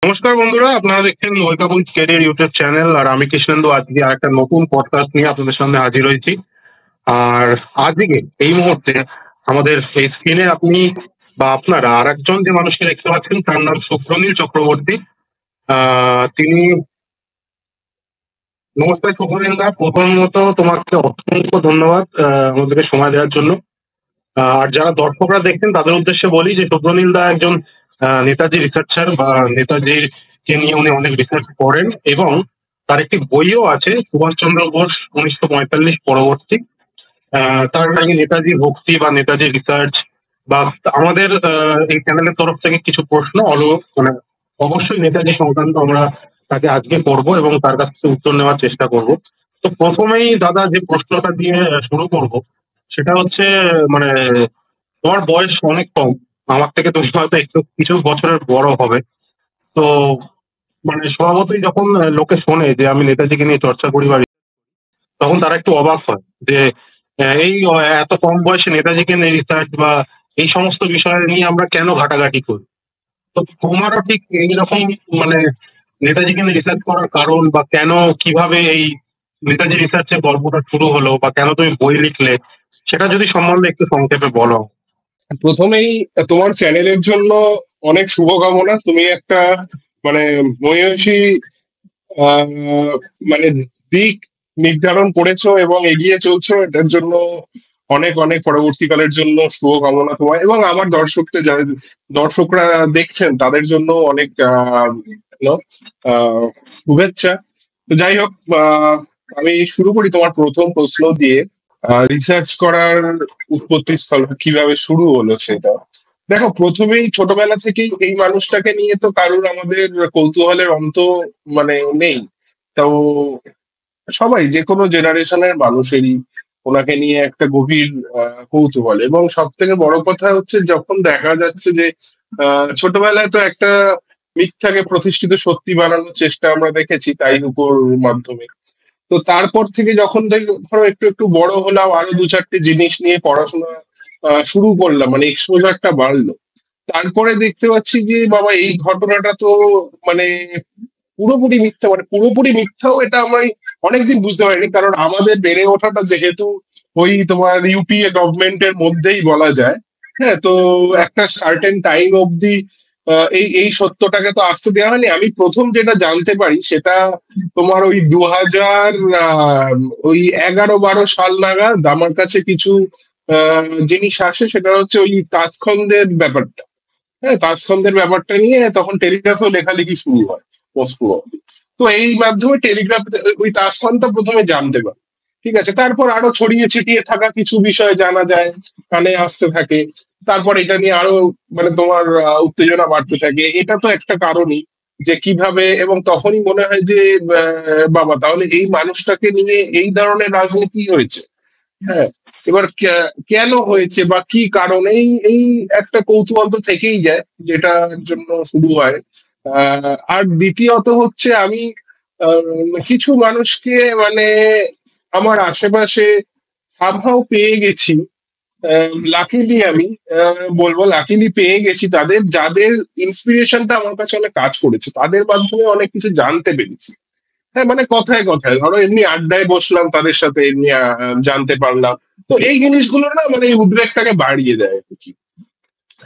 নমস্কার বন্ধুরা, আপনারা দেখছেন ওয়েকাবল ক্যারিয়ার ইউটিউব চ্যানেল। আর আমি কৃষ্ণেন্দু আজকে আরেকটা নতুন পডকাস্ট নিয়ে আপনাদের সামনে হাজির হয়েছি। আর আজকে এই মুহূর্তে আমাদের এই স্ক্রিনে আপনি বা আপনারা আরেকজন যে মানুষকে দেখতে পাচ্ছেন তার নাম শুভ্রনীল চক্রবর্তী। তিনি নমস্কার শুভ্রনীল দা, প্রথমত তোমাকে অসংখ্য ধন্যবাদ আমাদেরকে সময় দেওয়ার জন্য। আর যারা দর্শকরা দেখছেন তাদের উদ্দেশ্যে বলি যে শুভ্রনীল দা একজন নেতাজি রিসার্চার বা নেতাজির কে নিয়ে উনি অনেক রিসার্চ করেন এবং তার একটি বইও আছে, সুভাষচন্দ্র বোস 1945 পরবর্তী। তার নাকি নেতাজি ভক্তি বা নেতাজি রিসার্চ বা আমাদের এই চ্যানেলের তরফ থেকে কিছু প্রশ্ন মানে অবশ্যই নেতাজি সংক্রান্ত আমরা তাকে আজকে করবো এবং তার কাছ থেকে উত্তর নেওয়ার চেষ্টা করব। তো প্রথমেই দাদা যে প্রশ্নটা দিয়ে শুরু করব সেটা হচ্ছে, মানে তোমার বয়স অনেক কম, আমার থেকে তুমি হয়তো একটু কিছু বছরের বড় হবে। তো মানে স্বভাবতই যখন লোকে শোনে যে আমি নেতাজিকে নিয়ে চর্চা করি বা তখন তারা একটু অবাক হয় যে এই এত কম বয়সে নেতাজিকে নিয়ে রিসার্চ বা এই সমস্ত বিষয় নিয়ে আমরা কেন ঘাটাঘাটি করি। তো তোমারও ঠিক এইরকম, মানে নেতাজিকে নিয়ে রিসার্চ করার কারণ বা কেন, কিভাবে এই নেতাজি রিসার্চের গল্পটা শুরু হলো বা কেন তুমি বই লিখলে, সেটা যদি সম্বন্ধে একটু সংক্ষেপে বলো। প্রথমেই তোমার চ্যানেলের জন্য অনেক শুভকামনা। তুমি একটা মানে মহিষী আহ, মানে দিক নির্ধারণ করেছো এবং এগিয়ে চলছো, এটার জন্য অনেক অনেক পরবর্তীকালের জন্য শুভকামনা তোমার এবং আমার দর্শকরা দেখছেন তাদের জন্য অনেক শুভেচ্ছা। তো যাই হোক, আমি শুরু করি তোমার প্রথম প্রশ্ন দিয়ে। রিসার্চ করার উৎপত্তি স্থল কিভাবে শুরু হলো সেটা দেখো। প্রথমেই ছোটবেলা থেকেই এই মানুষটাকে নিয়ে তো কারুর আমাদের কৌতূহলের অন্ত মানে নেই। তো সবাই যে কোনো জেনারেশনের মানুষেরই ওনাকে নিয়ে একটা গভীর কৌতূহল, এবং সব থেকে বড় কথা হচ্ছে যখন দেখা যাচ্ছে যে ছোটবেলায় তো একটা মিথ্যাকে প্রতিষ্ঠিত সত্যি বানানোর চেষ্টা আমরা দেখেছি তাই উপর মাধ্যমে। তো তারপর থেকে যখন ধরো একটু একটু বড় হলাম, আরো দু চারটে জিনিস নিয়ে পড়াশোনা শুরু করলাম, মানে এক্সপোজারটা বাড়লো। তারপরে দেখতে পাচ্ছি যে বাবা এই ঘটনাটা তো মানে পুরোপুরি মিথ্যা, মানে পুরোপুরি মিথ্যাও এটা আমরা অনেকদিন বুঝতে পারিনি, কারণ আমাদের বেড়ে ওঠাটা যেহেতু ওই তোমার ইউপিএ গভর্নমেন্টের মধ্যেই বলা যায়। হ্যাঁ, তো একটা সার্টেন টাইম অবধি এই এই সত্যটাকে তো আসতে দেওয়া হয়নি। আমি প্রথম যেটা জানতে পারি সেটা তোমার ওই 2000 ওই 11-12 সাল নাগাদ আমার কাছে কিছু জিনিস আসে, সেটা হচ্ছে ওই তাজখন্দের ব্যাপারটা। হ্যাঁ, তাজখন্দের ব্যাপারটা নিয়ে তখন টেলিগ্রাফেও লেখালেখি শুরু হয় মস্কো অব্দি। তো এই মাধ্যমে টেলিগ্রাফ ওই তাজখনটা প্রথমে জানতে পারে। ঠিক আছে, তারপর আরো ছড়িয়ে ছিটিয়ে থাকা কিছু বিষয় জানা যায়, কানে আসতে থাকে। তারপর এটা নিয়ে আরো মানে তোমার উত্তেজনা বাড়তে থাকে। এটা তো একটা কারণই যে কিভাবে, এবং তখনই মনে হয় যে বাবা তাহলে এই মানুষটাকে নিয়ে এই ধরনের রাজনীতি হয়েছে। হ্যাঁ, এবার কেন হয়েছে বা কি কারণ, এই এই একটা কৌতূহল তো থেকেই যায়, যেটার জন্য শুরু হয়। আর দ্বিতীয়ত হচ্ছে আমি কিছু মানুষকে মানে আমার আশেপাশে সামহাও পেয়ে গেছি। লাকিলি আমি বলবো লাকিলি পেয়ে গেছি তাদের, যাদের ইন্সপিরেশনটা আমার কাছে অনেক কাজ করেছে, তাদের মাধ্যমে অনেক কিছু জানতে পেরেছি। হ্যাঁ, মানে কথায় কথায় ধরো এমনি আড্ডায় বসলাম তাদের সাথে, এমনি জানতে পারলাম। তো এই জিনিসগুলো না মানে এই উদ্বেগটাকে বাড়িয়ে দেয় আর কি।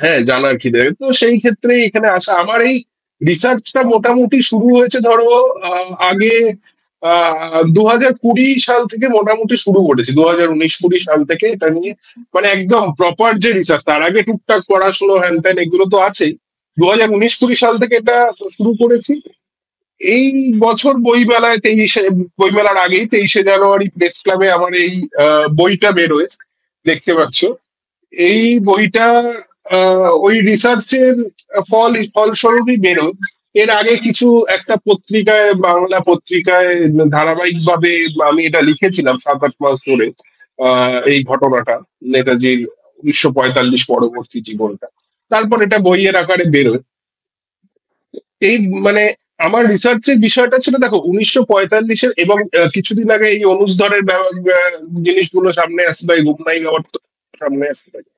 হ্যাঁ, জানার কি দেয়। তো সেই ক্ষেত্রে এখানে আসা আমার এই রিসার্চটা মোটামুটি শুরু হয়েছে ধরো আগে 2020 সাল থেকে মোটামুটি শুরু করেছি, 2019-20 সাল থেকে এটা নিয়ে মানে একদম প্রপার যে রিসার্চ। তার আগে টুকটাক পড়াশোনা হ্যান ত্যান এগুলো তো আছেই। 2019-20 সাল থেকে এটা শুরু করেছি। এই বছর বইমেলায় বইমেলার আগেই 23শে জানুয়ারি প্রেস ক্লাবে আমার এই বইটা বেরোয়, দেখতে পাচ্ছ। এই বইটা ওই রিসার্চের ফলস্বরূপই বেরোয়। এর আগে কিছু একটা পত্রিকায়, বাংলা পত্রিকায় ধারাবাহিকভাবে আমি এটা লিখেছিলাম 7-8 মাস ধরে, এই ঘটনাটা, নেতাজির 1945 পরবর্তী জীবনটা। তারপর এটা বইয়ের আকারে বেরোয়। এই মানে আমার রিসার্চের বিষয়টা ছিল দেখো 1945-এর, এবং কিছুদিন আগে এই অনুজধরের জিনিসগুলো সামনে আসছে বা এই গুমনাই ব্যাপার সামনে আসতে থাকে।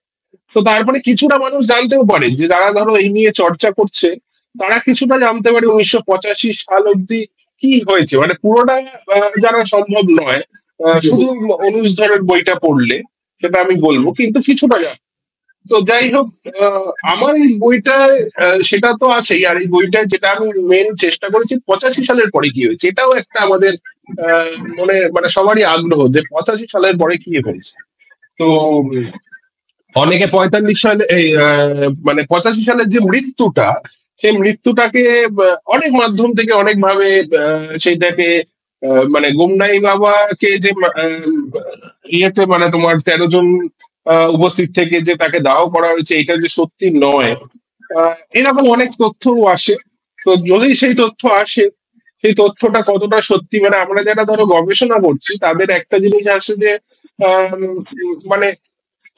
তো তারপরে কিছুটা মানুষ জানতেও পারে যে যারা ধরো এই নিয়ে চর্চা করছে তারা কিছুটা জানতে পারে 1985 সাল অব্দি কি হয়েছে, মানে পুরোটা জানা সম্ভব নয় শুধু অনুজ ধরের বইটা পড়লে, সেটা আমি বলবো, কিন্তু কিছুটা জানা। তো যাই হোক, আমার এই বইটায় সেটা তো আছেই, আর এই বইটায় যেটা আমি মেন চেষ্টা করেছি 85 সালের পরে কি হয়েছে, এটাও একটা আমাদের মনে মানে সবারই আগ্রহ যে 85 সালের পরে কি হয়েছে। তো অনেকে 45 সালে এই মানে 85 সালের যে মৃত্যুটা, সেই মৃত্যুটাকে অনেক মাধ্যম থেকে অনেক ভাবে সেইটাকে মানে গুমনাই বাবাকে যে ইয়েতে মানে তোমার 13 জন উপস্থিত থেকে যে তাকে দাহ করা হয়েছে এটা যে সত্যি নয়, এরকম অনেক তথ্য আসে। তো যদি সেই তথ্য আসে, সেই তথ্যটা কতটা সত্যি, মানে আমরা যারা ধরো গবেষণা করছি তাদের একটা জিনিস আসে যে মানে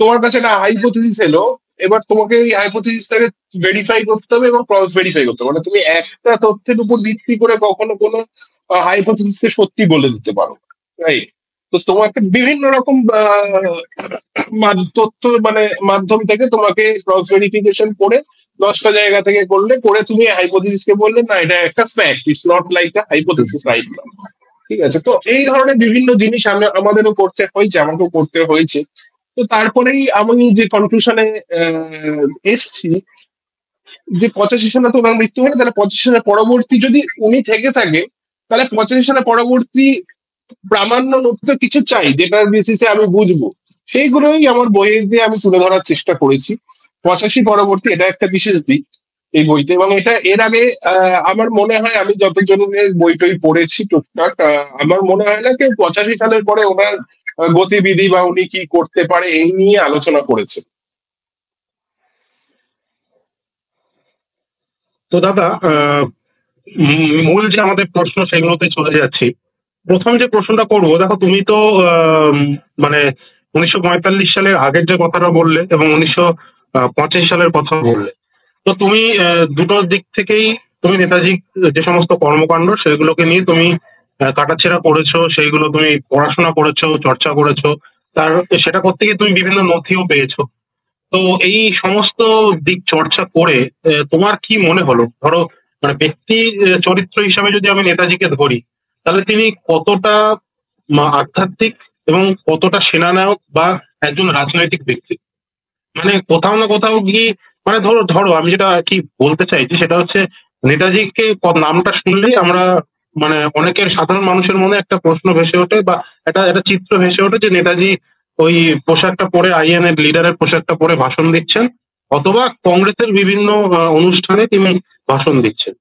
তোমার কাছে একটা হাইপোথিসিস এলো, এবার তোমাকে এই হাইপোথিসিসটাকে ভেরিফাই করতে হবে এবং ক্রস ভেরিফাই করতে হবে, মানে তুমি একটা তথ্যের উপর ভিত্তি করে কখনো কোনো হাইপোথিসিসকে সত্যি বলে দিতে পারো, রাইট? তো তোমাকে বিভিন্ন রকম তথ্য মানে মাধ্যম থেকে তোমাকে ক্রস ভেরিফিকেশন করে 10টা জায়গা থেকে করলে করে তুমি হাইপোথিসিসকে বললে না এটা একটা fact, it's not like a hypothesis, right? ঠিক আছে, তো এই ধরনের বিভিন্ন জিনিস আমাদেরও করতে হয়েছে, আমাকেও করতে হয়েছে। তো তারপরেই আমি যে কনক্লুশনে এসছি যে 85 সালে তো ওনার মৃত্যু হলো, তাহলে 85 সালের পরবর্তী যদি উনি থেকে থাকে, তাহলে 85 সালের পরবর্তী প্রামাণ্য নথিতে কিছু চাই যেটার বেসিসে আমি বুঝবো, সেইগুলোই আমার বইয়ের দিয়ে আমি তুলে ধরার চেষ্টা করেছি। 85 পরবর্তী এটা একটা বিশেষ দিক এই বইতে, এবং এটা এর আগে আমার মনে হয় আমি যতজনের বই টই পড়েছি টুকটাক, আমার মনে হয় না কেউ 85 সালের পরে ওনার গতিবিধি বা উনি কি করতে পারে এই নিয়ে আলোচনা করেছে। তো দাদা, মূল যে আমাদের প্রশ্ন সেগুলোতে চলে যাচ্ছি। প্রথম যে প্রশ্নটা করবো, দেখো তুমি তো মানে 1945 সালের আগের যে কথাটা বললে এবং 1985 সালের কথা বললে, তো তুমি দুটো দিক থেকেই তুমি নেতাজি যে সমস্ত কর্মকাণ্ড সেগুলোকে নিয়ে তুমি কাটাছেঁড়া করেছো, সেইগুলো তুমি পড়াশোনা করেছো, চর্চা করেছো, তার সেটা করতে গিয়ে তুমি বিভিন্ন নথিও পেয়েছো। তো এই সমস্ত দিক চর্চা করে তোমার কি মনে হলো, ধরো মানে ব্যক্তি চরিত্র হিসাবে যদি আমি নেতাজিকে ধরি, তাহলে তিনি কতটা আধ্যাত্মিক এবং কতটা সেনানায়ক বা একজন রাজনৈতিক ব্যক্তি? মানে কোথাও না কোথাও গিয়ে, মানে ধরো ধরো আমি যেটা কি বলতে চাইছি সেটা হচ্ছে, নেতাজিকে নামটা শুনলেই আমরা মানে অনেকের সাধারণ মানুষের মনে একটা প্রশ্ন ভেসে ওঠে বা একটা একটা চিত্র ভেসে ওঠে যে নেতাজি ওই পোশাকটা পরে আইএন এর লিডারের পোশাকটা পরে ভাষণ দিচ্ছেন, অথবা কংগ্রেসের বিভিন্ন অনুষ্ঠানে তিনি ভাষণ দিচ্ছেন।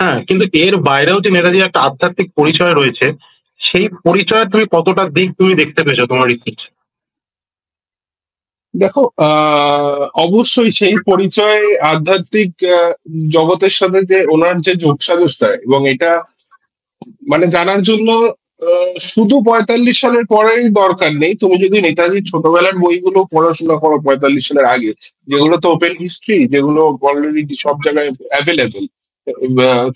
হ্যাঁ, কিন্তু এর বাইরেও যে নেতাজির একটা আধ্যাত্মিক পরিচয় রয়েছে, সেই পরিচয় তুমি কতটা দিক তুমি দেখতে পেয়েছো তোমার রিসার্চ? দেখো, অবশ্যই সেই পরিচয় আধ্যাত্মিক জগতের সাথে যে ওনার যে যোগসাজশটা, এবং এটা মানে জানার জন্য শুধু 45 সালের পরেই দরকার নেই, তুমি যদি নেতাজির ছোটবেলার বইগুলো পড়াশোনা করো 45 সালের আগে, যেগুলো তো ওপেন হিস্ট্রি, যেগুলো অলরেডি সব জায়গায় অ্যাভেলেবেল,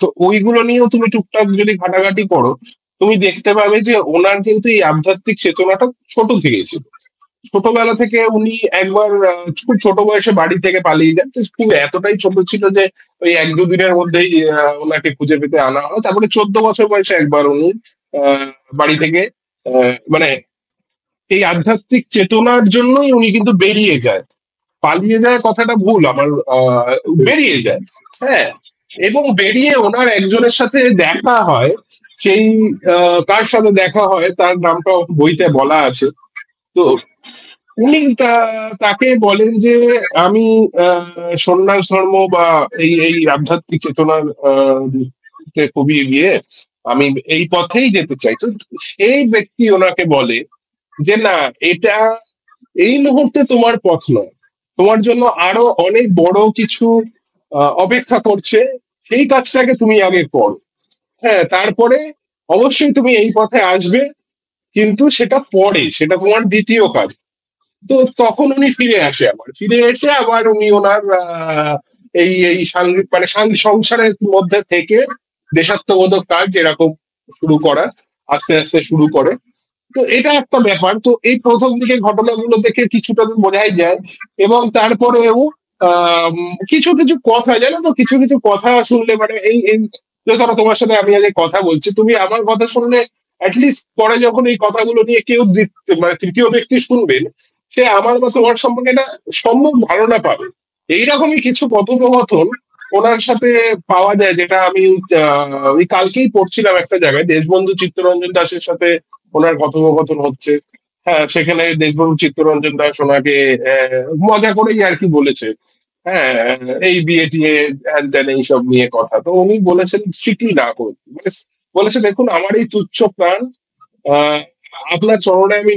তো ওইগুলো নিয়েও তুমি টুকটাক যদি ঘাটাঘাটি করো, তুমি দেখতে পাবে যে ওনার কিন্তু এই আধ্যাত্মিক চেতনাটা ছোট থেকে ছিল। ছোটবেলা থেকে উনি একবার খুব ছোট বয়সে বাড়ি থেকে পালিয়ে যান, তো খুব এতটাই ছোট ছিল যে ওই 1-2 দিনের মধ্যেই ওনাকে খুঁজে পেতে আনা হয়। তারপরে 14 বছর বয়সে একবার উনি বাড়ি থেকে মানে এই আধ্যাত্মিক চেতনার জন্যই উনি কিন্তু বেরিয়ে যায়, পালিয়ে যায় কথাটা ভুল আমার, বেরিয়ে যায়। হ্যাঁ, এবং বেরিয়ে ওনার একজনের সাথে দেখা হয়, সেই কার সাথে দেখা হয় তার নামটা বইতে বলা আছে। তো উনি তাকে বলেন যে আমি সন্ন্যাস ধর্ম বা এই এই আধ্যাত্মিক চেতনার কে খুবই গিয়ে আমি এই পথেই যেতে চাই। তো সেই ব্যক্তি ওনাকে বলে যে না, এটা এই মুহূর্তে তোমার পথ নয়, তোমার জন্য আরো অনেক বড় কিছু অপেক্ষা করছে, সেই কাজটাকে তুমি আগে করো। হ্যাঁ, তারপরে অবশ্যই তুমি এই পথে আসবে, কিন্তু সেটা পরে, সেটা তোমার দ্বিতীয় কাজ। তো তখন উনি ফিরে আসে, আবার ফিরে এসে আবার উনি ওনার এই এই মানে সংসারের মধ্যে থেকে দেশাত্মবোধক কাজ এরকম শুরু করা, আস্তে আস্তে শুরু করে। তো এটা একটা ব্যাপার। তো এই প্রথম দিকে ঘটনাগুলো দেখে কিছুটা তো বোঝাই যায়, এবং তারপরেও আম, কিছু কিছু কথা জানো তো, কিছু কিছু কথা শুনলে মানে এই যে ধরো তোমার সাথে আমি আজ এই কথা বলছি, তুমি আমার কথা শুনলে অ্যাটলিস্ট পরে যখন এই কথাগুলো নিয়ে কেউ মানে তৃতীয় ব্যক্তি শুনবেন, সে আমার বা তোমার সম্পর্কে একটা সম্যক ধারণা পাবে। এইরকমই কিছু কথোপকথন ওনার সাথে পাওয়া যায়, যেটা আমি ওই কালকেই পড়ছিলাম একটা জায়গায়, দেশবন্ধু চিত্তরঞ্জন দাসের সাথে ওনার কথোপকথন হচ্ছে। হ্যাঁ, সেখানে দেশবন্ধু চিত্তরঞ্জন দাস ওনাকে মজা করেই আর কি বলেছে, হ্যাঁ, এই বিয়ে টিয়ে হ্যান ত্যান এইসব নিয়ে কথা। তো উনি বলেছেন স্ট্রিক্টলি না করে, মানে বলেছে দেখুন আমার এই তুচ্ছ প্রাণ আহ আপনার চরণে আমি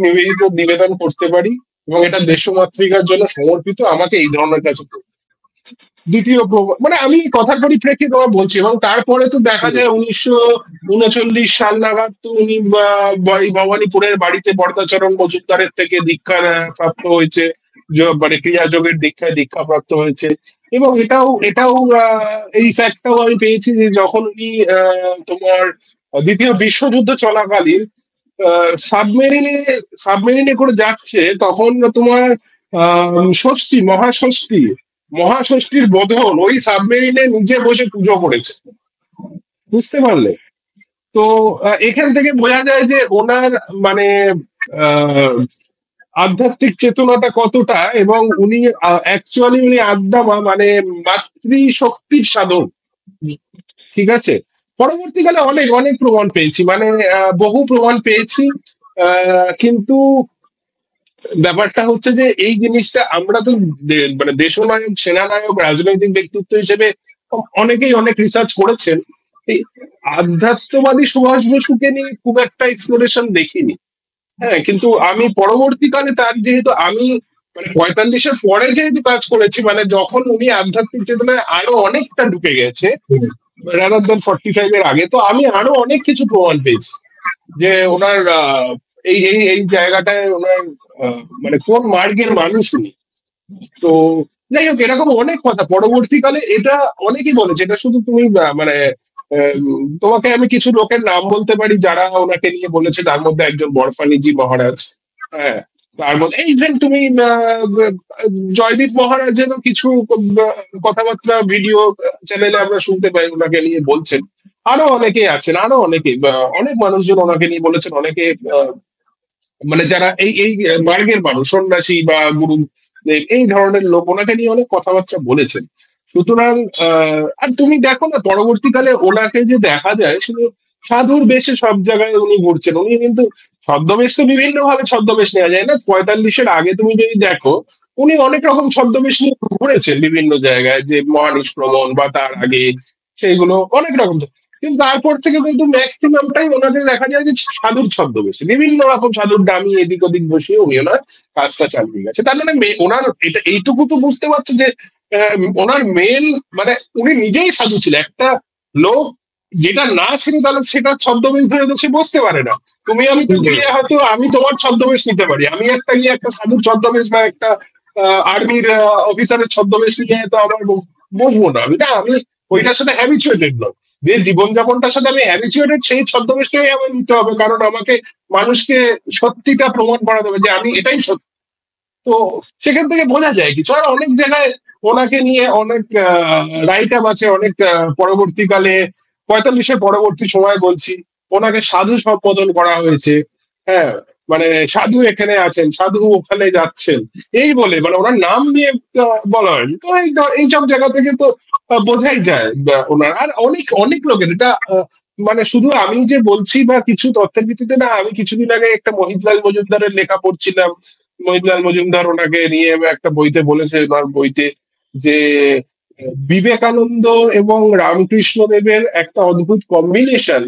নিবেদন করতে পারি, এবং এটা দেশমাতৃকার জন্য সমর্পিত, আমাকে এই ধরনের কাছে করতে। দ্বিতীয় মানে আমি কথার পরিপ্রেক্ষিতে তোমায় বলছি। এবং তারপরে তো দেখা যায় 1939 সাল নাগাদ তো উনি ভবানীপুরের বাড়িতে বরদাচরণ মজুমদারের থেকে দীক্ষা প্রাপ্ত হয়েছে, মানে ক্রিয়াযোগের দীক্ষাপ্রাপ্ত হয়েছে। এবং এটাও এই ফ্যাক্টটাও আমি পেয়েছি যে যখন উনি তোমার দ্বিতীয় বিশ্বযুদ্ধ চলাকালীন সাবমেরিনে সাবমেরিনে করে যাচ্ছে, তখন তোমার মহাষষ্ঠী মহাষষ্ঠীর বোধন ওই সাবমেরিনে নিজে বসে পুজো করেছে, বুঝতে পারলে? তো এখান থেকে বোঝা যায় যে ওনার মানে আহ আধ্যাত্মিক চেতনাটা কতটা, এবং উনি অ্যাকচুয়ালি উনি আদ্যামা মানে মাতৃশক্তির সাধক। ঠিক আছে, পরবর্তীকালে অনেক অনেক প্রমাণ পেয়েছি, মানে বহু প্রমাণ পেয়েছি। কিন্তু ব্যাপারটা হচ্ছে যে এই জিনিসটা আমরা তো মানে দেশনায়ক, সেনানায়ক, রাজনৈতিক ব্যক্তিত্ব হিসেবে অনেকেই অনেক রিসার্চ করেছেন। এই আধ্যাত্মবাদী সুভাষ বসুকে নিয়ে খুব একটা এক্সপ্লোরেশন দেখিনি। হ্যাঁ, কিন্তু আমি পরবর্তীকালে তার যেহেতু আমি মানে 45-এর পরে যেহেতু কাজ করেছি, মানে যখন উনি আধ্যাত্মিক চেতনায় আরো অনেকটা ঢুকে গেছে রাদার দেন 45-এর আগে, তো আমি আরো অনেক কিছু প্রমাণ পেয়েছি যে ওনার এই এই এই জায়গাটায় ওনার মানে কোন মার্গের মানুষ উনি। তো যাই হোক, এরকম অনেক কথা পরবর্তীকালে এটা অনেকেই বলেছে। এটা শুধু তুমি মানে তোমাকে আমি কিছু লোকের নাম বলতে পারি যারা ওনাকে নিয়ে বলেছে, তার মধ্যে একজন বরফানিজি মহারাজ। হ্যাঁ, তার মধ্যে এই যে তুমি জয়দীপ মহারাজেরও কিছু কথাবার্তা ভিডিও চ্যানেলে আমরা শুনতে পাই, ওনাকে নিয়ে বলছেন। আরো অনেকেই আছেন, আরো অনেকে অনেক মানুষজন ওনাকে নিয়ে বলেছেন। অনেকে মানে যারা এই এই মার্গের মানুষ, সন্ন্যাসী বা গুরু এই ধরনের লোক ওনাকে নিয়ে অনেক কথাবার্তা বলেছেন। সুতরাং আর তুমি দেখো না, পরবর্তীকালে ওনাকে যে দেখা যায় শুধু সাধুর বেশে সব জায়গায় উনি ঘুরছেন। উনি কিন্তু ছদ্মবেশ তো বিভিন্ন ভাবে ছদ্মবেশ নেওয়া যায় না, 45-এর আগে তুমি যদি দেখো উনি অনেক রকম ছদ্মবেশ নিয়ে ঘুরেছেন বিভিন্ন জায়গায়, যে মহানিষ্ক্রমণ বা তার আগে সেইগুলো অনেক রকম। কিন্তু তারপর থেকে কিন্তু ম্যাক্সিমামটাই ওনাকে দেখা যায় যে সাধুর ছদ্মবেশে, বিভিন্ন রকম সাধুর ডামি এদিক ওদিক বসিয়ে উনি ওনার কাজটা চালিয়ে গেছে। তার মানে ওনার এটা এইটুকু তো বুঝতে পারছো যে ওনার মেন মানে উনি নিজেই সাধু ছিল। একটা লোক যেটা না ছিল তাহলে সেটা ছদ্মবেশ ধরে তো সে বসতে পারে না। তুমি আমি তো গিয়ে হয়তো আমি তোমার ছদ্মবেশ নিতে পারি, আমি একটা গিয়ে একটা সাধুর ছদ্মবেশ বা একটা আর্মির অফিসারের ছদ্মবেশ নিয়ে তো আমার বসবো না। আমি ওইটার সাথে হ্যাবিচুয়েটেড নয়। যে জীবনযাপনটার সাথে আমি হ্যাবিচুয়েটেড, সেই ছদ্মবেশটাই আমার নিতে হবে, কারণ আমাকে মানুষকে সত্যিটা প্রমাণ করাতে হবে যে আমি এটাই সত্যি। তো সেখান থেকে বোঝা যায় কিছু। আর অনেক জায়গায় ওনাকে নিয়ে অনেক রাইট আপ আছে, অনেক পরবর্তীকালে 45-এর পরবর্তী সময় বলছি, ওনাকে সাধু সম্বোধন করা হয়েছে। হ্যাঁ, মানে সাধু এখানে আছেন, সাধু ওখানে যাচ্ছেন, এই বলে মানে ওনার নাম নিয়ে বলা হয়। তো এইসব জায়গা থেকে তো বোঝাই যায় ওনার। আর অনেক অনেক লোকের এটা মানে শুধু আমি যে বলছি বা কিছু তথ্যের ভিত্তিতে না, আমি কিছুদিন আগে একটা মহিতলাল মজুমদারের লেখা পড়ছিলাম। মহিতলাল মজুমদার ওনাকে নিয়ে একটা বইতে বলেছে, ওনার বইতে যে বিবেকানন্দ এবং রামকৃষ্ণ দেবের একটা অদ্ভুত কম্বিনেশন,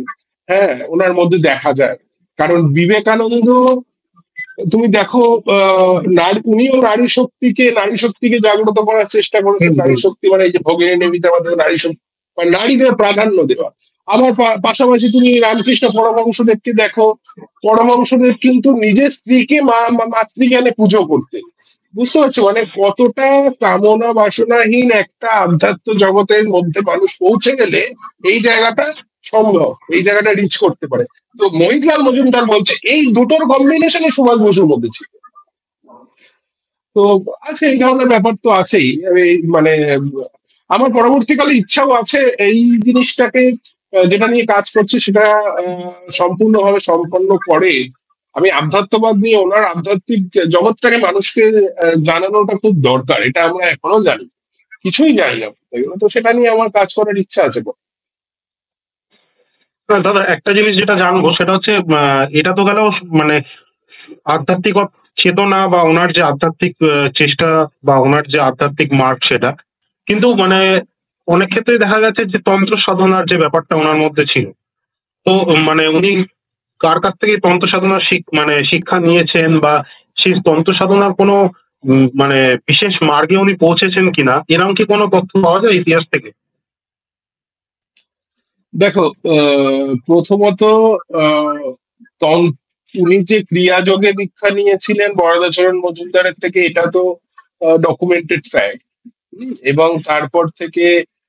হ্যাঁ, ওনার মধ্যে দেখা যায়। কারণ বিবেকানন্দ তুমি দেখো উনিও নারী শক্তিকে জাগ্রত করার চেষ্টা করেছেন। নারী শক্তি মানে এই যে ভগিনী নিবেদিতা আমাদের নারী শক্তি, মানে নারীদের প্রাধান্য দেওয়া। আবার পাশাপাশি তুমি রামকৃষ্ণ পরমহংসদেবকে দেখো, পরমহংসদেব কিন্তু নিজের স্ত্রীকে মাতৃজ্ঞানে পুজো করতে। বুঝতে পারছো মানে কতটা কামনা বাসনাহীন একটা আধ্যাত্ম জগতের মধ্যে মানুষ পৌঁছে গেলে এই জায়গাটা সম্ভব, এই জায়গাটা রিচ করতে পারে। তো মহিতলাল মজুমদার বলছে এই দুটোর কম্বিনেশনে সুভাষ বসুর মধ্যে ছিল। তো আছে এই ধরনের ব্যাপার তো আছেই। মানে আমার পরবর্তীকালে ইচ্ছাও আছে এই জিনিসটাকে যেটা নিয়ে কাজ করছে সেটা সম্পূর্ণভাবে সম্পন্ন করে আমি আধ্যাত্মবাদ নিয়ে ওনার আধ্যাত্মিক জগৎটাকে মানুষকে জানানোটা খুব দরকার, এটা আমরা এখনো জানি, কিছুই জানি না বলতে গেলে। তো সেটা নিয়ে আমার কাজ করার ইচ্ছা আছে। না দাদা, একটা জিনিস যেটা জানবো সেটা হচ্ছে এটা তো গেল মানে আধ্যাত্মিক চেতনা বা ওনার যে আধ্যাত্মিক চেষ্টা বা ওনার যে আধ্যাত্মিক মার্গ সেটা, কিন্তু মানে অনেক ক্ষেত্রে দেখা গেছে যে তন্ত্র সাধনার যে ব্যাপারটা ওনার মধ্যে ছিল। তো মানে উনি কার কাছ থেকে তন্ত্র সাধনার মানে শিক্ষা নিয়েছেন, বা সেই তন্ত্র সাধনার কোনো মানে বিশেষ মার্গে উনি পৌঁছেছেন কিনা, এরকম কি কোনো তথ্য পাওয়া যায় ইতিহাস থেকে? দেখো, প্রথমত আহ, উনি যে ক্রিয়াযোগে দীক্ষা নিয়েছিলেন বরদাচরণ মজুমদারের থেকে, এটা তো ডকুমেন্টেড ফ্যাক্ট। এবং তারপর থেকে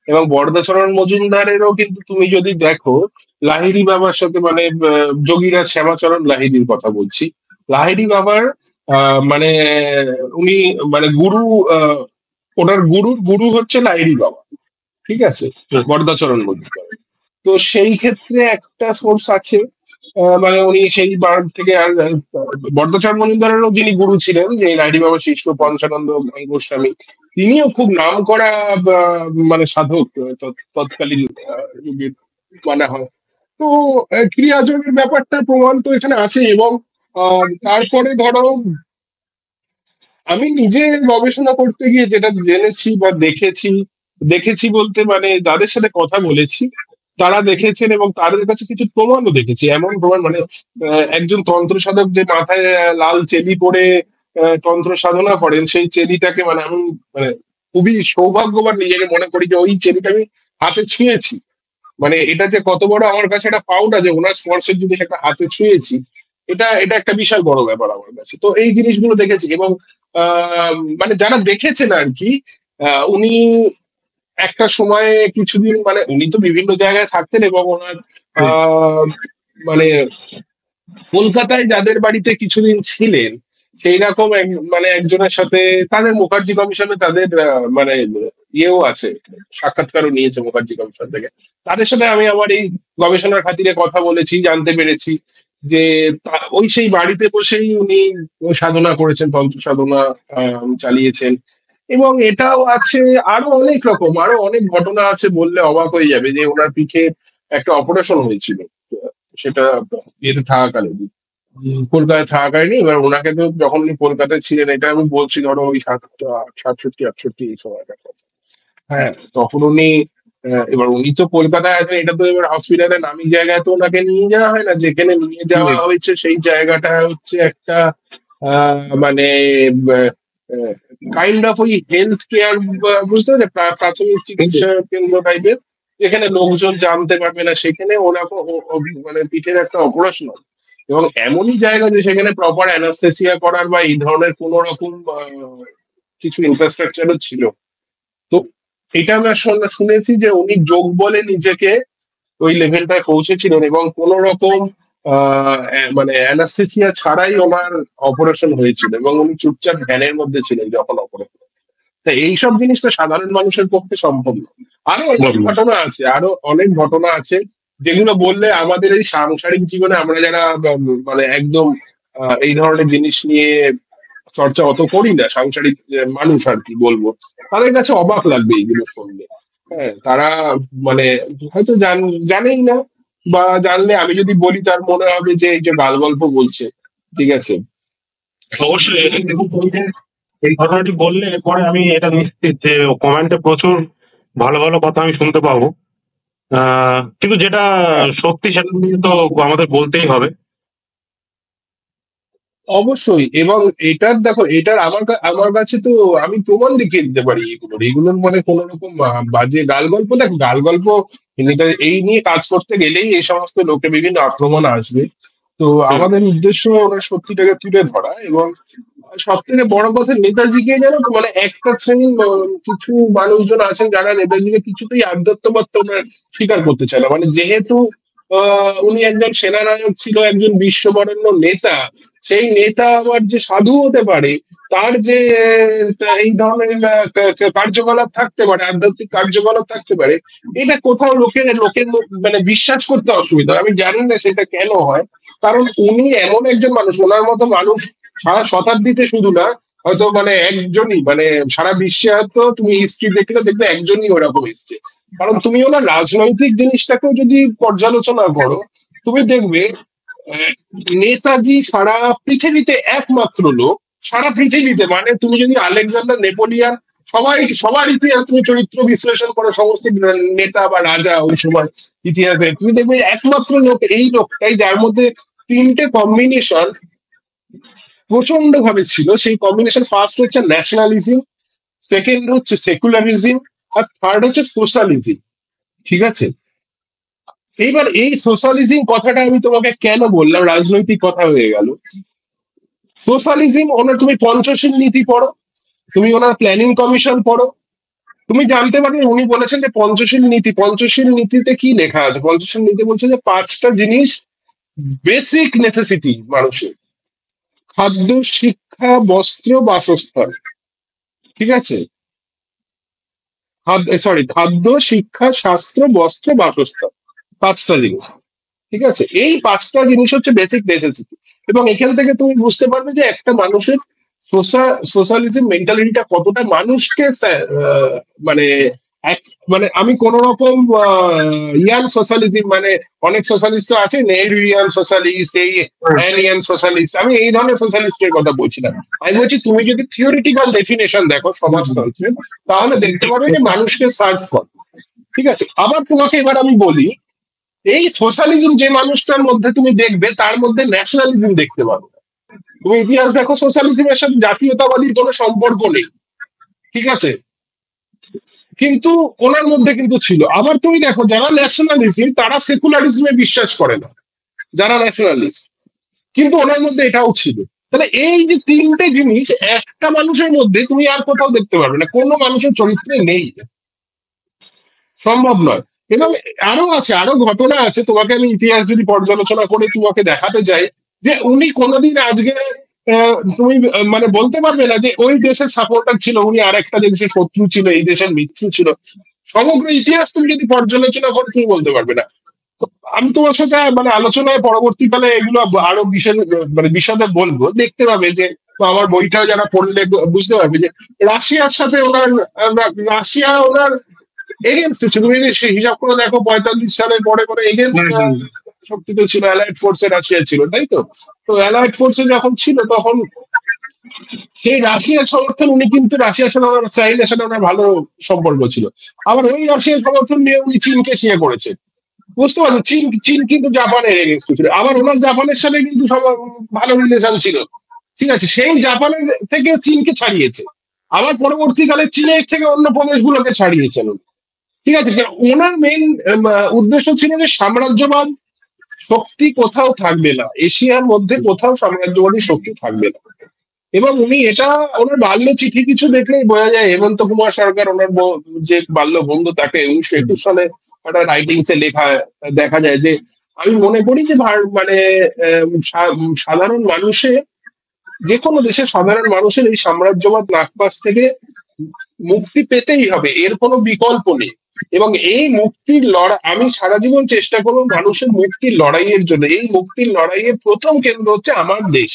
এবং বরদাচরণ মজুমদারেরও কিন্তু তুমি যদি দেখো লাহিড়ী বাবার সাথে মানে যোগীরাজ শ্যামাচরণ লাহিড়ীর কথা বলছি, লাহিড়ী বাবার মানে উনি মানে গুরু, ওনার গুরুর গুরু হচ্ছে লাহিড়ী বাবা, ঠিক আছে, বরদাচরণ মজুমদার। তো সেই ক্ষেত্রে একটা সোর্স আছে, মানে উনি সেই বার থেকে আর বরদাচরণ মজুমদারেরও যিনি গুরু ছিলেন, যে লাহিড়ী বাবার শিষ্য পঞ্চানন্দ গোস্বামী, তিনিও খুব নাম করা মানে সাধক তৎকালীন যুগের মানা হয়। তো ক্রিয়াযোগের ব্যাপারটা প্রমাণ তো এখানে আছে। এবং তারপরে ধরো আমি নিজে গবেষণা করতে গিয়ে যেটা জেনেছি বা দেখেছি, দেখেছি বলতে মানে যাদের সাথে কথা বলেছি তারা দেখেছেন এবং তাদের কাছে কিছু প্রমাণও দেখেছি। এমন প্রমাণ মানে একজন তন্ত্র সাধক যে মাথায় লাল চেলি পরে তন্ত্র সাধনা করেন, সেই চেলিটাকে মানে আমি মানে খুবই সৌভাগ্যবান নিজেকে মনে করি যে ওই চেলিটা আমি হাতে ছুঁয়েছি। মানে এটা যে কত বড় আমার কাছে একটা পাওনা যে ওনার স্পর্শের জিনিস একটা হাতে ছুঁয়েছি, এটা এটা একটা বিশাল বড় ব্যাপার আমার কাছে। তো এই জিনিসগুলো দেখেছি। এবং মানে যারা দেখেছেন আর কি, উনি একটা সময়ে কিছুদিন মানে উনি তো বিভিন্ন জায়গায় থাকতেন এবং ওনার আহ মানে কলকাতায় যাদের বাড়িতে কিছুদিন ছিলেন সেই রকম মানে একজনের সাথে তাদের মুখার্জি কমিশনে তাদের মানে ইয়েও আছে, সাক্ষাৎকারও নিয়েছে মুখার্জি কমিশন থেকে। তাদের সাথে আমি আমার এই গবেষণার খাতিরে কথা বলেছি, জানতে পেরেছি যে ওই সেই বাড়িতে বসেই উনি সাধনা করেছেন, তন্ত্র সাধনা চালিয়েছেন। এবং এটাও আছে, আরো অনেক রকম আরো অনেক ঘটনা আছে, বললে অবাক হয়ে যাবে যে ওনার পিঠে একটা অপারেশন হয়েছিল, সেটা ইয়েতে থাকাকালীন, কলকাতায় থাকাকালীন। এবার ওনাকে তো যখন উনি কলকাতায় ছিলেন, এটা আমি বলছি ধরো ওই 67 68 এই সময়কার কথা। হ্যাঁ, তখন উনি এবার উনি তো কলকাতায় আছেন, এটা তো এবার হসপিটালের নামি জায়গায় তো ওনাকে নিয়ে যাওয়া হয় না, যেখানে নিয়ে যাওয়া হয়েছে সেই জায়গাটা হচ্ছে একটা মানে কাইন্ড অফ ওই হেলথ কেয়ার, বুঝতে পারছে, প্রাথমিক চিকিৎসা কেন্দ্র টাইপের, যেখানে লোকজন জানতে পারবে না, সেখানে ওনাকে মানে পিঠের একটা অপারেশন। এবং এমনই জায়গা যে সেখানে প্রপার অ্যানাস্থেসিয়া করার বা এই ধরনের কোন রকম কিছু ইনফ্রাস্ট্রাকচারও ছিল। তো এটা আমরা শুনেছি যে উনি যোগ বলে নিজেকে ওই লেভেলটায় পৌঁছেছিলেন এবং কোন রকম মানে অ্যানাস্থেসিয়া ছাড়াই ওনার অপারেশন হয়েছিল এবং উনি চুপচাপ ধ্যানের মধ্যে ছিলেন যখন অপারেশন। তা এইসব জিনিস তো সাধারণ মানুষের পক্ষে সম্ভব না। আরো অনেক ঘটনা আছে, আরো অনেক ঘটনা আছে যেগুলো বললে আমাদের এই সাংসারিক জীবনে আমরা যারা মানে একদম এই ধরনের জিনিস নিয়ে চর্চা অত করি না, সাংসারিক মানুষ আর কি বলবো, তাদের কাছে অবাক লাগবে এইগুলো শুনলে। হ্যাঁ, তারা মানে হয়তো জানেই না, বা জানলে আমি যদি বলি তার মনে হবে যে এই যে গাল গল্প বলছে। ঠিক আছে, অবশ্যই এই ঘটনাটি বললে পরে আমি এটা নিশ্চিত যে কমেন্টে প্রচুর ভালো ভালো কথা আমি শুনতে পাবো। কিন্তু যেটা সত্যি সেটা তো আমাদের বলতেই হবে। অবশ্যই। এবং এটার দেখো, এটার আমার কাছে তো আমি প্রমাণ দেখিয়ে দিতে পারি এগুলোর মানে কোন রকম বাজে গাল গল্প। দেখো, গাল গল্প এই নিয়ে কাজ করতে গেলেই এই সমস্ত লোকে বিভিন্ন আক্রমণ আসবে। তো আমাদের উদ্দেশ্য ওনার সত্যিটাকে তুলে ধরা। এবং সব থেকে বড় কথা, নেতাজিকে জানো তো মানে একটা শ্রেণীর কিছু মানুষজন আছেন যারা নেতাজিকে কিছুতেই আধ্যাত্মবাদ ওনার স্বীকার করতে চায় না। মানে যেহেতু উনি একজন সেনানায়ক ছিল, একজন বিশ্ববরেণ্য নেতা, সেই নেতা আবার যে সাধু হতে পারে তার যে এই ধরনের কার্যকলাপ থাকতে পারে, আধ্যাত্মিক কার্যকলাপ থাকতে পারে, এটা কোথাও লোকের মানে বিশ্বাস করতে অসুবিধা হয়। আমি জানি না সেটা কেন হয়, কারণ উনি এমন একজন মানুষ, ওনার মতো মানুষ সারা শতাব্দীতে শুধু না, হয়তো মানে একজনই, মানে সারা বিশ্বে হয়তো তুমি হিস্ট্রি দেখলে দেখবে একজনই ওরকম এসছে। কারণ তুমি ওনার রাজনৈতিক জিনিসটাকেও যদি পর্যালোচনা করো, তুমি দেখবে আহ, নেতাজি সারা পৃথিবীতে একমাত্র লোক, সারা পৃথিবীতে, মানে তুমি যদি আলেকজান্ডার, নেপোলিয়ান, সবার ইতিহাস তুমি চরিত্র বিশ্লেষণ করো, সমস্ত নেতা বা রাজা ওই সময় ইতিহাসে, তুমি দেখবে একমাত্র লোক এই লোকটাই যার মধ্যে তিনটে কম্বিনেশন প্রচন্ড ভাবে ছিল। সেই কম্বিনেশন, ফার্স্ট হচ্ছে ন্যাশনালিজম, সেকেন্ড হচ্ছে সেকুলারিজম, আর থার্ড হচ্ছে সোশ্যালিজম। ঠিক আছে, এইবার এই সোশ্যালিজম কথাটা আমি তোমাকে কেন বললাম, রাজনৈতিক কথা হয়ে গেল। সোশ্যালিজম, ওনার তুমি পঞ্চশীল নীতি পড়ো, তুমি ওনার প্ল্যানিং কমিশন পড়ো, তুমি জানতে পারবে উনি বলেছেন যে পঞ্চশীল নীতিতে কি লেখা আছে। পঞ্চশীল নীতি বলছে যে পাঁচটা জিনিস বেসিক নেসেসিটি মানুষের: খাদ্য, শিক্ষা, বস্ত্র, বাসস্থান। ঠিক আছে, খাদ্য, শিক্ষা, স্বাস্থ্য, বস্ত্র, বাসস্থান, পাঁচটা জিনিস। ঠিক আছে, এই পাঁচটা জিনিস হচ্ছে বেসিক নেসেসিটি। এবং এখান থেকে তুমি বুঝতে পারবে যে একটা মানুষের সোশ্যালিজম মেন্টালিটিটা কতটা মানুষকে মানে মানে আমি কোন রকম ইয়ান সোশ্যালিজম, মানে অনেক সোশ্যালিস্ট আছে, নেহরুইয়ান সোশ্যালিস্ট, এই অ্যানিয়ান সোশ্যালিস্ট, আমি এই ধরনের সোশ্যালিস্টের কথা বলছি না। আমি বলছি তুমি যদি থিওরিটিক্যাল ডেফিনেশন দেখো সমাজতন্ত্রের, তাহলে দেখতে পারবে যে মানুষকে সার্ভ করে। ঠিক আছে, আবার তোমাকে এবার আমি বলি, এই সোশ্যালিজম যে মানুষটার মধ্যে তুমি দেখবে, তার মধ্যে ন্যাশনালিজম দেখতে পাবে না। তুমি ইতিহাস দেখো, সোশ্যালিজমের সাথে জাতীয়তাবাদীর কোনো সম্পর্ক নেই। ঠিক আছে, কিন্তু ওনার মধ্যে কিন্তু ছিল। আবার তুমি দেখো, যারা ন্যাশনালিজম তারা সেকুলারিজমে বিশ্বাস করে না, যারা ন্যাশনালিস্ট, কিন্তু ওনার মধ্যে এটাও ছিল। তাহলে এই যে তিনটে জিনিস একটা মানুষের মধ্যে তুমি আর কোথাও দেখতে পারবে না, কোনো মানুষের চরিত্রে নেই, সম্ভব নয়। এবং আরো আছে, আরো ঘটনা আছে, তোমাকে আমি ইতিহাস যদি পর্যালোচনা করে তোমাকে দেখাতে যাই যে উনি কোনোদিন আজকে তুমি মানে বলতে পারবে না যে ওই দেশের সাপোর্টার ছিল, উনি আর একটা দেশের শত্রু ছিল, এই দেশের মিত্র ছিল। সমগ্র ইতিহাস তুমি যদি পর্যালোচনা করো, তুমি বলতে পারবে না। তো আমি তোমার সাথে মানে আলোচনায় পরবর্তীকালে এগুলো আরো মানে বিশদে বলবো, দেখতে পাবে যে, বা আমার বইটা যারা পড়লে বুঝতে পারবে যে রাশিয়ার সাথে ওনার রাশিয়া ওনার এগেনস্ট ছিল। তুমি যদি হিসাব করে দেখো, 45 সালের পরে পরে এগেনস্ট শক্তি তো ছিল, অ্যালাইড ফোর্সে রাশিয়া ছিল, তাই তো? তো অ্যালাইড ফোর্সে যখন ছিল, তখন সেই রাশিয়ার সমর্থন উনি, কিন্তু রাশিয়ার সাথে ওনার চাইনার সাথে ওনার ভালো সম্পর্ক ছিল। আবার ওই রাশিয়ার সমর্থন নিয়ে উনি চীনকে শিয়ে করেছে, বুঝতে পারছো? চীন চীন কিন্তু জাপানের এগেনস্ট ছিল। আবার ওনার জাপানের সাথে কিন্তু ভালো রিলেশন ছিল। ঠিক আছে, সেই জাপানের থেকে চীনকে ছাড়িয়েছে, আবার পরবর্তীকালে চীনের থেকে অন্য প্রদেশগুলোকে ছাড়িয়েছেন উনি। ঠিক আছে, ওনার মেইন উদ্দেশ্য ছিল যে সাম্রাজ্যবাদ শক্তি কোথাও থাকবে না, এশিয়ার মধ্যে কোথাও সাম্রাজ্যবাদী শক্তি থাকবে না। এবং উনি এটা, ওনার বাল্য চিঠি কিছু দেখলেই বোঝা যায়, হেমন্ত কুমার সরকার ওনার যে বাল্য বন্ধু, তাকে 1921 সালে একটা রাইটিংসে লেখা দেখা যায় যে, আমি মনে করি যে মানে সাধারণ মানুষের, যে কোনো দেশের সাধারণ মানুষের এই সাম্রাজ্যবাদ নাগপাশ থেকে মুক্তি পেতেই হবে, এর কোনো বিকল্প নেই। এবং এই মুক্তির লড়াই আমি সারা জীবন চেষ্টা করবো মানুষের মুক্তির লড়াইয়ের জন্য। এই মুক্তির লড়াইয়ের প্রথম কেন্দ্র হচ্ছে আমার দেশ,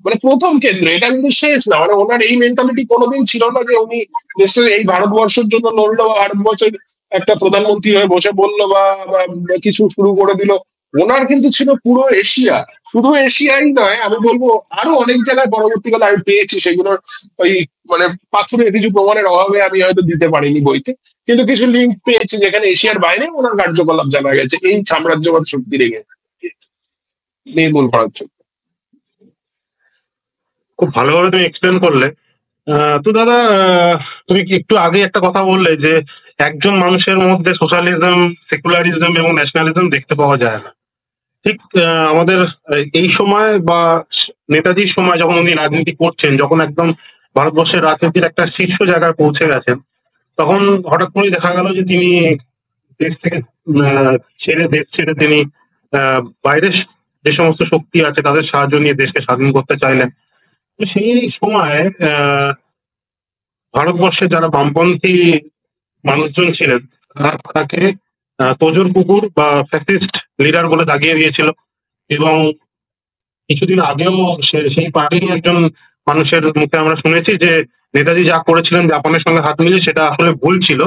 মানে প্রথম কেন্দ্র, এটা কিন্তু শেষ না। মানে ওনার এই মেন্টালিটি কোনোদিন ছিল না যে উনি দেশের এই ভারতবর্ষের জন্য লড়লো, বা ভারতবর্ষের একটা প্রধানমন্ত্রী হয়ে বসে বললো, বা কিছু শুরু করে দিল। ওনার কিন্তু ছিল পুরো এশিয়া, শুধু এশিয়াই নয়, আমি বলবো আরো অনেক জায়গায় পরবর্তীকালে আমি পেয়েছি, সেগুলোর ওই মানে পাথরের কিছু প্রমাণের অভাবে আমি হয়তো দিতে পারিনি বইতে, কিন্তু কিছু লিঙ্ক পেয়েছি যেখানে এশিয়ার বাইরে ওনার কার্যকলাপ জানা গেছে এই সাম্রাজ্যবাদ শক্তি রেখে নির্মূল করার জন্য। খুব ভালোভাবে তুমি এক্সপ্লেন করলে। তো দাদা, তুমি কি একটু আগে একটা কথা বললে যে একজন মানুষের মধ্যে সোশ্যালিজম, সেকুলারিজম এবং ন্যাশনালিজম দেখতে পাওয়া যায় না। ঠিক আমাদের এই সময় বা নেতাজির সময় যখন উনি রাজনীতি করছেন, যখন একদম ভারতবর্ষের রাজনীতির একটা শীর্ষ জায়গায় পৌঁছে গেছেন, তখন হঠাৎ করে দেখা গেল যে তিনি দেশ থেকে দেশ ছেড়ে তিনি বাইরের যে সমস্ত শক্তি আছে তাদের সাহায্য নিয়ে দেশকে স্বাধীন করতে চাইলেন। তো সেই সময় ভারতবর্ষে যারা বামপন্থী মানুষজন ছিলেন তারা তাকে তোজর কুকুর বা ফ্যাসিস্ট লিডার বলে দাগিয়ে দিয়েছিল। এবং কিছুদিন আগেও সেই পার্টির একজন মানুষের মুখে আমরা শুনেছি যে নেতাজি যা করেছিলেন জাপানের সঙ্গে হাত মিলিয়ে সেটা আসলে ভুল ছিল,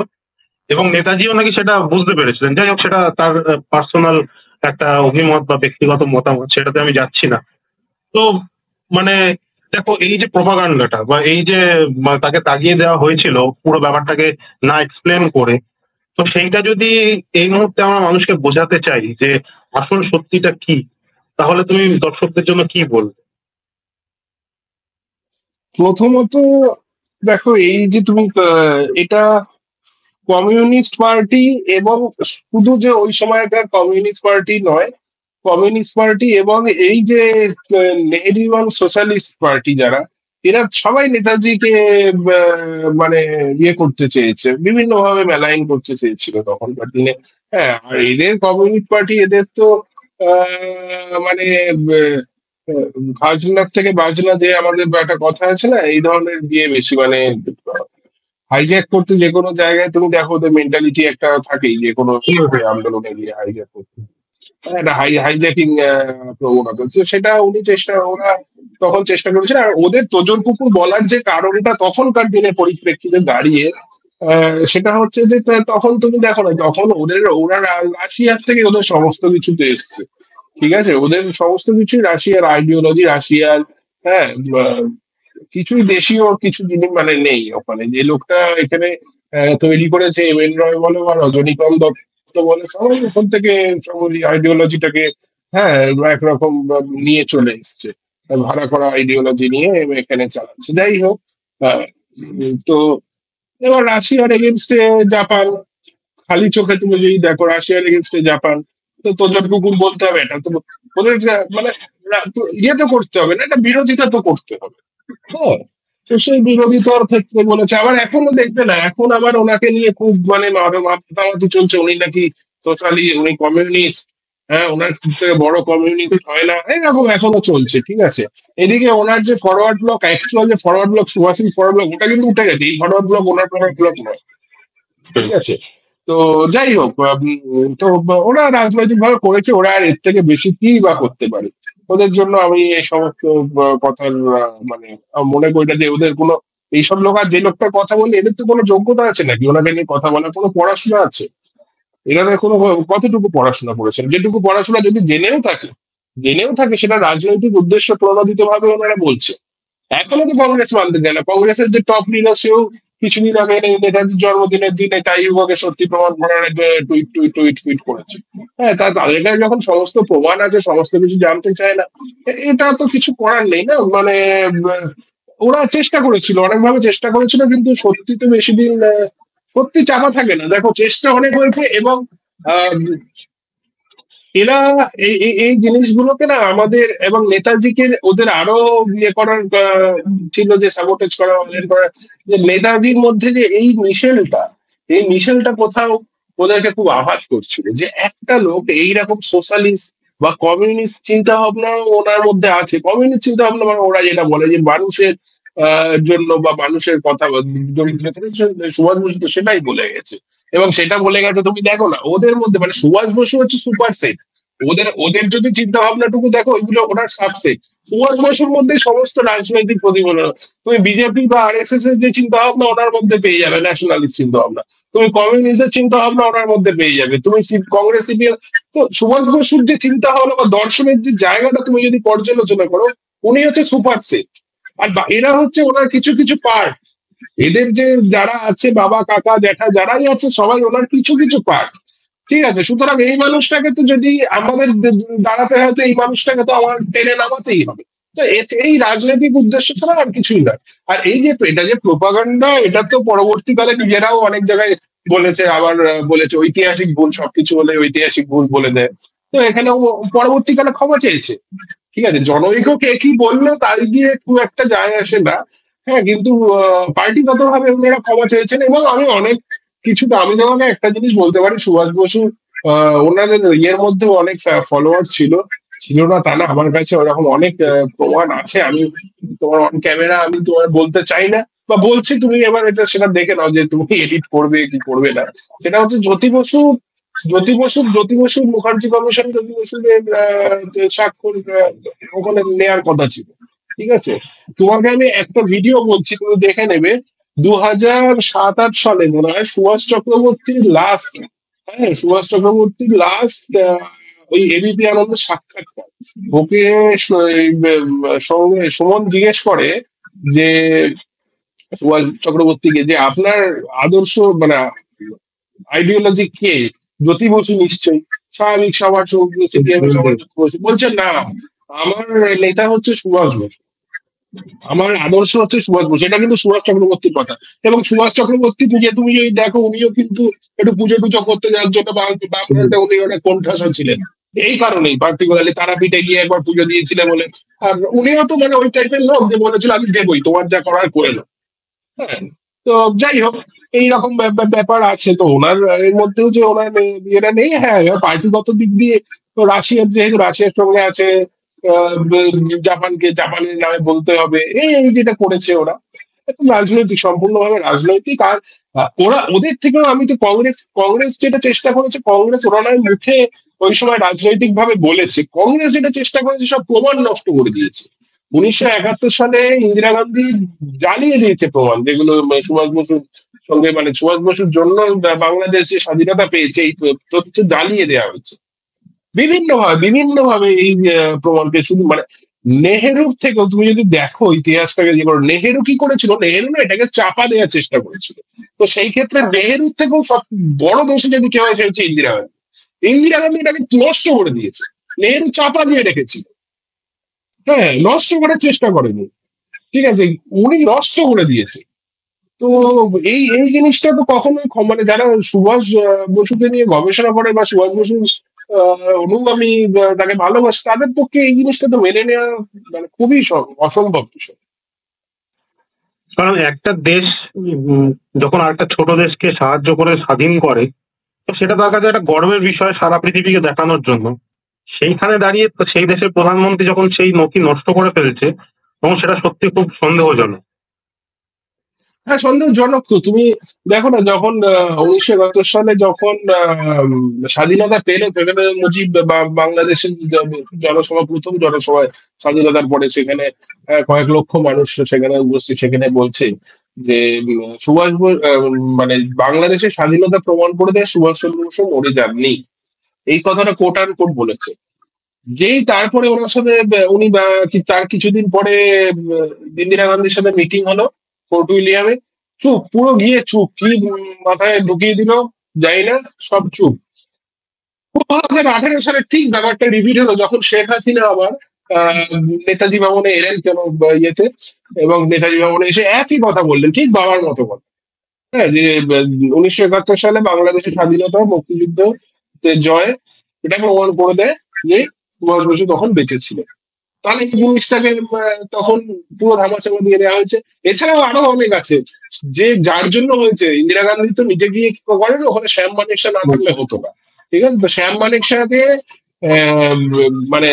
এবং নেতাজিও নাকি সেটা বুঝতে পেরেছিলেন। যাই হোক, সেটা তার পার্সোনাল একটা অভিমত বা ব্যক্তিগত মতামত, সেটাতে আমি যাচ্ছি না। তো মানে দেখো, এই যে প্রপাগান্ডাটা বা এই যে তাকে তাগিয়ে দেওয়া হয়েছিল পুরো ব্যাপারটাকে না এক্সপ্লেন করে, তো সেইটা যদি এই মুহূর্তে আমরা মানুষকে বোঝাতে চাই যে আসল সত্যিটা কি, তাহলে তুমি দর্শকদের জন্য কি বলবে? প্রথমত দেখো, এই যে তুমি এটা কমিউনিস্ট পার্টি, এবং শুধু যে ওই সময়কার কমিউনিস্ট পার্টি নয়, কমিউনিস্ট পার্টি এবং এই যে নেহেরুয়ান সোশ্যালিস্ট পার্টি যারা, এরা সবাই নেতাজিকে মানে ইয়ে করতে চেয়েছে, বিভিন্ন ভাবে মেলাইন করতে চেয়েছিল তখনকার দিনে। হ্যাঁ, আর এদের কমিউনিস্ট পার্টি, এদের তো মানে খাজনার থেকে বাজনা, যে আমাদের একটা কথা আছে না, এই ধরনের বিয়ে বেশি, মানে হাইজ্যাক করতে যে কোনো জায়গায় তুমি দেখো, ওদের মেন্টালিটি একটা থাকেই, যে কোনো আন্দোলনে গিয়ে হাইজ্যাক করতে, একটা হাইজ্যাকিং প্রবণতা। তো সেটা ওরা তখন চেষ্টা করেছেন। আর ওদের তোজর কুকুর বলার যে কারণটা তখনকার দিনের পরিপ্রেক্ষিতে দাঁড়িয়ে, সেটা হচ্ছে যে তখন তুমি দেখো না, তখন ওরা রাশিয়ার থেকে ওদের সমস্ত কিছুতে এসছে। ঠিক আছে, ওদের সমস্ত কিছু রাশিয়ার আইডিওলজি, রাশিয়ার, হ্যাঁ, কিছুই দেশীয় কিছু জিনিস মানে নেই ওখানে। যে লোকটা এখানে তৈরি করেছে, এম এন রয় বলো বা রজনীকান্ত দত্ত বলে, সবাই ওখান থেকে সব আইডিওলজিটাকে, হ্যাঁ, একরকম নিয়ে চলে এসছে, ভাড়া করা আইডিওলজি নিয়ে এখানে চালাচ্ছে। যাই হোক, তো এবার রাশিয়ার এগেনস্টে জাপান, খালি চোখে তুমি যদি দেখো রাশিয়ার এগেনস্টে জাপান, তো তোজর কুকুর বলতে হবে, এটা তো ওদের মানে ইয়ে তো করতে হবে না, এটা বিরোধিতা তো করতে হবে। হ্যাঁ, তো সেই বিরোধিতার ক্ষেত্রে বলেছে। আবার এখনো দেখবে না, এখন আবার ওনাকে নিয়ে খুব মানে মাতামাতি চলছে, উনি নাকি টোটালি উনি কমিউনিস্ট, হ্যাঁ, ওনার থেকে বড় কমিউনিস্ট হয় না, এরকম এখনো চলছে। ঠিক আছে, এদিকে ওনার যে ফরওয়ার্ড ব্লক, অ্যাকচুয়াল যে ফরওয়ার্ড ব্লক, সুভাষিং ফরওয়ার্ড ব্লক, ওটা কিন্তু উঠে গেছে। এই ফরওয়ার্ড ব্লক ওনার ফরওয়ার্ড ব্লক নয়। ঠিক আছে, তো যাই হোক, তো ওরা রাজনৈতিক ভাবে করেছে, ওরা আর এর থেকে বেশি কি বা করতে পারে। ওদের জন্য আমি এই সমস্ত কথার মানে মনে করি না যে ওদের কোনো, এইসব লোক, আর যে লোকটার কথা বলি, এদের তো কোনো যোগ্যতা আছে নাকি ওনাকে নিয়ে কথা বলার, কোনো পড়াশোনা আছে? এরা কোনো কতটুকু পড়াশোনা করেছেন? যেটুকু পড়াশোনা যদি জেনেও থাকে সেটা রাজনৈতিক উদ্দেশ্য প্রণোদিত ভাবে ওনারা বলছে। এখনো তো কংগ্রেস মানতে চায় না। কংগ্রেসের যে টপ লিডার, সেও কিছুদিন আগে নেতাজির জন্মদিনের দিনে তাইবাকে সত্যি প্রমাণ করার টুইট টুইট টুইট টুইট করেছে। হ্যাঁ, তাদের কাছে যখন সমস্ত প্রমাণ আছে, সমস্ত কিছু জানতে চায় না, এটা তো কিছু করার নেই না। মানে ওরা চেষ্টা করেছিল, অনেকভাবে চেষ্টা করেছিল, কিন্তু সত্যি তো বেশি দিন সত্যি চাপা থাকে না। দেখো, চেষ্টা অনেক হয়েছে, এবং আহ, এরা এই জিনিসগুলোকে না আমাদের এবং নেতাজিকে ওদের আরো ইয়ে করার ছিল, যে সাবোটেজ করা, যে নেতাজির মধ্যে যে এই মিশেলটা কোথাও ওদেরকে খুব আঘাত করছিল, যে একটা লোক এইরকম সোশ্যালিস্ট বা কমিউনিস্ট চিন্তা ভাবনা ওনার মধ্যে আছে। কমিউনিস্ট চিন্তা ভাবনা মানে ওরা যেটা বলে যে মানুষের জন্য বা মানুষের কথা দরিদ্র থেকে, সুভাষ বসু তো সেটাই বলে গেছে। এবং সেটা বলে গেছে, তুমি দেখো না ওদের মধ্যে, মানে সুভাষ বসু হচ্ছে সুপার সেট। ওদের ওদের যদি চিন্তা ভাবনাটুকু দেখো, ওইগুলো ওনার সাবসেট। সুভাষ বসুর মধ্যে সমস্ত রাজনৈতিক প্রতিফলন। তুমি বিজেপি বা আরএসএস এর যে চিন্তা ভাবনা ওনার মধ্যে পেয়ে যাবে, ন্যাশনালিস্ট চিন্তা ভাবনা। তুমি কমিউনিস্টের চিন্তা ভাবনা ওনার মধ্যে পেয়ে যাবে। তুমি কংগ্রেস, সিপিএম। তো সুভাষ বসুর যে চিন্তা ভাবনা বা দর্শনের যে জায়গাটা তুমি যদি পর্যালোচনা করো, উনি হচ্ছে সুপার সেট। আর এরা হচ্ছে ওনার কিছু কিছু পার্ট। এদের যে যারা আছে, বাবা, কাকা, জ্যাঠা, যারাই আছে, সবাই ওনার কিছু কিছু পার্ট। ঠিক আছে, সুতরাং এই মানুষটাকে তো যদি আমাদের দাঁড়াতে হয়, তো এই মানুষটাকে তো আমার টেনে নামাতেই হবে। তো এই রাজনৈতিক উদ্দেশ্য ছাড়া আর কিছুই নয়। আর এই যে এটা যে প্রোপাগান্ডা, এটা তো পরবর্তীকালে নিজেরাও অনেক জায়গায় বলেছে, আবার বলেছে ঐতিহাসিক ভুল, সবকিছু হলে ঐতিহাসিক ভুল বলে দেয়। তো এখানেও পরবর্তীকালে ক্ষমা চেয়েছে। ঠিক আছে, জনৈক কে কি বললো তাই দিয়ে খুব একটা যায় আসে না। হ্যাঁ, কিন্তু পার্টিগত ভাবে ওনারা ক্ষমা চেয়েছেন। এবং আমি অনেক কিছু, আমি তোমাকে একটা জিনিস বলতে পারি, সুভাষ বসু ওনাদের ইয়ের মধ্যে অনেক ফলোয়ার ছিল। ছিল না তা না, আমার কাছে ওরকম অনেক প্রমাণ আছে। আমি তোমার অন ক্যামেরা আমি তোমার বলতে চাই না, বা বলছি, তুমি এবার এটা সেটা দেখে নাও যে তুমি এডিট করবে কি করবে না। সেটা হচ্ছে জ্যোতি বসু মুখার্জি কমিশন, জ্যোতি বসুদের স্বাক্ষর ওখানে নেয়ার কথা ছিল। ঠিক আছে, তোমাকে আমি একটা ভিডিও বলছি, তুমি দেখে নেবে। 2007-8 সালে মনে হয় সুভাষ চক্রবর্তীর লাস্ট, হ্যাঁ সুভাষ চক্রবর্তীর লাস্ট ওই এবিপি আনন্দের সাক্ষাৎকার। ওকে সুমন জিজ্ঞেস করে যে সুভাষ চক্রবর্তীকে, যে আপনার আদর্শ মানে আইডিওলজি কে? জ্যোতি বসু নিশ্চয়ই, স্বাভাবিক, সবার সিপিএম সবার জ্যোতি বসু। বলছে না, আমার নেতা হচ্ছে সুভাষ বসু, আমার আদর্শ হচ্ছে সুভাষ বসু। এটা কিন্তু সুভাষ চক্রবর্তীর কথা। এবং সুভাষ চক্রবর্তী তুমি যদি দেখো, উনিও কিন্তু একটু পুজো টুজো করতে যাওয়ার জন্য বামফ্রন্টে উনি অনেক কোণঠাসা ছিলেন। এই কারণেই পার্টিকুলারলি তারাপীঠে গিয়ে একবার পুজো দিয়েছিলেন বলে। আর উনিও তো মানে ওই টাইপের লোক যে বলেছিল আমি দেবই, তোমার যা করার করে নাও। হ্যাঁ, তো যাই হোক, এইরকম ব্যাপার আছে। তো ওনার এর মধ্যেও যে ওনার ইয়েটা নেই, হ্যাঁ পার্টিগত দিক দিয়ে তো রাশিয়ার, যেহেতু রাশিয়ার সঙ্গে আছে, জাপানের নামে বলতে হবে, এই যেটা করেছে ওরা, এখন রাজনৈতিক, সম্পূর্ণভাবে রাজনৈতিক। আর ওরা ওদের থেকেও আমি তো কংগ্রেস যেটা চেষ্টা করেছে, কংগ্রেস ওরা নয় মুখে ওই সময় রাজনৈতিক ভাবে বলেছে, কংগ্রেস যেটা চেষ্টা করেছে সব প্রমাণ নষ্ট করে দিয়েছে। 1971 সালে ইন্দিরা গান্ধী জ্বালিয়ে দিয়েছে প্রমাণ, যেগুলো সুভাষ বসুর সঙ্গে, মানে সুভাষ বসুর জন্য বাংলাদেশ যে স্বাধীনতা পেয়েছে, এই তথ্য জ্বালিয়ে দেওয়া হয়েছে বিভিন্ন ভাবে এই প্রমাণকে। শুধু মানে নেহেরুর থেকেও তুমি যদি দেখো ইতিহাসটাকে, যে নেহেরু কি করেছিল, নেহেরু না এটাকে চাপা দেওয়ার চেষ্টা করেছিল। তো সেই ক্ষেত্রে নেহেরুর থেকেও সব বড় দোষী যদি কেউ আছে, হচ্ছে ইন্দিরা গান্ধী। ইন্দিরা গান্ধী এটাকে নষ্ট করে দিয়েছে, নেহেরু চাপা দিয়ে রেখেছিল। হ্যাঁ, নষ্ট করার চেষ্টা করেনি, ঠিক আছে, উনি নষ্ট করে দিয়েছে। তো এই এই জিনিসটা তো কখনোই মানে যারা সুভাষ বসুকে নিয়ে গবেষণা করে বা সুভাষ বসু অনুগামী তাকে ভালোবাসে, তাদের পক্ষে এই জিনিসটা তো মেনে নেওয়া মানে খুবই অসম্ভব বিষয়। কারণ একটা দেশ যখন আরেকটা ছোট দেশকে সাহায্য করে স্বাধীন করে, তো সেটা তার কাছে একটা গর্বের বিষয় সারা পৃথিবীকে দেখানোর জন্য। সেইখানে দাঁড়িয়ে তো সেই দেশের প্রধানমন্ত্রী যখন সেই নথি নষ্ট করে ফেলছে, তখন সেটা সত্যি খুব সন্দেহজনক। হ্যাঁ, সন্দেহজনক। তো তুমি দেখো না, যখন 1971 সালে যখন স্বাধীনতা পেল, সেখানে মুজিব বাংলাদেশের জনসভা, প্রথম জনসভায় স্বাধীনতার পরে, সেখানে কয়েক লক্ষ মানুষ সেখানে উপস্থিত, সেখানে বলছে যে মানে বাংলাদেশের স্বাধীনতা প্রমাণ করে দেয় সুভাষচন্দ্র বসু মরে যাননি। এই কথাটা কোট অ্যান্ড কোট বলেছে। যেই তারপরে ওনার সাথে তার কিছুদিন পরে ইন্দিরা গান্ধীর সাথে মিটিং হলো ফোর্ট উইলিয়ামে, চুপ, পুরো গিয়ে চুপ, কি মাথায় ঢুকিয়ে দিল যাই না, সব চুপ। 2018 সালে ঠিক ব্যাপারটা রিপিট হলো, যখন শেখ হাসিনা আবার নেতাজি ভবনে এলেন, কেন ইয়েতে, এবং নেতাজি ভবনে এসে একই কথা বললেন, ঠিক বাবার মতো কথা। হ্যাঁ, যে 1971 সালে বাংলাদেশের স্বাধীনতা, মুক্তিযুদ্ধ জয়, এটা প্রমাণ করে দেয় যে সুভাষ বসু তখন বেঁচে ছিল। তাহলে এই জিনিসটাকে তখন পুরো ধামাচাপা দিয়ে দেওয়া হয়েছে। এছাড়াও আরো অনেক আছে, যে যার জন্য হয়েছে। ইন্দিরা গান্ধী তো নিজে গিয়ে কি করেন, ওখানে শ্যাম মানেক শাহ না থাকলে হতো না। ঠিক আছে, তো শ্যাম মানেক শাহকে আহ, মানে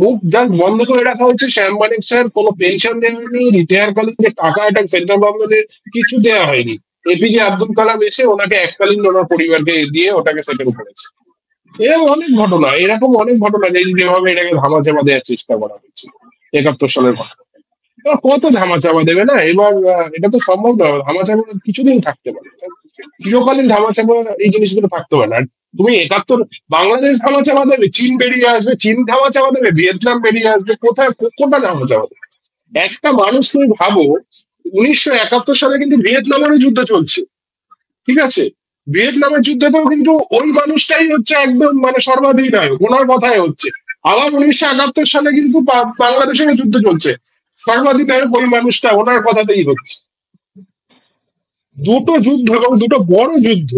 মুখ জাস্ট বন্ধ করে রাখা হয়েছে। শ্যাম মানেক শাহ কোনো পেনশন দেওয়া হয়নি, রিটায়ার কালীন যে টাকা, এটা সেন্ট্রাল গভর্নমেন্টের কিছু দেওয়া হয়নি। এপিজে আব্দুল কালাম এসে ওনাকে এককালীন ওনার পরিবারকে দিয়ে ওটাকে সেটেল করেছে। এরকম অনেক ঘটনা যেভাবে এটাকে ধামাচাপা দেওয়ার চেষ্টা করা হয়েছিল 71 সালের ঘটনা। এবার কত ধামাচাপা দেবে না, এবার এটা তো সম্ভব নয়। ধামাচাপা কিছুদিন থাকতে পারে, চিরকালীন ধামাচাপা এই জিনিসগুলো থাকতে পারে না। আর তুমি 71, বাংলাদেশ ধামাচাপা দেবে, চীন বেরিয়ে আসবে, চীন ধামাচাপা দেবে, ভিয়েতনাম বেরিয়ে আসবে, কোথায় কোনটা ধামাচাপা দেবে? একটা মানুষ তুমি ভাবো, 1971 সালে কিন্তু ভিয়েতনামের যুদ্ধ চলছে, ঠিক আছে, ভিয়েতনামের যুদ্ধেতেও কিন্তু ওই মানুষটাই হচ্ছে একদম মানে সর্বাধিনায়ক, ওনার কথাই হচ্ছে। আবার 1971 সালে কিন্তু বাংলাদেশের যুদ্ধ চলছে, সর্বাধিনায়ক ওই মানুষটা, ওনার কথাতেই হচ্ছে। দুটো যুদ্ধ, এবং দুটো বড় যুদ্ধ,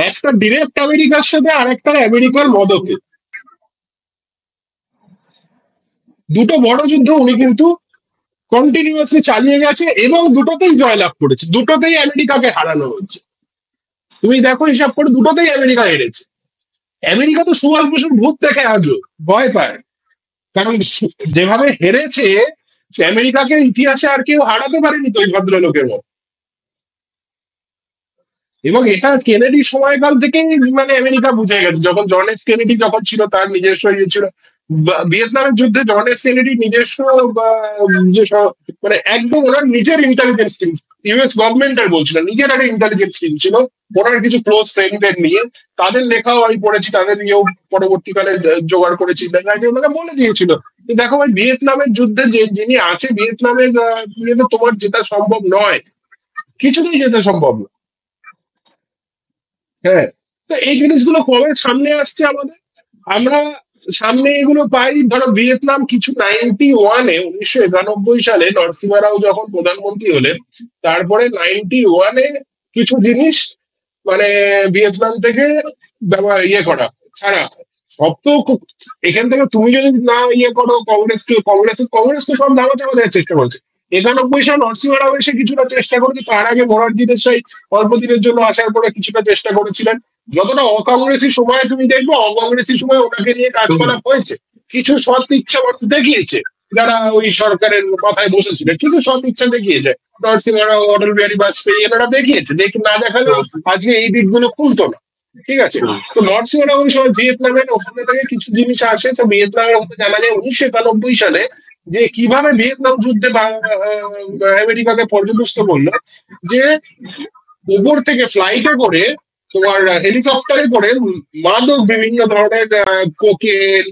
একটা ডিরেক্ট আমেরিকার সাথে, আর একটা আমেরিকার মদতে। দুটো বড় যুদ্ধ উনি কিন্তু কন্টিনিউয়াসলি চালিয়ে গেছে, এবং দুটোতেই জয়লাভ করেছে, দুটোতেই আমেরিকাকে হারানো হয়েছে। তুমি দেখো, হিসাব করে দুটোতেই আমেরিকা হেরেছে। আমেরিকা তো সুভাষ বসুর ভূত দেখে আজও ভয় পায়, কারণ যেভাবে হেরেছে আমেরিকাকে ইতিহাসে আর কেউ হারাতে পারেনি তো ওই ভদ্রলোকের মতো। এবং এটা কেনেডি সময়কাল থেকেই মানে আমেরিকা বুঝে গেছে, যখন জন এফ কেনেডি যখন ছিল তার নিজস্ব ইয়ে ছিল, ভিয়েতনামের যুদ্ধে জন এফ কেনেডি নিজস্ব যে মানে একদম ওনার নিজের ইন্টেলিজেন্স টিম, ইউএস গভর্নমেন্টের বলছিল, নিজের একটা ইন্টেলিজেন্স টিম ছিল ওনার কিছু ক্লোজ ফ্রেন্ডদের নিয়ে, তাদের লেখাও আমি পড়েছি, তাদের নিয়েও পরবর্তীকালে জোগাড় করেছি, ওনারা বলে দিয়েছিল দেখো ভাই ভিয়েতনামের যুদ্ধে যে যিনি আছে ভিয়েতনামের ইয়েতে তোমার যেটা সম্ভব নয়, কিছুতেই যেতে সম্ভব না। হ্যাঁ, তো এই জিনিসগুলো কবে সামনে আসছে আমাদের, আমরা সামনে এগুলো পাই। ধরো ভিয়েতনাম কিছু 1991 সালে নরসিমা রাও যখন প্রধানমন্ত্রী হলেন, তারপরে 91 কিছু জিনিস মানে ভিয়েতনাম থেকে ইয়ে করা ছাড়া, সব তো এখান থেকে তুমি যদি না ইয়ে করো কংগ্রেস তো সব ধামা চাপা দেওয়ার চেষ্টা করছে। 91 সাল নরসিমা রাও এসে কিছুটা চেষ্টা করেছে, তার আগে মোরারজি দেশাই অল্প দিনের জন্য আসার পরে কিছুটা চেষ্টা করেছিলেন। যতটা অকংগ্রেসী সময় তুমি দেখবো, অকংগ্রেসী সময় ওনাকে নিয়ে কাজ করা হয়েছে, কিছু সৎ ইচ্ছা দেখিয়েছে যারা ওই সরকারের মাথায় বসেছিলেন, কিছু সৎ ইচ্ছা দেখিয়েছে নরসিমা রাও, অটল বিহারী বাজপেয়ী, এনারা দেখিয়েছে, না দেখালে আজকে এই দিকগুলো খুলতো না। ঠিক আছে, তো নরসিমা রাও ওই সময় ভিয়েতনামের ওখানে থেকে কিছু জিনিস আসে, তো ভিয়েতনামের মধ্যে জানা যায় 1991 সালে যে কিভাবে ভিয়েতনাম যুদ্ধে আমেরিকাকে পর্যদস্ত করলো, যে উপর থেকে ফ্লাইটে করে তোমার হেলিকপ্টারে করে মাদক বিভিন্ন ধরনের কোকেন,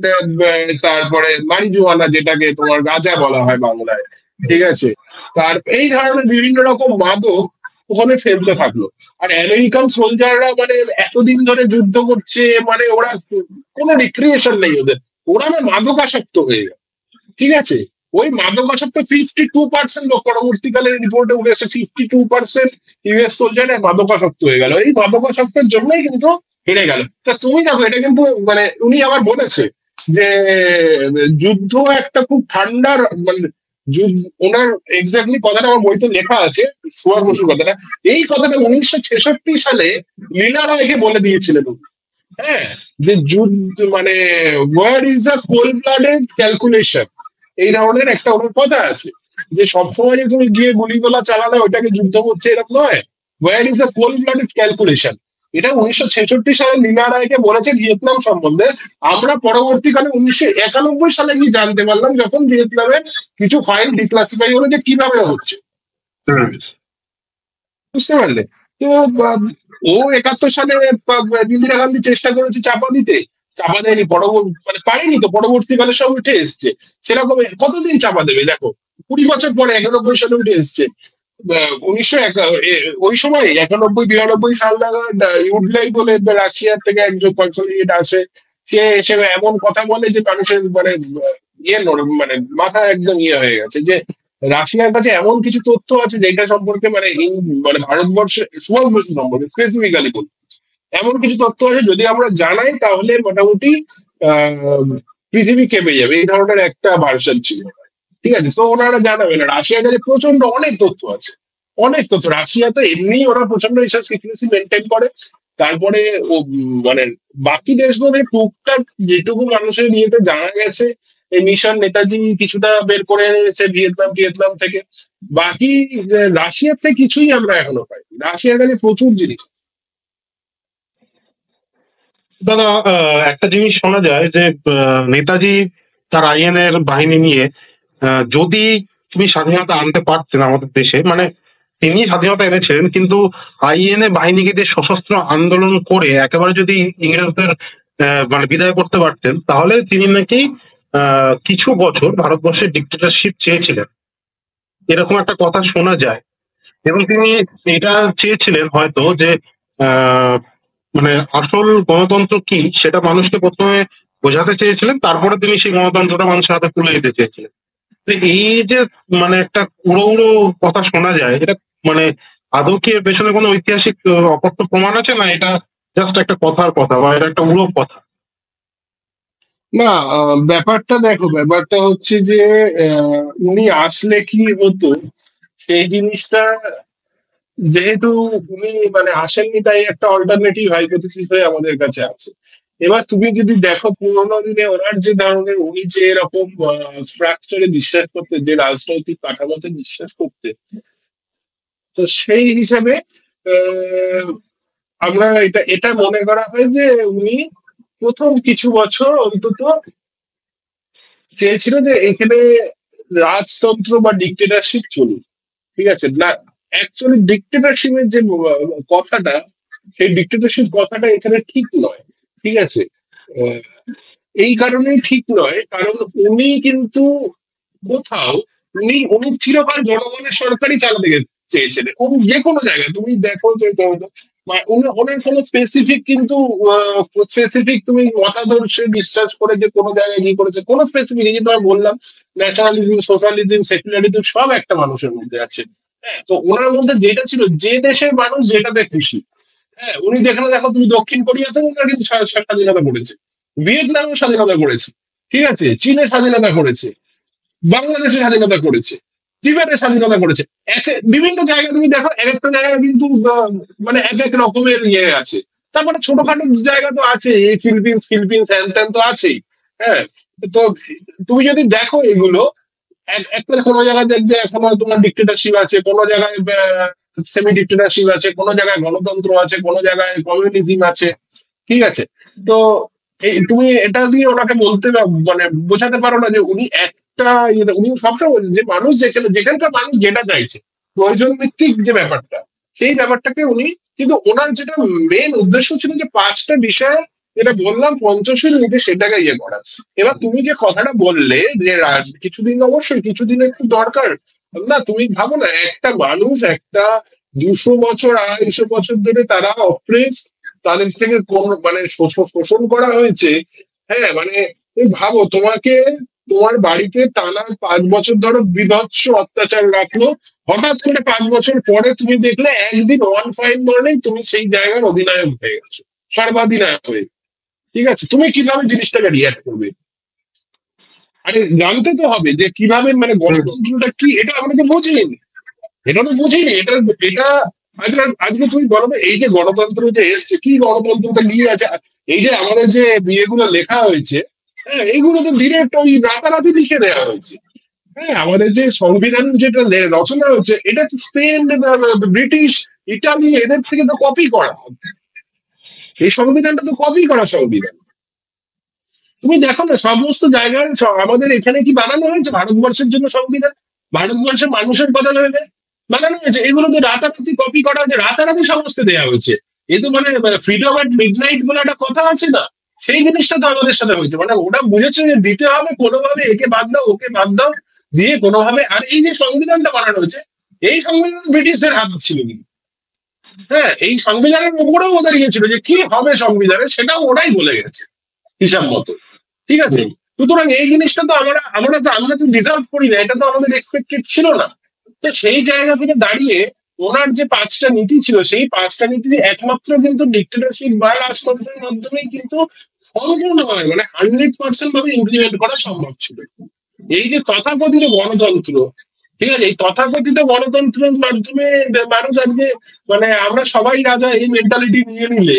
তারপরে মারিজুয়ানা যেটাকে তোমার গাঁজা বলা হয় বাংলায়, ঠিক আছে, তার এই ধরনের বিভিন্ন রকম মাদক ওখানে ফেলতে থাকলো। আর আমেরিকান সোলজাররা মানে এতদিন ধরে যুদ্ধ করছে, মানে ওরা কোনো রিক্রিয়েশন নেই ওদের, ওরা না মাদকাসক্ত হয়ে গেল। ঠিক আছে, ওই মাদকাসক্ত 52% লোক, পরবর্তীকালে রিপোর্টে উঠে এসে 52% ইউএস সোলজার মাদকাসক্ত হয়ে গেল। এই মাদকাসক্তের জন্যই কিন্তু হেরে গেল। তা তুমি দেখো এটা কিন্তু মানে উনি আবার বলেছে যে যুদ্ধ একটা খুব ঠান্ডার মানে ওনার এক্স্যাক্টলি কথাটা আমার বইতে লেখা আছে, সুভাষ বসুর কথাটা, এই কথাটা 1966 সালে লীলা রায়কে বলে দিয়েছিলেন। হ্যাঁ, যে যুদ্ধ মানে war is a cold blooded calculation, এই ধরনের একটা ওনার কথা আছে, যে সবসময় যে তুমি গিয়ে গুলিগোলা চালালে ওইটাকে যুদ্ধ করছে এরকম নয়, war is a cold blooded calculation. এটা 1966 সালে লীলা রায়কে বলেছে ভিয়েতনাম সম্বন্ধে। আমরা পরবর্তীকালে 1991 সালে গিয়ে জানতে পারলাম, যখন ভিয়েতনামের কিছু ফাইল ডিক্লাসিফাই হলো, যে কিভাবে হচ্ছে, বুঝতে পারলে? তো ও 71 সালে ইন্দিরা গান্ধী চেষ্টা করেছে চাপা দিতে, চাপা দেয়নি, মানে পারেনি, তো পরবর্তীকালে সব উঠে এসছে। সেরকম কতদিন চাপা দেবে, দেখো 20 বছর পরে 91 সালে উঠে এসছে। 1901 ওই সময় 91-92 সাল নাগাদ ইউডলাই বলে রাশিয়ার থেকে একজন কনসুলেট আসে, সে এসে এমন কথা বলে যে মানুষের মানে ইয়ে মানে মাথা একদম ইয়ে হয়ে গেছে, যে রাশিয়ার কাছে এমন কিছু তথ্য আছে যেটা সম্পর্কে মানে মানে ভারতবর্ষে সুভাষ বসু সম্পর্কে স্পেসিফিক্যালি বলি, এমন কিছু তথ্য আছে যদি আমরা জানাই তাহলে মোটামুটি পৃথিবী কেঁপে যাবে, এই ধরনের একটা ভার্সন ছিল। ঠিক আছে, তো ওনারা জানাবে না, রাশিয়ার কাছে প্রচন্ড অনেক তথ্য আছে, অনেক তথ্য। রাশিয়া তো এমনি ওরা প্রচন্ড রিসার্চ সিক্রেসি মেনটেন করে। তারপরে ও মানে বাকি দেশগুলো টুকটাক যেটুকু মানুষের নিয়েতে জানা গেছে, এই মিশন নেতাজি কিছুটা বের করে এনেছে ভিয়েতনাম থেকে, বাকি রাশিয়ার থেকে কিছুই আমরা এখনো পাই। রাশিয়ার কাছে প্রচুর জিনিস। দাদা একটা জিনিস শোনা যায় যে নেতাজি তার আইএন এর বাহিনী নিয়ে যদি তুমি স্বাধীনতা আনতে পারতেন আমাদের দেশে, মানে তিনি স্বাধীনতা এনেছিলেন, কিন্তু আইএনএ বাহিনীকে দিয়ে সশস্ত্র আন্দোলন করে একেবারে যদি ইংরেজদের মানে বিদায় করতে পারতেন, তাহলে তিনি নাকি কিছু বছর ভারতবর্ষের ডিক্টেটরশিপ চেয়েছিলেন, এরকম একটা কথা শোনা যায়। এবং তিনি এটা চেয়েছিলেন হয়তো যে মানে আসল গণতন্ত্র কি সেটা মানুষকে প্রথমে বোঝাতে চেয়েছিলেন, তারপরে তিনি সেই গণতন্ত্রটা মানুষের হাতে তুলে দিতে চেয়েছিলেন। তো এই যে মানে একটা উড়ো উড়ো কথা শোনা যায়, এটা মানে আদৌ কি এর পেছনে কোনো ঐতিহাসিক অকথ্য প্রমাণ আছে, না এটা জাস্ট একটা কথার কথা বা এটা একটা উড়ো কথা? না, ব্যাপারটা দেখো, ব্যাপারটা হচ্ছে যে উনি আসলে কি হতো সেই জিনিসটা, যেহেতু উনি মানে আসেননি, তাই একটা অল্টারনেটিভ হাইপোথিসিস হয়ে আমাদের কাছে আছে। এবার তুমি যদি দেখো পুরোনো দিনে ওনার যে ধরনের, উনি যে এরকম স্ট্রাকচারে বিশ্বাস করতে, যে রাজনৈতিক কাঠামোতে বিশ্বাস করতে, তো সেই হিসাবে আহ, আমরা এটা এটা মনে করা হয় যে উনি প্রথম কিছু বছর অন্তত চেয়েছিল যে এখানে রাজতন্ত্র বা ডিক্টেটরশিপ চলুক। ঠিক আছে না, অ্যাকচুয়ালি ডিক্টেটরশিপের যে কথাটা, সেই ডিক্টেটরশিপ কথাটা এখানে ঠিক নয়। ঠিক আছে, আহ, এই কারণেই ঠিক নয়, কারণ উনি কিন্তু কোথাও, উনি উনি চিরকাল জনগণের সরকারই চালাতে চেয়েছেন। যে কোনো জায়গায় তুমি দেখো যে উনি অনেক কোনো স্পেসিফিক কিন্তু স্পেসিফিক তুমি মতাদর্শে বিশ্বাস করে যে কোনো জায়গায় কি করেছে, কোনো স্পেসিফিক, এই যে তোমায় বললাম ন্যাশনালিজম, সোশ্যালিজম, সেকুলারিজম সব একটা মানুষের মধ্যে আছে। হ্যাঁ, তো ওনার মধ্যে যেটা ছিল, যে দেশের মানুষ যেটাতে খুশি। হ্যাঁ, উনি যেখানে দেখো তুমি দক্ষিণ কোরিয়াতে ওনারা কিন্তু স্বাধীনতা করেছে, ভিয়েতনামের স্বাধীনতা করেছে, ঠিক আছে, চীনের স্বাধীনতা করেছে, বাংলাদেশে স্বাধীনতা করেছে, তিবেতের স্বাধীনতা করেছে। বিভিন্ন জায়গায় তুমি দেখো, এক একটা জায়গায় কিন্তু মানে এক এক রকমের ইয়ে আছে। তারপরে ছোটখাটো জায়গা তো আছে, এই ফিলিপিন্স ফিলিপিন্স হ্যান ত্যান তো আছেই। হ্যাঁ, তো তুমি যদি দেখো এগুলো, একটা কোনো জায়গায় দেখবে এখনো তোমার ডিক্টেটরশিপ আছে, কোনো জায়গায় সেমি ডিক্টেটরশিপ আছে, কোনো জায়গায় গণতন্ত্র আছে, কোনো জায়গায় কমিউনিজম আছে। ঠিক আছে, তো এই তুমি এটা দিয়ে ওনাকে বলতে মানে বোঝাতে পারো না যে উনি একটা উনি সবসময় বলছেন যে মানুষ যেখানে, যেখানকার মানুষ যেটা চাইছে, প্রয়োজন ভিত্তিক যে ব্যাপারটা, সেই ব্যাপারটাকে উনি, কিন্তু ওনার যেটা মেন উদ্দেশ্য ছিল যে পাঁচটা বিষয়ে, যেটা বললাম পঞ্চশীল নীতি, সেটাকে ইয়ে করা। এবার তুমি যে কথাটা বললে যে কিছুদিন, অবশ্যই কিছুদিন একটু দরকার। না, তুমি ভাবো না, একটা মানুষ, একটা 200 বছর 250 বছর ধরে তারা অপ্রেস, তাদের থেকে কোন মানে শোষণ করা হয়েছে। হ্যাঁ, মানে তুমি ভাবো, তোমাকে তোমার বাড়িতে টানা 5 বছর ধরে বিভৎস অত্যাচার রাখলো, হঠাৎ করে 5 বছর পরে তুমি দেখলে একদিন ওয়ান ফাইন মর্নিং তুমি সেই জায়গার অধিনায়ক হয়ে গেছো, সর্বাধিনায়ক হয়ে। ঠিক আছে, তুমি কিভাবে জিনিসটাকে রিয়াক্ট করবে? আরে জানতে তো হবে যে কিভাবে, মানে গণতন্ত্রটা কি, এটা আমরা তো বুঝিনি, এটা তো বুঝিনি। এটা এটা আজকে আজকে তুমি বলো না, এই যে গণতন্ত্র যে এসছে, কি গণতন্ত্রটা নিয়ে আছে, এই যে আমাদের যে বিয়েগুলো লেখা হয়েছে, হ্যাঁ, এইগুলো তো ডিরেক্ট ওই রাতারাতি লিখে দেওয়া হয়েছে। হ্যাঁ, আমাদের যে সংবিধান যেটা রচনা হচ্ছে, এটা তো স্পেন, ব্রিটিশ, ইটালি, এদের থেকে তো কপি করা। এই সংবিধানটা তো কপি করা সংবিধান। তুমি দেখো না, সমস্ত জায়গায় আমাদের এখানে কি বানানো হয়েছে ভারতবর্ষের জন্য সংবিধান? ভারতবর্ষের মানুষের কথা ভেবে বানানো হয়েছে? এগুলো তো রাতারাতি কপি করা হয়েছে, রাতারাতি সমস্ত দেওয়া হয়েছে। এ তো মানে ফ্রিডম অ্যাট মিড নাইট বলে একটা কথা আছে না, সেই জিনিসটা তো আমাদের সাথে হয়েছে। মানে ওটা বুঝেছে যে দিতে হবে কোনোভাবে, একে বাদ দাও, ওকে বাদ দাও, দিয়ে কোনোভাবে। আর এই যে সংবিধানটা বানানো হয়েছে, এই সংবিধান ব্রিটিশদের হাত ছিল কিন্তু। হ্যাঁ, এই সংবিধানের উপরেও ওদের ইয়ে ছিল যে কি হবে সংবিধানে, সেটাও ওরাই বলে গেছে হিসাব মতো। ঠিক আছে, সুতরাং এই জিনিসটা তো আমরা তো ডিজার্ভ করি না, এটা তো আমাদের এক্সপেক্টেড ছিল না। তো সেই জায়গা থেকে দাঁড়িয়ে ওনার যে পাঁচটা নীতি ছিল, সেই পাঁচটা নীতি একমাত্র কিন্তু ডিক্টেটরশিপ বা রাজতন্ত্রের মাধ্যমেই কিন্তু সম্পূর্ণভাবে, মানে 100% ভাবে ইমপ্লিমেন্ট করা সম্ভব ছিল। এই যে তথাকথিত গণতন্ত্র, ঠিক আছে, এই তথাকথিত গণতন্ত্রের মাধ্যমে মানুষ আজকে, মানে আমরা সবাই রাজা, এই মেন্টালিটি নিয়ে নিলে,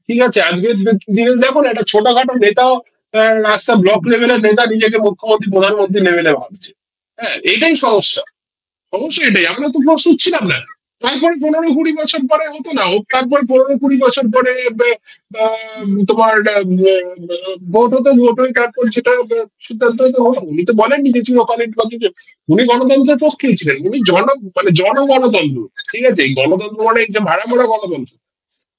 ঠিক আছে, আজকের দিনে দেখো না, একটা ছোটখাটো নেতাও রাস্তা ব্লক লেভেলের নেতা নিজেকে মুখ্যমন্ত্রী প্রধানমন্ত্রী লেভেলে ভাবছে। হ্যাঁ, এটাই সমস্যা। অবশ্যই এটাই, আমরা তো প্রস্তুত ছিলাম না। তারপরে 15-20 বছর পরে হতো না, তারপর 15-20 বছর পরে তোমার ভোট হতো, ভোট হয়ে তারপর সেটা সিদ্ধান্ত হতো, হলো। উনি তো বলেননি যে চিরকালীন বা কিছু, উনি গণতন্ত্রের পক্ষেই ছিলেন, উনি মানে জনগণতন্ত্র। ঠিক আছে, এই গণতন্ত্র মানে এই যে ভাড়া মোড়া গণতন্ত্র,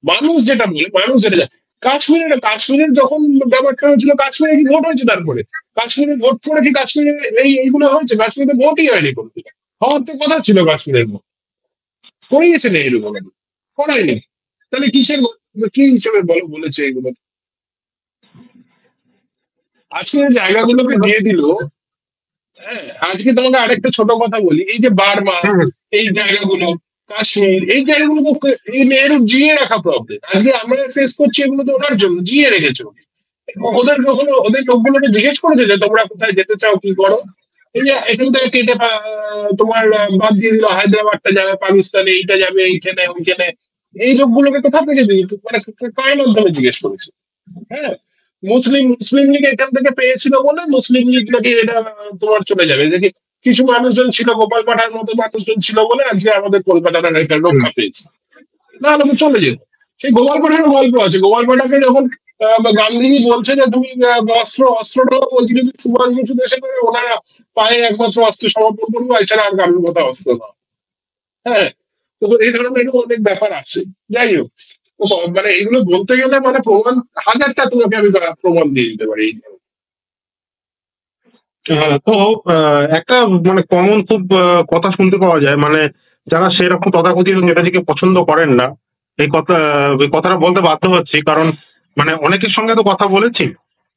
মানুষ যেটা বলে, মানুষ যেটা যায়। কাশ্মীরের যখন ব্যাপারটা হয়েছিল, কাশ্মীরে কি ভোট হয়েছে? তারপরে কাশ্মীরে ভোট করে কি কাশ্মীরে এইগুলো হয়েছে? কাশ্মীরে ভোটই হয়নি কোনো। হওয়ার তো কথা ছিল কাশ্মীরের ভোট, করিয়েছে না এরকম, করায়নি। তাহলে কিসের, কি হিসেবে বলো বলেছে এগুলো? আজকে জায়গাগুলোকে দিয়ে দিল। হ্যাঁ, আজকে তোমাকে আরেকটা ছোট কথা বলি, এই যে বার্মা, এই জায়গাগুলো, কাশ্মীর, এই জায়গাগুলো এই নেহেরু জিয়ে রাখা প্রবলেম। আজকে আমরা ফেস করছি, এগুলো তো ওনার জন্য জিয়ে রেখেছে উনি। ওদের কখনো ওদের লোকগুলোকে জিজ্ঞেস করেছে যে তোমরা কোথায় যেতে চাও, কি করো? এই যে এখান থেকে কেটে তোমার বাদ দিয়ে দিল, হায়দ্রাবাদটা যাবে পাকিস্তানে, এইটা যাবে এইখানে ওইখানে। এই লোকগুলোকে কোথা থেকে মানে কার মাধ্যমে জিজ্ঞেস করেছে? হ্যাঁ, মুসলিম লীগ এখান থেকে পেয়েছিল বলে মুসলিম লীগ নাকি এটা তোমার চলে যাবে, যে কিছু মানুষজন ছিল, গোপাল পাঠার মতো মানুষজন ছিল বলে আজকে আমাদের কলকাতাটা এটা হুম। রক্ষা পেয়েছে, না হলে তো চলে যেত। সেই গোপাল পাঠার গল্প আছে, গোপাল পাঠাকে যখন গান্ধীজি বলছে যে তুমি অস্ত্র নাও, বলছিল যে সুভাষ বসু দেশে করে ওনারা পায়ে একমাত্র অস্ত্র সমর্পণ করবো, এছাড়া আর গান্ধীর কথা অস্ত্র নাও। হ্যাঁ, তো এই ধরনের অনেক ব্যাপার আছে। যাই হোক, তো মানে এগুলো বলতে গেলে মানে প্রমাণ হাজারটা তোমাকে আমি প্রমাণ দিয়ে দিতে পারি এই ধরনের। তো একটা মানে কমন খুব কথা শুনতে পাওয়া যায়, মানে যারা সেরকম তথাকথিত নেতাজিকে পছন্দ করেন না, এই কথাটা বলতে বাধ্য হচ্ছি, কারণ মানে অনেকের সঙ্গে তো কথা বলেছি,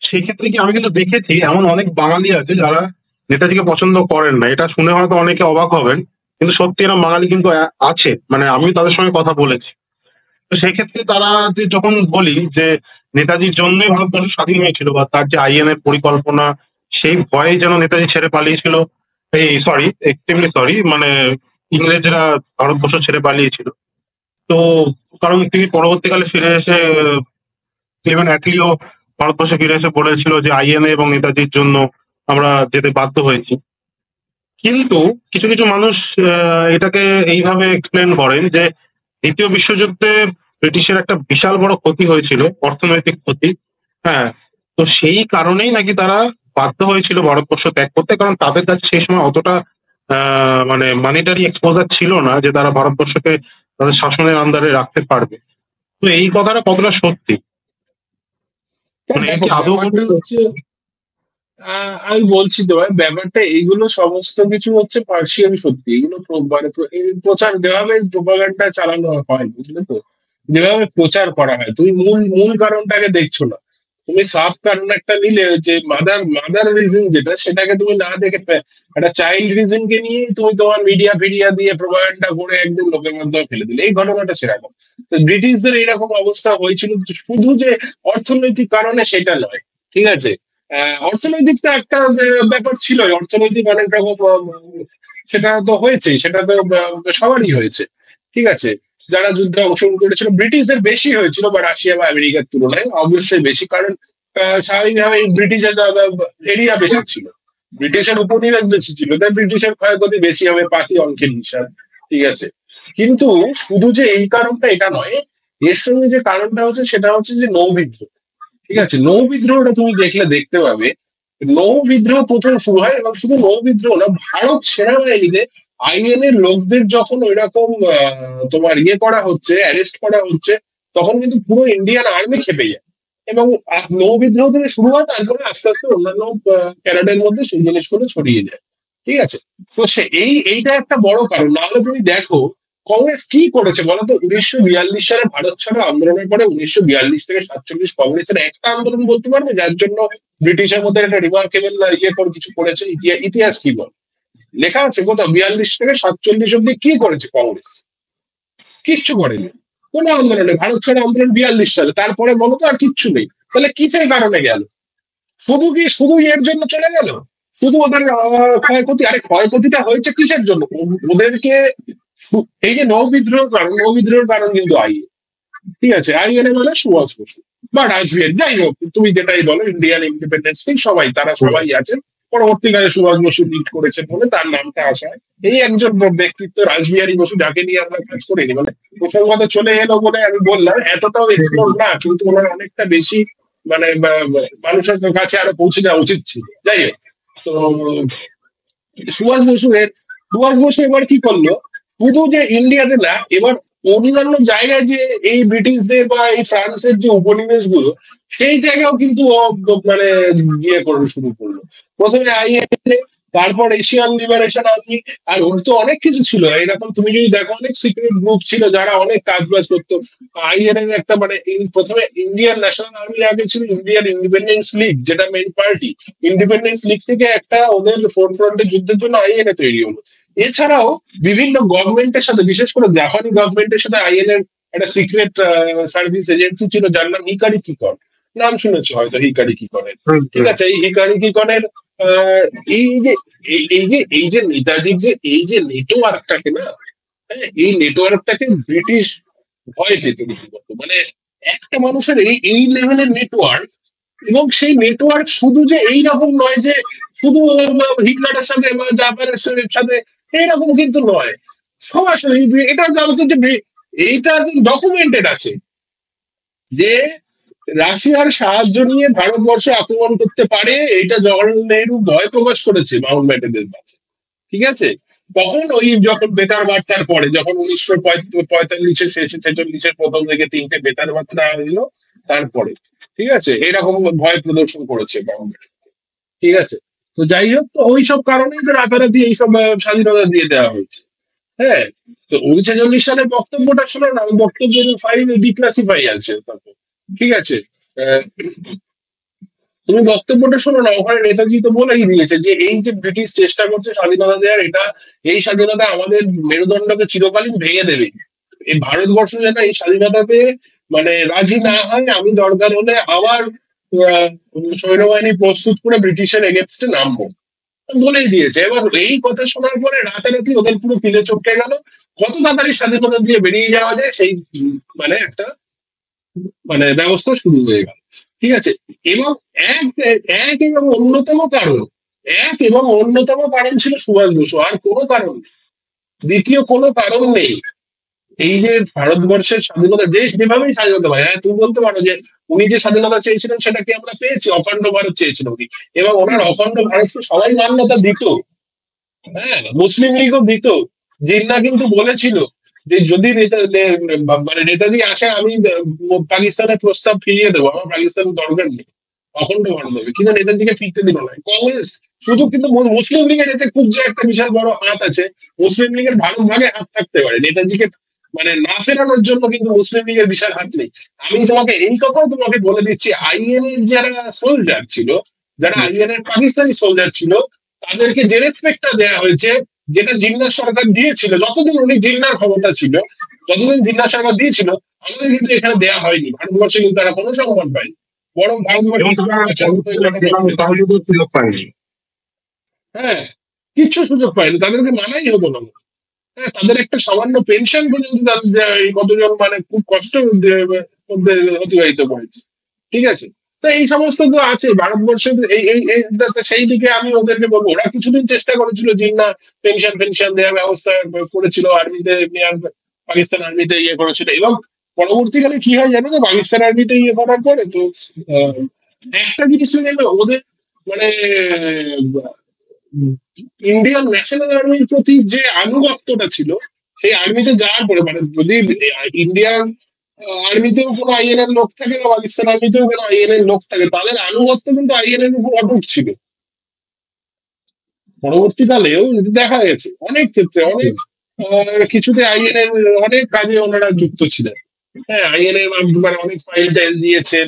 সেই ক্ষেত্রে কি আমি কিন্তু দেখেছি এমন অনেক বাঙালি আছে যারা নেতাজিকে পছন্দ করেন না। এটা শুনে হয়তো অনেকে অবাক হবেন, কিন্তু সত্যি এরকম বাঙালি কিন্তু আছে, মানে আমি তাদের সঙ্গে কথা বলেছি। তো সেই ক্ষেত্রে তারা যে যখন বলি যে নেতাজির জন্যই ভারতবর্ষ স্বাধীন হয়েছিল, বা তার যে আইএন এর পরিকল্পনা, সেই ভয়ে যেন নেতাজি ছেড়ে পালিয়েছিল, এই সরি এক্সট্রিমলি সরি, মানে ইংরেজরা ভারতবর্ষ ছেড়ে পালিয়েছিল। তো কারণ তিনি পরবর্তীকালে ফিরে এসে ক্লেমেন্ট অ্যাটলিও ভারতবর্ষে ফিরে এসে বলেছিল যে আইএনএ এবং নেতাজির জন্য আমরা যেতে বাধ্য হয়েছি। কিন্তু কিছু কিছু মানুষ এটাকে এইভাবে এক্সপ্লেন করেন যে দ্বিতীয় বিশ্বযুদ্ধে ব্রিটিশের একটা বিশাল বড় ক্ষতি হয়েছিল, অর্থনৈতিক ক্ষতি। হ্যাঁ, তো সেই কারণেই নাকি তারা বাধ্য হয়েছিল ভারতবর্ষ ত্যাগ করতে, কারণ তাদের কাছে সেই সময় অতটা মানে মানিটারি এক্সপোজার ছিল না যে তারা ভারতবর্ষকে তাদের শাসনের আন্ডারে রাখতে পারবে। তো এই কথাটা কতটা সত্যি, মানে দেখো এটি আদৌ ব্যাপারটা হচ্ছে, আমি বলছি তোমার ব্যাপারটা, এইগুলো সমস্ত কিছু হচ্ছে পার্সিয়াল সত্যি, এগুলো মানে এই প্রচার যেভাবে প্রোপাগান্ডা চালানো হয়, বুঝলে তো, যেভাবে প্রচার করা হয়, তুমি মূল মূল কারণটাকে দেখছো না। তুমি সাব কারণ একটা নিলে যে মাদার রিজন যেটা, সেটাকে তুমি না দেখে একটা চাইল্ড রিজন কে নিয়ে তুমি তোমার মিডিয়া ফিডিয়া দিয়ে প্রোপাগান্ডা করে একদম লোকের মাধ্যমে ফেলে দিলে, এই ঘটনাটা সেরকম। তো ব্রিটিশদের এইরকম অবস্থা হয়েছিল শুধু যে অর্থনৈতিক কারণে সেটা নয়, ঠিক আছে। অর্থনৈতিক তো একটা ব্যাপার ছিল, অর্থনৈতিক অনেক রকম সেটা তো হয়েছে, সেটা তো সবারই হয়েছে, ঠিক আছে। যারা যুদ্ধে অংশগ্রহণ করেছিল ব্রিটিশদের বেশি হয়েছিল, বা রাশিয়া বা আমেরিকার তুলনায় অবশ্যই বেশি, কারণ স্বাভাবিকভাবে ব্রিটিশের এরিয়া বেশি ছিল, ব্রিটিশের উপনিবেশ বেশি ছিল, তাই ব্রিটিশের ক্ষয়ক্ষতি বেশি হবে পাতি অঙ্কের হিসাব, ঠিক আছে। কিন্তু শুধু যে এই কারণটা এটা নয়, এর সঙ্গে যে কারণটা হচ্ছে সেটা হচ্ছে যে নৌবিদ্রোহ, ঠিক আছে। নৌ বিদ্রোহটা তুমি দেখতে পাবে, নৌ বিদ্রোহ প্রথম শুরু হয়, এবং শুধু নৌ বিদ্রোহ না, ভারত সেনাবাহিনীতে আইএন এর লোকদের যখন ওইরকম তোমার করা হচ্ছে, অ্যারেস্ট করা হচ্ছে, তখন কিন্তু পুরো ইন্ডিয়ান আর্মি খেপে যায়, এবং নৌ বিদ্রোহ থেকে শুরু হয়, তারপরে আস্তে আস্তে অন্যান্য প্যারাডের মধ্যে সেই জিনিসগুলো ছড়িয়ে যায়, ঠিক আছে। তো এইটা একটা বড় কারণ। নাহলে তুমি দেখো কংগ্রেস কি করেছে বলতো, 1942 সালে ভারত ছাড়ো আন্দোলনের পরে 1942 থেকে 1947 কংগ্রেসের একটা আন্দোলন বলতে পারবে যার জন্য ব্রিটিশের মধ্যে একটা রিমার্কেবল করে কিছু করেছে? ইতিহাস কি বল, লেখা আছে কোথাও? 42 থেকে 47 অব্দি কি করেছে কংগ্রেস? কিচ্ছু করেনি, কোনো আন্দোলনে। ভারত ছাড়ো আন্দোলন 42 সালে, তারপরে বলো তো আর কিচ্ছু নেই। তাহলে কিসের কারণে গেল? শুধু এর জন্য চলে গেল? শুধু ওদের ক্ষয়ক্ষতি? আরে ক্ষয়ক্ষতিটা হয়েছে কিসের জন্য? ওদেরকে এই যে নৌ বিদ্রোহের কারণ কিন্তু ঠিক আছে, আইএনএ মানে সুভাষ বসু বা রাজবিহারী, যাই হোক তুমি যেটাই বলো, ইন্ডিয়ান ইন্ডিপেন্ডেন্স থেকে সবাই, তারা সবাই আছেন। পরবর্তীকালে সুভাষ বসু লিড করেছেন বলে তার নামটা আসা হয়। এই একজন ব্যক্তিত্ব রাসবিহারী বসু, যাকে নিয়ে আমরা কাজ করিনি, মানে প্রসঙ্গত চলে এলো বলে আমি বললাম, এতটাও এক্সপ্লোর না, কিন্তু ওনার অনেকটা বেশি মানে মানুষের কাছে আরো পৌঁছে যাওয়া উচিত ছিল। যাই হোক, তো সুভাষ বসু সুভাষ বসু এবার কি করলো, শুধু যে ইন্ডিয়াতে না, এবার অন্যান্য জায়গায় যে এই ব্রিটিশদের বা এই ফ্রান্সের যে উপনিবেশ গুলো, সেই জায়গাও কিন্তু মানে করে শুরু করলো। প্রথমে আইএনএ, তারপর এশিয়ান লিবারেশন আর্মি, আর ওর তো অনেক কিছু ছিল এরকম। তুমি যদি দেখো, অনেক সিক্রেট গ্রুপ ছিল যারা অনেক কাজ বাজ করতো। আইএনএ একটা মানে প্রথমে ইন্ডিয়ান ন্যাশনাল আর্মি, আগে ছিল ইন্ডিয়ান ইন্ডিপেন্ডেন্স লিগ, যেটা মেইন পার্টি। ইন্ডিপেন্ডেন্স লিগ থেকে একটা ওদের ফোর ফ্রন্টের যুদ্ধের জন্য আইএনএ তৈরি হলো। এছাড়াও বিভিন্ন গভর্নমেন্টের সাথে, বিশেষ করে জাপানি গভর্নমেন্টের সাথে আইএনএ একটা সিক্রেট সার্ভিস এজেন্সি ছিল, যার নাম হিকারি কিকন। নাম শুনেছো হয়তো, হিকারি কিকনের, ঠিক আছে। এই হিকারি কিকনের এই যে এই যে নেতাজির যে এই যে নেটওয়ার্কটাকে না, এই নেটওয়ার্কটাকে ব্রিটিশ ভয় পেত রীতিমতো। মানে একটা মানুষের এই লেভেলের নেটওয়ার্ক, এবং সেই নেটওয়ার্ক শুধু যে এইরকম নয় যে শুধু হিটলারের সাথে বা জাপানের সাথে এইরকম কিন্তু নয়, সরাসরি এটা জানতো যে এইটা ডকুমেন্টেড আছে যে রাশিয়ার সাহায্য নিয়ে ভারতবর্ষ আক্রমণ করতে পারে, এটা জওয়াহরলাল নেহরু ভয় প্রকাশ করেছে মাউন্ট ব্যাটেনের কাছে। ঠিক আছে, তখন ওই যখন বেতার বার্তার পরে, যখন 1945-এর শেষে 46-এর প্রথম থেকে 3টে বেতার বার্তা হলো তারপরে, ঠিক আছে, এরকম ভয় প্রদর্শন করেছে মাউন্ট ব্যাটেন। ঠিক আছে, তো যাই হোক, তো ওই সব কারণেই তো রাতারাতি এইসব স্বাধীনতা দিয়ে দেওয়া হয়েছে। হ্যাঁ, তো 1946 সালের বক্তব্যটা শোনো না, ওই বক্তব্যের ফাইল ডিক্লাসিফাই আছে তারপর। ঠিক আছে, আহ, তুমি বক্তব্যটা শোনো না, ওখানে নেতাজি তো বলেই দিয়েছে যে এই যে ব্রিটিশ চেষ্টা করছে স্বাধীনতা দেওয়ার, এটা এই স্বাধীনতা আমাদের মেরুদণ্ডকে চিরকালীন ভেঙে দেবে। এই ভারতবর্ষ যেন এই স্বাধীনতাতে মানে রাজি না হয়, আমি দরকার হলে আবার আহ, সৈন্যবাহিনী প্রস্তুত করে ব্রিটিশের এগেনস্টে নামবো, বলেই দিয়েছে। এবার এই কথা শোনার পরে রাতারাতি ওদের পুরো পিলে চটকে গেল, কত তাড়াতাড়ি স্বাধীনতা দিয়ে বেরিয়ে যাওয়া যায় সেই মানে একটা মানে ব্যবস্থা শুরু হয়ে গেল। ঠিক আছে, এবং এক এক এবং অন্যতম কারণ, ছিল সুভাষ বসু, আর কোনো কারণ নেই। দ্বিতীয় কোনো কারণ নেই। এই যে ভারতবর্ষের স্বাধীনতা, দেশ যেভাবেই স্বাধীনতা পায়, হ্যাঁ তুমি বলতে পারো যে উনি যে স্বাধীনতা চেয়েছিলেন সেটা কি আমরা পেয়েছি? অখণ্ড ভারত চেয়েছিল উনি, এবং ওনার অখণ্ড ভারতকে সবাই মান্যতা দিত। হ্যাঁ, মুসলিম লীগও দিত। জিন্না কিন্তু বলেছিল যে যদি মানে নেতাজি আসে, আমি পাকিস্তানের প্রস্তাব ফিরিয়ে দেবো, আমার পাকিস্তানের দরকার নেই, অখণ্ড ভারত হবে। কিন্তু নেতাজিকে ফিরতে দিল না কংগ্রেস। শুধু কিন্তু মুসলিম লীগের এতে খুব যে একটা বিশাল বড় হাত আছে, মুসলিম লীগের ভারত ভাগে হাত থাকতে পারে, নেতাজিকে মানে না ফেরানোর জন্য কিন্তু মুসলিম লীগের বিশাল হাত নেই। আমি তোমাকে এই কথাও তোমাকে বলে দিচ্ছি, আইএন এর যারা সোলজার ছিল, যারা আইএন এর পাকিস্তানি সোলজার ছিল, তাদেরকে যে রেসপেক্টটা দেওয়া হয়েছে, যেটা জিন্নার সরকার দিয়েছিল, যতদিন উনি জিন্নার ক্ষমতা ছিল, যতদিন জিন্নার সরকার দিয়েছিল, আমাদের কিন্তু এখানে দেওয়া হয়নি। ভারতবর্ষে কিন্তু তারা কোনো সম্মান পায়নি, বরং এবং তারা সহযোগিতার সুযোগ পায়নি। হ্যাঁ, কিচ্ছু সুযোগ পায়নি, তাদেরকে মানাই হতো না। হ্যাঁ, তাদের একটা সামান্য পেনশন পর্যন্ত এই কতজন মানে খুব কষ্ট মধ্যে অতিবাহিত করেছে। ঠিক আছে, তো এই সমস্ত তো আছে ভারতবর্ষের। সেই দিকে আমি ওদেরকে বলবো, ওরা কিছুদিন চেষ্টা করেছিল যে না পেনশন দেওয়ার ব্যবস্থা করেছিল, আর্মিতে নেওয়ার, পাকিস্তান আর্মিতে ইয়ে করেছিল। এবং পরবর্তীকালে কি হয় জানো তো, পাকিস্তান আর্মিতে ইয়ে করার পরে তো আহ, একটা জিনিস হয়ে গেল ওদের, মানে ইন্ডিয়ান ন্যাশনাল আর্মির প্রতি যে আনুগত্যটা ছিল, সেই আর্মিতে যাওয়ার পরে, মানে যদি ইন্ডিয়ান আর্মিতেও কোনো আইএন এর লোক থাকে বা পাকিস্তান আর্মিতেও কোনো আইএন এর লোক থাকে, তাদের আনুগত্য কিন্তু আইএন এর উপর অটুট ছিল। পরবর্তীকালেও যদি দেখা গেছে অনেক ক্ষেত্রে, অনেক কিছুতে আইএন এর অনেক কাজে ওনারা যুক্ত ছিলেন। হ্যাঁ, আইএন এর মানে অনেক ফাইল টাইল দিয়েছেন,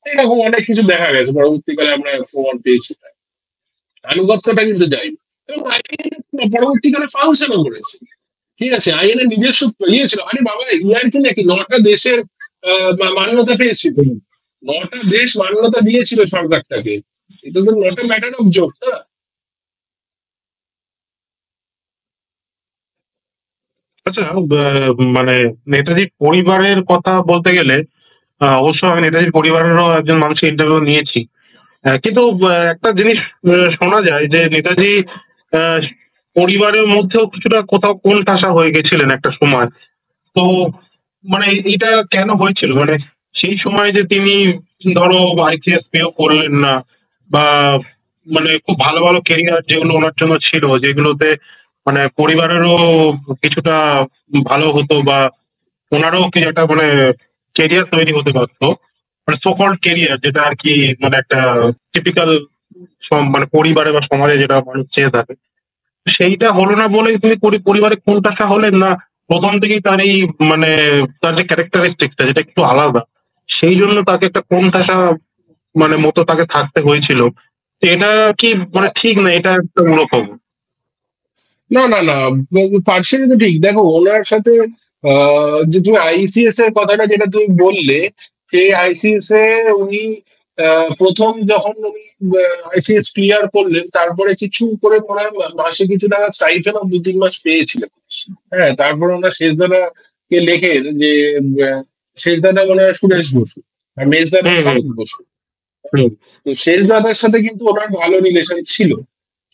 এরকম অনেক কিছু দেখা গেছে, পরবর্তীকালে আমরা প্রমাণ পেয়েছি। আনুগত্যটা কিন্তু যায়নি, এবং আইএন পরবর্তীকালে ফাংশনও করেছে। ঠিক আছে, আইএন এর নিজস্ব ইয়ে ছিল। আরে বাবা, ইয়ার কি নাকি 9টা দেশের মান্যতা পেয়েছিল, 9টা দেশ মান্যতা দিয়েছিল সরকারটাকে। এটা তো not a matter of joke না। আচ্ছা, মানে নেতাজির পরিবারের কথা বলতে গেলে, অবশ্য আমি নেতাজির পরিবারেরও একজন মানুষের ইন্টারভিউ নিয়েছি। কিন্তু একটা জিনিস শোনা যায় যে নেতাজি আহ, পরিবারের মধ্যেও কিছুটা কোথাও কোণঠাসা হয়ে গেছিলেন একটা সময়। তো মানে এটা কেন হয়েছিল? মানে সেই সময় যে তিনি ধরো আইসিএস পেও করলেন না, বা মানে খুব ভালো ভালো কেরিয়ার যেগুলো ওনার জন্য ছিল, যেগুলোতে মানে পরিবারেরও কিছুটা ভালো হতো, বা ওনারও কি একটা মানে কেরিয়ার তৈরি হতে পারতো, মানে সোকল কেরিয়ার, যেটা আর কি মানে একটা টিপিক্যাল মানে পরিবারে বা সমাজে যেটা মানুষ চেয়ে থাকে, সেইটা হলো না বলে তুমি পরিবারে কোনটা হলেন না, প্রথম থেকেই তার এই মানে তার যে ক্যারেক্টারিস্টিকটা যেটা একটু আলাদা, সেই জন্য তাকে একটা কোণঠাসা মানে মতো তাকে থাকতে হয়েছিল। তো এটা কি মানে ঠিক না, এটা একটা ওরকম? না না না, পার্সিয়ালি তো ঠিক। দেখো ওনার সাথে যে তুমি আইসিএস এর কথাটা যেটা তুমি বললে, সেই আইসিএস এ উনি প্রথম যখন উনি আইসিএস ক্লিয়ার করলেন, তারপরে কিছু করে মনে হয় মাসে কিছু টাকা স্টাইফেন 2-3 মাস পেয়েছিলেন। হ্যাঁ, তারপরে ওনার শেষদাদাকে লেখেন যে শেষদাদা মনে হয় সুরেশ বসু, আর মেজদাদা হুম, হুম। স্বপন বসু। হুম তো শেষ দাদার সাথে কিন্তু ওনার ভালো রিলেশন ছিল,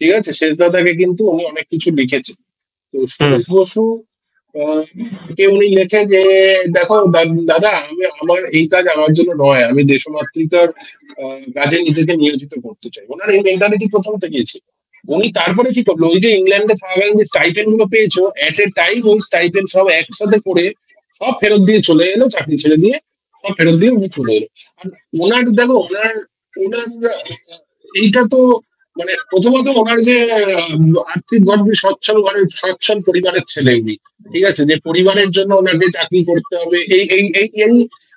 ঠিক আছে, শেষ দাদাকে কিন্তু উনি অনেক কিছু লিখেছে। তো হুম সুরেশ বসু আহ, কে উনি লেখে যে দেখো দাদা, আমি আমার এই কাজ আমার জন্য নয়, আমি দেশমাতৃকার কাজে নিজেকে নিয়োজিত করতে চাই। ওনার এই মেন্টালিটি প্রথম থেকেই ছিল। উনি তারপরে কি করলো, ওই যে ইংল্যান্ডে থাকাকালীন যে স্টাইপেন্ড গুলো পেয়েছো, এট এ টাইম ওই স্টাইপেন্ড সব একসাথে করে সব ফেরত দিয়ে চলে এলো, চাকরি ছেড়ে দিয়ে সব ফেরত দিয়ে উনি চলে এলো। আর ওনার দেখো ওনার ওনার এইটা তো মানে প্রথমত ওনার যে আর্থিক গর্বে সচ্ছল ঘরের সচ্ছল পরিবারের ছেলে উনি, ঠিক আছে, যে পরিবারের জন্য ওনাকে চাকরি করতে হবে এই এই এই এই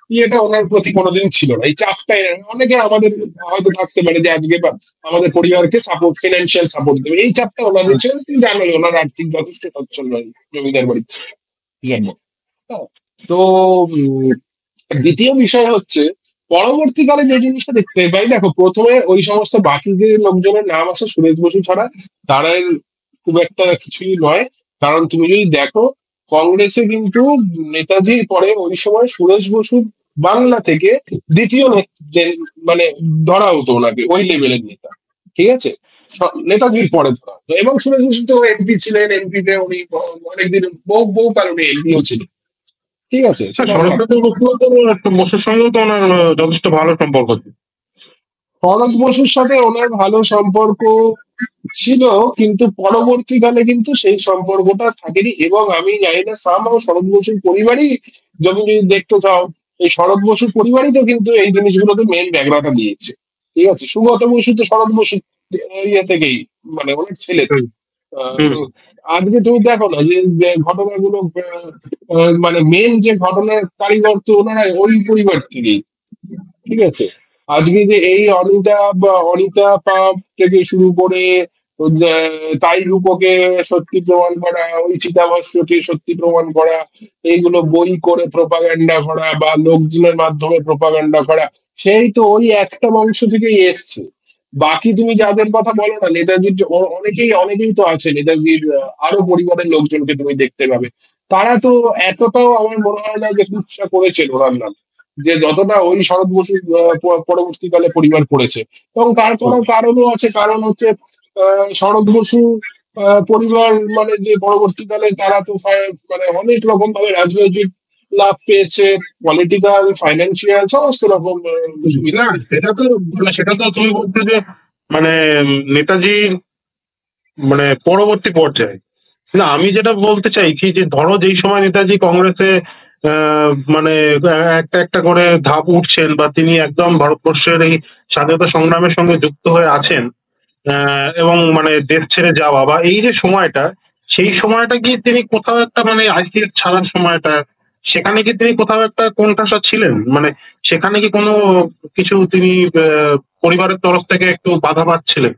ইয়েটা ওনার প্রতি কোনোদিন ছিল না। এই চাপটা অনেকে আমাদের হয়তো থাকতে পারে যে আজকে আমাদের পরিবারকে সাপোর্ট, ফিনান্সিয়াল সাপোর্ট দেবে, এই চাপটা ওনাদের ছিল। তুমি জানোই ওনার আর্থিক যথেষ্ট সচ্ছল নয়, জমিদার বাড়ির ছেলে। জানো। হ্যাঁ। তো দ্বিতীয় বিষয় হচ্ছে পরবর্তীকালে যে জিনিসটা দেখতে পাই, দেখো প্রথমে ওই সমস্ত বাকি যে লোকজনের নাম আছে সুরেশ বসু ছাড়া, তারা খুব একটা কিছুই নয়। কারণ তুমি যদি দেখো কংগ্রেসে কিন্তু নেতাজির পরে ওই সময় সুরেশ বসু বাংলা থেকে দ্বিতীয় মানে ধরা হতো ওনাকে, ওই লেভেলের নেতা, ঠিক আছে, নেতাজির পরে ধরা হতো। এবং সুরেশ বসু তো এমপি ছিলেন, এমপিতে উনি অনেকদিন বহু বহু কারণে এমপিও ছিলেন, ঠিক আছে, হ্যাঁ, সেটা শরৎচন্দ্র বসুর সঙ্গেও তো ওনার যথেষ্ট ভালো সম্পর্ক ছিল। শরৎ বসুর সাথে ওনার ভালো সম্পর্ক ছিল, কিন্তু পরবর্তীকালে কিন্তু সেই সম্পর্কটা থাকেনি। এবং আমি জানি না, সামহাও শরৎ বসুর পরিবারই, যদি যদি দেখতে চাও, এই শরৎ বসুর পরিবারই তো কিন্তু এই জিনিসগুলোতে মেন ব্যাকগ্রাউন্ডটা দিয়েছে, ঠিক আছে। সুগত বসু তো শরৎ বসু ইয়ে থেকেই, মানে ওনার ছেলে। হুম তো হুম আজকে তুমি দেখো না যে যে ঘটনাগুলো মানে মেন যে ঘটনার কারিগর তো ওনারা ওই পরিবার থেকেই, ঠিক আছে। আজকে যে এই অনিতা বা অনিতা পাপ থেকে শুরু করে তাই রূপকে সত্যি প্রমাণ করা, ওই চিতাভস্মকে সত্যি প্রমাণ করা, এইগুলো বই করে প্রপাগান্ডা করা বা লোকজনের মাধ্যমে প্রপাগান্ডা করা, সেই তো ওই একটা বংশ থেকেই এসছে। বাকি তুমি যাদের কথা বলো না, নেতাজির অনেকেই অনেকেই তো আছে, নেতাজির আরো পরিবারের লোকজনকে তুমি দেখতে পাবে, তারা তো এতটাও আমার মনে হয় না যে কুৎসা করেছেন ওনার নাম, যে যতটা ওই শরৎ বসু পরবর্তীকালে পরিবার করেছে। এবং তার কোনো কারণও আছে, কারণ হচ্ছে শরৎ বসু পরিবার মানে যে পরবর্তীকালে তারা তো মানে অনেক রকম ভাবে রাজনৈতিক লাভ পেয়েছে, পলিটিক্যাল, ফাইন্যান্সিয়াল, সমস্ত রকম সুবিধা। না, সেটা তো তুমি বলছো যে মানে নেতাজির মানে পরবর্তী পর্যায়ে। না, আমি যেটা বলতে চাইছি যে ধরো যেই সময় নেতাজি কংগ্রেসে মানে একটা একটা করে ধাপ উঠছেন বা তিনি একদম ভারতবর্ষের এই স্বাধীনতা সংগ্রামের সঙ্গে যুক্ত হয়ে আছেন, এবং মানে দেশ ছেড়ে যাওয়া বা এই যে সময়টা, সেই সময়টা কি তিনি কোথাও একটা মানে আইসিএস ছাড়ার সময়টা, সেখানে কি তিনি কোথাও একটা কোণঠাসা ছিলেন? মানে সেখানে কি কোনো কিছু তিনি পরিবারের তরফ থেকে একটু বাধা পাচ্ছিলেন?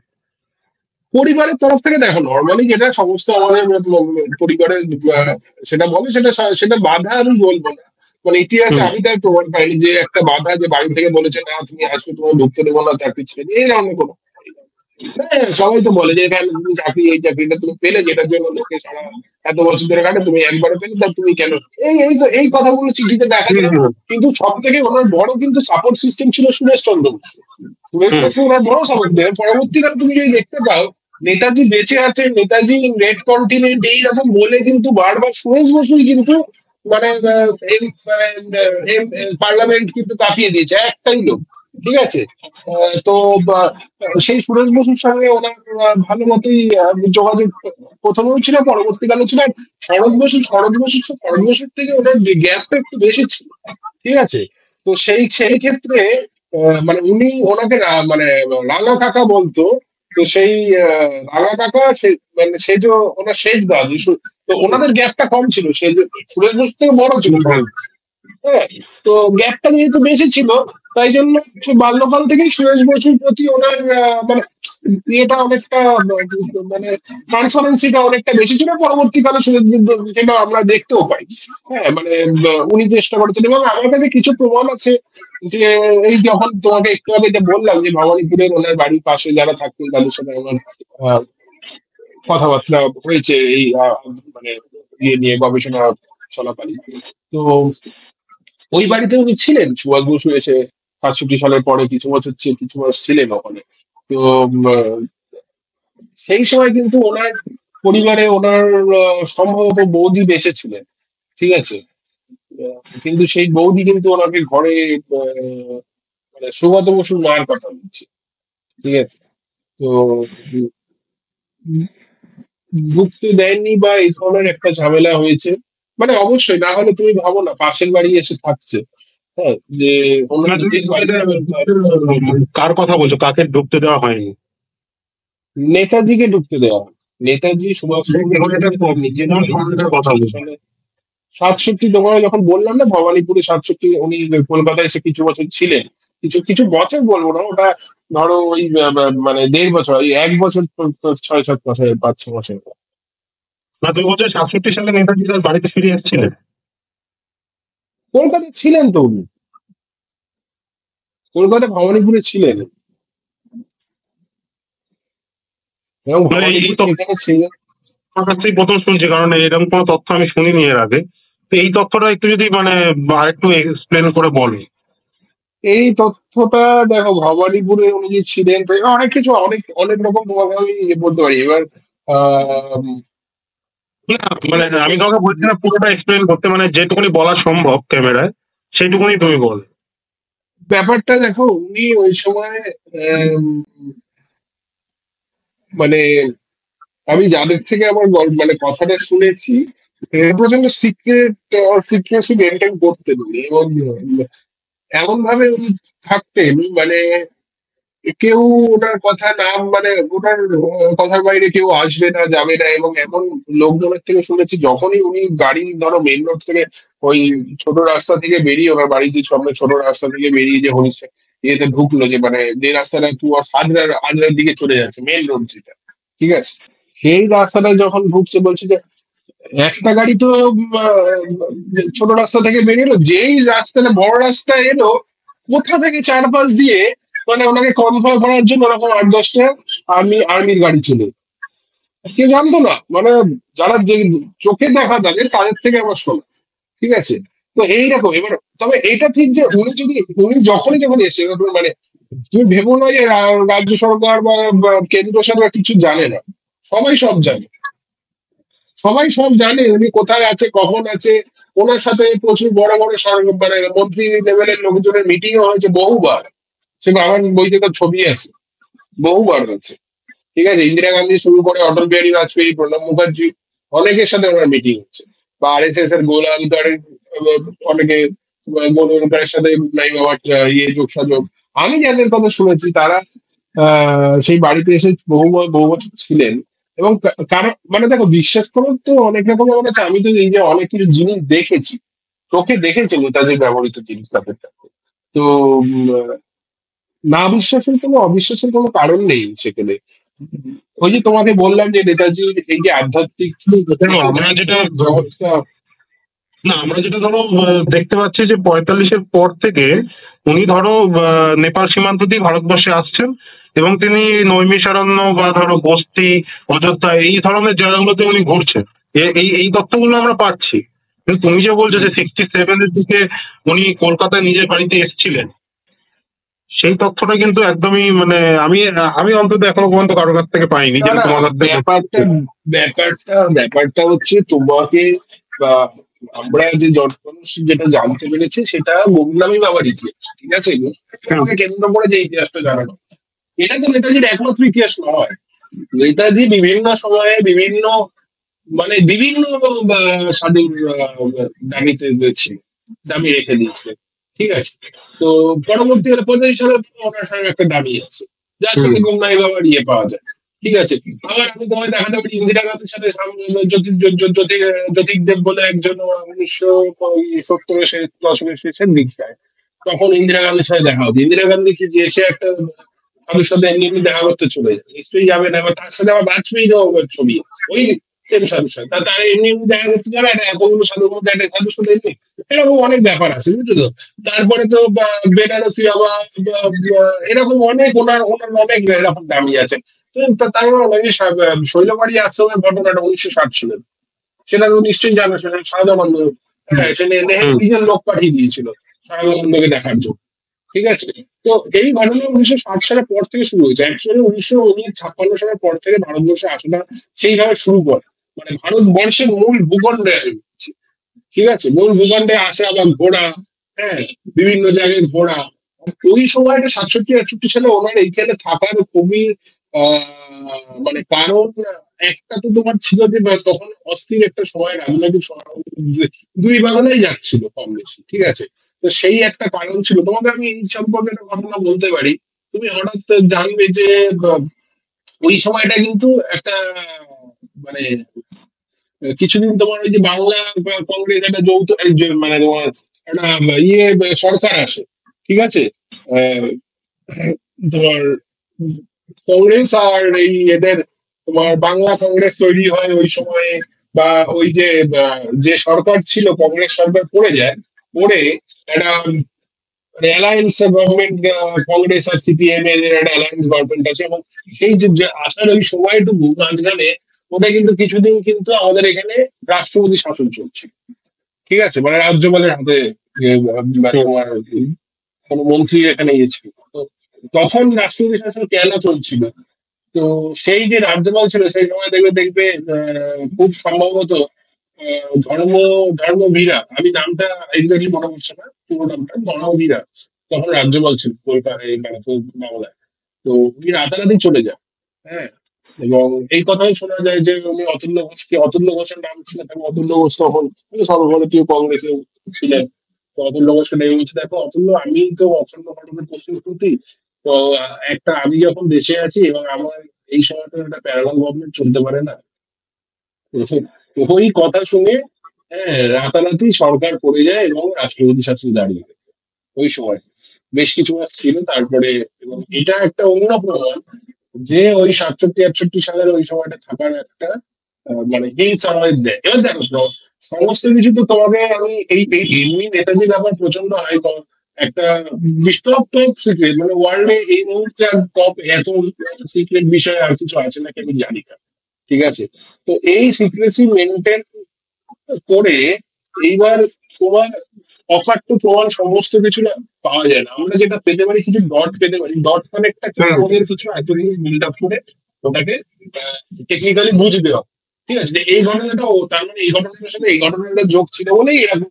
পরিবারের তরফ থেকে দেখো নর্মালি যেটা সমস্ত আমাদের পরিবারের সেটা বলে, সেটা সেটা বাধা আমি বলবো না। মানে ইতিহাসে হুম আমি তার প্রমাণ পাইনি যে একটা বাধা, যে বাড়ি থেকে বলেছে না তুমি আসবে, তোমার ঢুকতে দেবো না, চাকরি ছেড়ে দিয়ে এই ধরনের কোনো। হ্যাঁ, সবাই তো বলে যে এখানে তুমি চাকরি, এই চাকরিটা তুমি পেলে যেটার জন্য লোকে সারা এত বছর ধরে কাটে, তুমি একবারে পেলে, তা তুমি কেন, এই কথাগুলো চিঠিতে দেখা হুম যায়। হুম কিন্তু সব থেকে ওনার বড় কিন্তু সাপোর্ট সিস্টেম ছিল সুরেশ চন্দ্র বসু। সুরেশ হুম বসু ওনার বড় সাপোর্ট দেন। পরবর্তীকালে তুমি যদি দেখতে পাও, নেতাজি বেঁচে আছেন, নেতাজি রেড কন্টিনেন্ট এইরকম বলে কিন্তু বারবার সুরেশ বসুই কিন্তু মানে পার্লামেন্ট কিন্তু কাঁপিয়ে দিয়েছে একটাই লোক, ঠিক আছে। তো সেই সুরেশ বসুর সঙ্গে ওনার ভালো মতোই যোগাযোগ প্রথমেও ছিল, পরবর্তীকালে ছিল। আর শরৎ বসুর থেকে ওনার গ্যাপটা একটু বেশি ছিল, ঠিক আছে। তো সেই ক্ষেত্রে মানে উনি ওনাকে মানে রাঙা কাকা বলতো। তো সেই রাঙা কাকা সে মানে সে যে ওনার শেষ দাদু, তো ওনাদের গ্যাপটা কম ছিল, সে যে সুরেশ বসু থেকে বড় ছিল শরৎ। হ্যাঁ। তো গ্যাপটা যেহেতু বেশি ছিল, তাই জন্য সে বাল্যকাল থেকেই সুরেশ বসুর প্রতি ওনার মানে ইয়েটা অনেকটা মানে ট্রান্সপারেন্সিটা অনেকটা বেশি ছিল। পরবর্তীকালে সুরেশ বসু সেটা আমরা দেখতেও পাই। হ্যাঁ, মানে উনি চেষ্টা করেছেন। এবং আমার কাছে কিছু প্রমাণ আছে যে এই যখন তোমাকে একটু আগে যে বললাম যে ভবানীপুরের ওনার বাড়ির পাশে যারা থাকতেন তাদের সাথে ওনার আহ, কথাবার্তা হয়েছে এই মানে ইয়ে নিয়ে গবেষণা চলাকালীন। তো ওই বাড়িতে উনি ছিলেন, সুভাষ বসু এসে সালের পরে কিছু বছর কিছু মাস ছিলেন ওখানে। তো সেই সময় কিন্তু ওনার পরিবারে ওনার সম্ভবত বৌদি বেঁচে ছিলেন, ঠিক আছে। কিন্তু সেই বৌদি কিন্তু ওনাকে ঘরে মানে সুগত বসুর মার কথা বলছি, ঠিক আছে। তো উম, ঢুকতে দেয়নি বা এই ধরনের একটা ঝামেলা হয়েছে। মানে অবশ্যই, না হলে তুমি ভাবো না পাশের বাড়ি এসে থাকছে, হ্যাঁ, যে ওনার না, তুমি নিজের বাড়ি। কার কথা বলছো? কাকে ঢুকতে দেওয়া হয়নি? নেতাজিকে ঢুকতে দেওয়া হয়। নেতাজি সুভাষচন্দ্র এখন এটা বোসের নিজের কোন বাড়ি সরকারের কথা 1967 বলছো? সালে। 67 তোমায় যখন বললাম না ভবানীপুরে 67, উনি কলকাতায় এসে কিছু বছর ছিলেন। কিছু কিছু বছর বলবো না, ওটা ধরো ওই মানে 1.5 বছর, ওই 1 বছর 6-7 মাসে 5-6 মাসের। না, তুমি বলছো 67 সালে নেতাজি তার বাড়িতে ফিরে এসেছিলেন? কলকাতায় ছিলেন তো উনি, কলকাতা ভবানীপুরে ছিলেন এবং মানে এই ভবানীপুর তথ্য যেখানে ছিলেন। আমার কাছ থেকে প্রথম শুনছি, কারণ এরকম কোনো তথ্য আমি শুনিনি এর আগে। তো এই তথ্যটা একটু যদি মানে আরেকটু এক্সপ্লেন করে বলো। এই তথ্যটা দেখো, ভবানীপুরে উনি যে ছিলেন তো অনেক কিছু, অনেক অনেক রকম ভাবে আমি বলতে পারি এবার। আহ না, মানে আমি তোমাকে বলছি না পুরোটা এক্সপ্লেন করতে, মানে যেটুকুনি বলা সম্ভব ক্যামেরায় সেইটুকুনি তুমি বল। ব্যাপারটা দেখো, উনি ওই সময় আম, মানে আমি যাদের থেকে আমার মানে কথাটা শুনেছি, প্রচন্ড সিক্রেসি মেনটেন করতেন উনি, এবং এমন ভাবে উনি থাকতেন মানে কেউ ওনার কথা না, মানে ওনার কথার বাইরে কেউ আসবে না যাবে না। এবং এমন লোকজনের থেকে শুনেছি, যখনই উনি গাড়ি ধরো মেইন রোড থেকে ওই ছোট রাস্তা থেকে বেরিয়ে, ওনার বাড়ির যে সামনে ছোট রাস্তা থেকে বেরিয়ে যে হরিশে ইয়েতে ঢুকলো, যে মানে যে রাস্তাটা তোমার আদ্রার দিকে চলে যাচ্ছে মেইন রোড যেটা, ঠিক আছে। সেই রাস্তাটা যখন ঢুকছে বলছে যে একটা গাড়ি তো ছোট রাস্তা থেকে বেরিয়ে যেই রাস্তাটা বড় রাস্তা এলো, কোথা থেকে চারপাশ দিয়ে মানে ওনাকে কনভয় করার জন্য ওরকম 8-10টা আর্মির গাড়ি ছিল। কেউ জানতো না, মানে যারা যে চোখে দেখা তাদের তাদের থেকে আমার শোনা, ঠিক আছে। তো এইরকম এবার, তবে এটা ঠিক যে উনি যখনই যখন এসে মানে তুমি ভেবো না যে রাজ্য সরকার বা কেন্দ্র সরকার কিছু জানে না। সবাই সব জানে, সবাই সব জানে উনি কোথায় আছে কখন আছে। ওনার সাথে প্রচুর বড় বড় মানে মন্ত্রী লেভেলের লোকজনের মিটিং হয়েছে বহুবার। সে আমার বইতে তো ছবি আছে, বহুবার আছে, ঠিক আছে। ইন্দিরা গান্ধী শুরু করে অটল বিহারী বাজপেয়ী, প্রণব মুখার্জি, অনেকের সাথে ওনার মিটিং হচ্ছে। বা RSS এর গোলাধিকারের অনেকে, গোলাধিকারের সাথে নাই বাবার ইয়ে যোগসাযোগ। আমি যাদের কথা শুনেছি তারা সেই বাড়িতে এসে বহু বছর ছিলেন। এবং কারণ মানে দেখো, বিশ্বাস করো তো অনেক রকম আমার কাছে, আমি তো এই যে অনেক কিছু জিনিস দেখেছি, চোখে দেখেছি নেতাজির ব্যবহৃত জিনিস তাদের কাছে। তো না বিশ্বাসের কোনো, অবিশ্বাসের কোনো কারণ নেই সেখানে। ওই যে তোমাকে বললাম যে নেতাজির এই যে আধ্যাত্মিক দেখো, আমরা যেটা জগৎটা। না, আমরা যেটা ধরো দেখতে পাচ্ছি যে 45-এর পর থেকে উনি ধরো নেপাল সীমান্ত দিয়ে ভারতবর্ষে আসছেন, এবং তিনি নৈমিষারণ্য বা ধরো বস্তি, অযোধ্যা এই ধরনের জায়গাগুলোতে উনি ঘুরছেন। এই তথ্যগুলো আমরা পাচ্ছি। কিন্তু তুমি যে বলছো যে 67-এর দিকে উনি কলকাতায় নিজের বাড়িতে এসেছিলেন, সেই তথ্যটা কিন্তু একদমই মানে আমি আমি অন্তত এখনো পর্যন্ত কারোর কাছ থেকে পাইনি, না যেটা না, তোমার কাছ থেকে ব্যাপারটা ব্যাপারটা ব্যাপারটা হচ্ছে তোমাকে বা আমরা যে মানুষ যেটা জানতে পেরেছি সেটা গুমনামি বাবার ইতিহাস, ঠিক আছে। হুম, আমাকে কেন্দ্র করে যে ইতিহাসটা জানানো, এটা তো নেতাজির একমাত্র ইতিহাস নয়। নেতাজি বিভিন্ন সময়ে বিভিন্ন মানে বিভিন্ন স্বাধীন দাবিতে ছিল, দাবি রেখে দিয়েছে, ঠিক আছে। তো পরবর্তীকালে 45 সালে ওনার সঙ্গে একটা দাবি আছে, যার হুম, সাথে গঙ্গাই বাবার ইয়ে পাওয়া যায়, ঠিক আছে। আবার আমি তোমায় দেখাতে পারি ইন্দিরা গান্ধীর সাথে জ্যোতিক দেব বলে একজন 1970 সে দশকের শেষের দিক যায়, তখন ইন্দিরা গান্ধীর সাথে দেখা হচ্ছে। ইন্দিরা গান্ধী কি যে সে একটা সাধুর সাথে এমনি এমনি দেখা করতে চলে যায়, নিশ্চয়ই যাবে না। এবার তার সাথে আবার বাজপেয়ী ছবি আছে, ওই সেম সাধুর সাথে তারা এমনি এমনি দেখা করতে যাবে না, এতগুলো সাধুর মধ্যে একটা সাধুর সাথে এমনি, এরকম অনেক ব্যাপার আছে, বুঝছো তো। তারপরে তো বেনারসি বাবা, এরকম অনেক ওনার ওনার অনেক এরকম দামি আছে। তো তার মানে শৈলবাড়ি আশ্রমের ঘটনাটা 1960 সালের, সেটা তো নিশ্চয়ই জানো। সেটা সারদানন্দ, হুম, হ্যাঁ, সে নেহেরু হুম, নিজের লোক পাঠিয়ে দিয়েছিল সারদানন্দকে দেখার জন্য, ঠিক আছে? তো এই ঘটনা 1960 সালের পর থেকে শুরু হয়েছে। অ্যাকচুয়ালি 1956 সালের পর থেকে ভারতবর্ষে আসাটা সেইভাবে শুরু করে। মানে ভারতবর্ষের মূল ভূখণ্ডে আমি বলছি, ঠিক আছে? মূল ভূখণ্ডে আসা বা ঘোরা, হ্যাঁ, বিভিন্ন জায়গায় ঘোরা। ওই সময়টা 67-68 সালে ওনার এইখানে থাকার খুবই মানে কারণ একটা তো তোমার ছিল যে তখন অস্থির একটা সময় রাজনৈতিক দুই বাংলায় যাচ্ছিল কম বেশি, ঠিক আছে? তো সেই একটা কারণ ছিল। তোমাকে আমি এই সম্পর্কে একটা ঘটনা বলতে পারি। তুমি হঠাৎ জানবে যে ওই সময়টা কিন্তু একটা মানে কিছুদিন তোমার ওই যে বাংলা কংগ্রেস একটা যৌথ এই যে মানে তোমার একটা ইয়ে সরকার আসে, ঠিক আছে? আহ, তোমার কংগ্রেস আর এই এদের তোমার বাংলা কংগ্রেস তৈরি হয় ওই সময়ে। বা ওই যে যে সরকার ছিল কংগ্রেস সরকার পড়ে যায়, পড়ে একটা মানে অ্যালায়েন্স গভর্নমেন্ট, কংগ্রেস আর সিপিএম এর একটা অ্যালায়েন্স গভর্নমেন্ট আছে। এবং সেই যে আসার ওই সময়টুকু মাঝখানে ওটা কিন্তু কিছুদিন কিন্তু আমাদের এখানে রাষ্ট্রপতি শাসন চলছে, ঠিক আছে? মানে রাজ্যপালের হাতে মানে তোমার কোনো মন্ত্রী এখানে গিয়েছিল। তো তখন রাষ্ট্রপতি শাসন কেন চলছিল? তো সেই যে রাজ্যপাল ছিল সেই সময় দেখবে দেখবে খুব সম্ভবত ধর্ম ধর্মবীরা, আমি নামটা এক্সাক্টলি মনে পড়ছে না পুরো নামটা, ধর্মবীরা তখন রাজ্যপাল ছিল কলকাতায় মানে বাংলায়। তো উনি রাতারাতি চলে যান, হ্যাঁ। এবং এই কথাই শোনা যায় যে উনি অতুল্য ঘোষকে, অতুল্য ঘোষের নাম ছিল তখন, অতুল্য ঘোষ তখন সর্বভারতীয় কংগ্রেসে ছিলেন। তো অতুল্য ঘোষকে ডেকে বলছে, দেখো অতুল্য, আমি তো অখণ্ড ভারতের প্রতিশ্রুতি। তো একটা আমি যখন দেশে আছি এবং আমার এই সময়টা একটা প্যারালাল গভর্নমেন্ট চলতে পারে না। তো ওই কথা শুনে হ্যাঁ রাতারাতি সরকার পড়ে যায় এবং রাষ্ট্রপতি শাসন দাঁড়িয়ে যায় ওই সময়। বেশ কিছু মাস ছিল তারপরে। এবং এটা একটা অন্য প্রমাণ যে ওই 67-68 সালের ওই সময়টা থাকার একটা মানে হিংস আমাদের দেয়। এবার দেখো সমস্ত কিছু তো তোমাকে আমি এই এই এমনি নেতাজি ব্যাপার প্রচন্ড হাই একটা টপ টপ সিক্রেট, মানে ওয়ার্ল্ডে এই মুহূর্তে আর টপ এত সিক্রেট বিষয় আর কিছু আছে নাকি আমি জানি না, ঠিক আছে? তো এই সিক্রেসি মেনটেন করে এইবার তোমার অকাট্য প্রমাণ সমস্ত কিছু না পাওয়া যায় না। আমরা যেটা পেতে পারি কিছু ডট পেতে পারি, ডট কানেক্টটা করে ওদের কিছু এত জিনিস বিল্ড আপ করে ওটাকে টেকনিক্যালি বুঝে দেওয়া, ঠিক আছে? যে এই ঘটনাটা ও তার মানে এই ঘটনাটার সাথে এই ঘটনাটা যোগ ছিল বলেই এরকম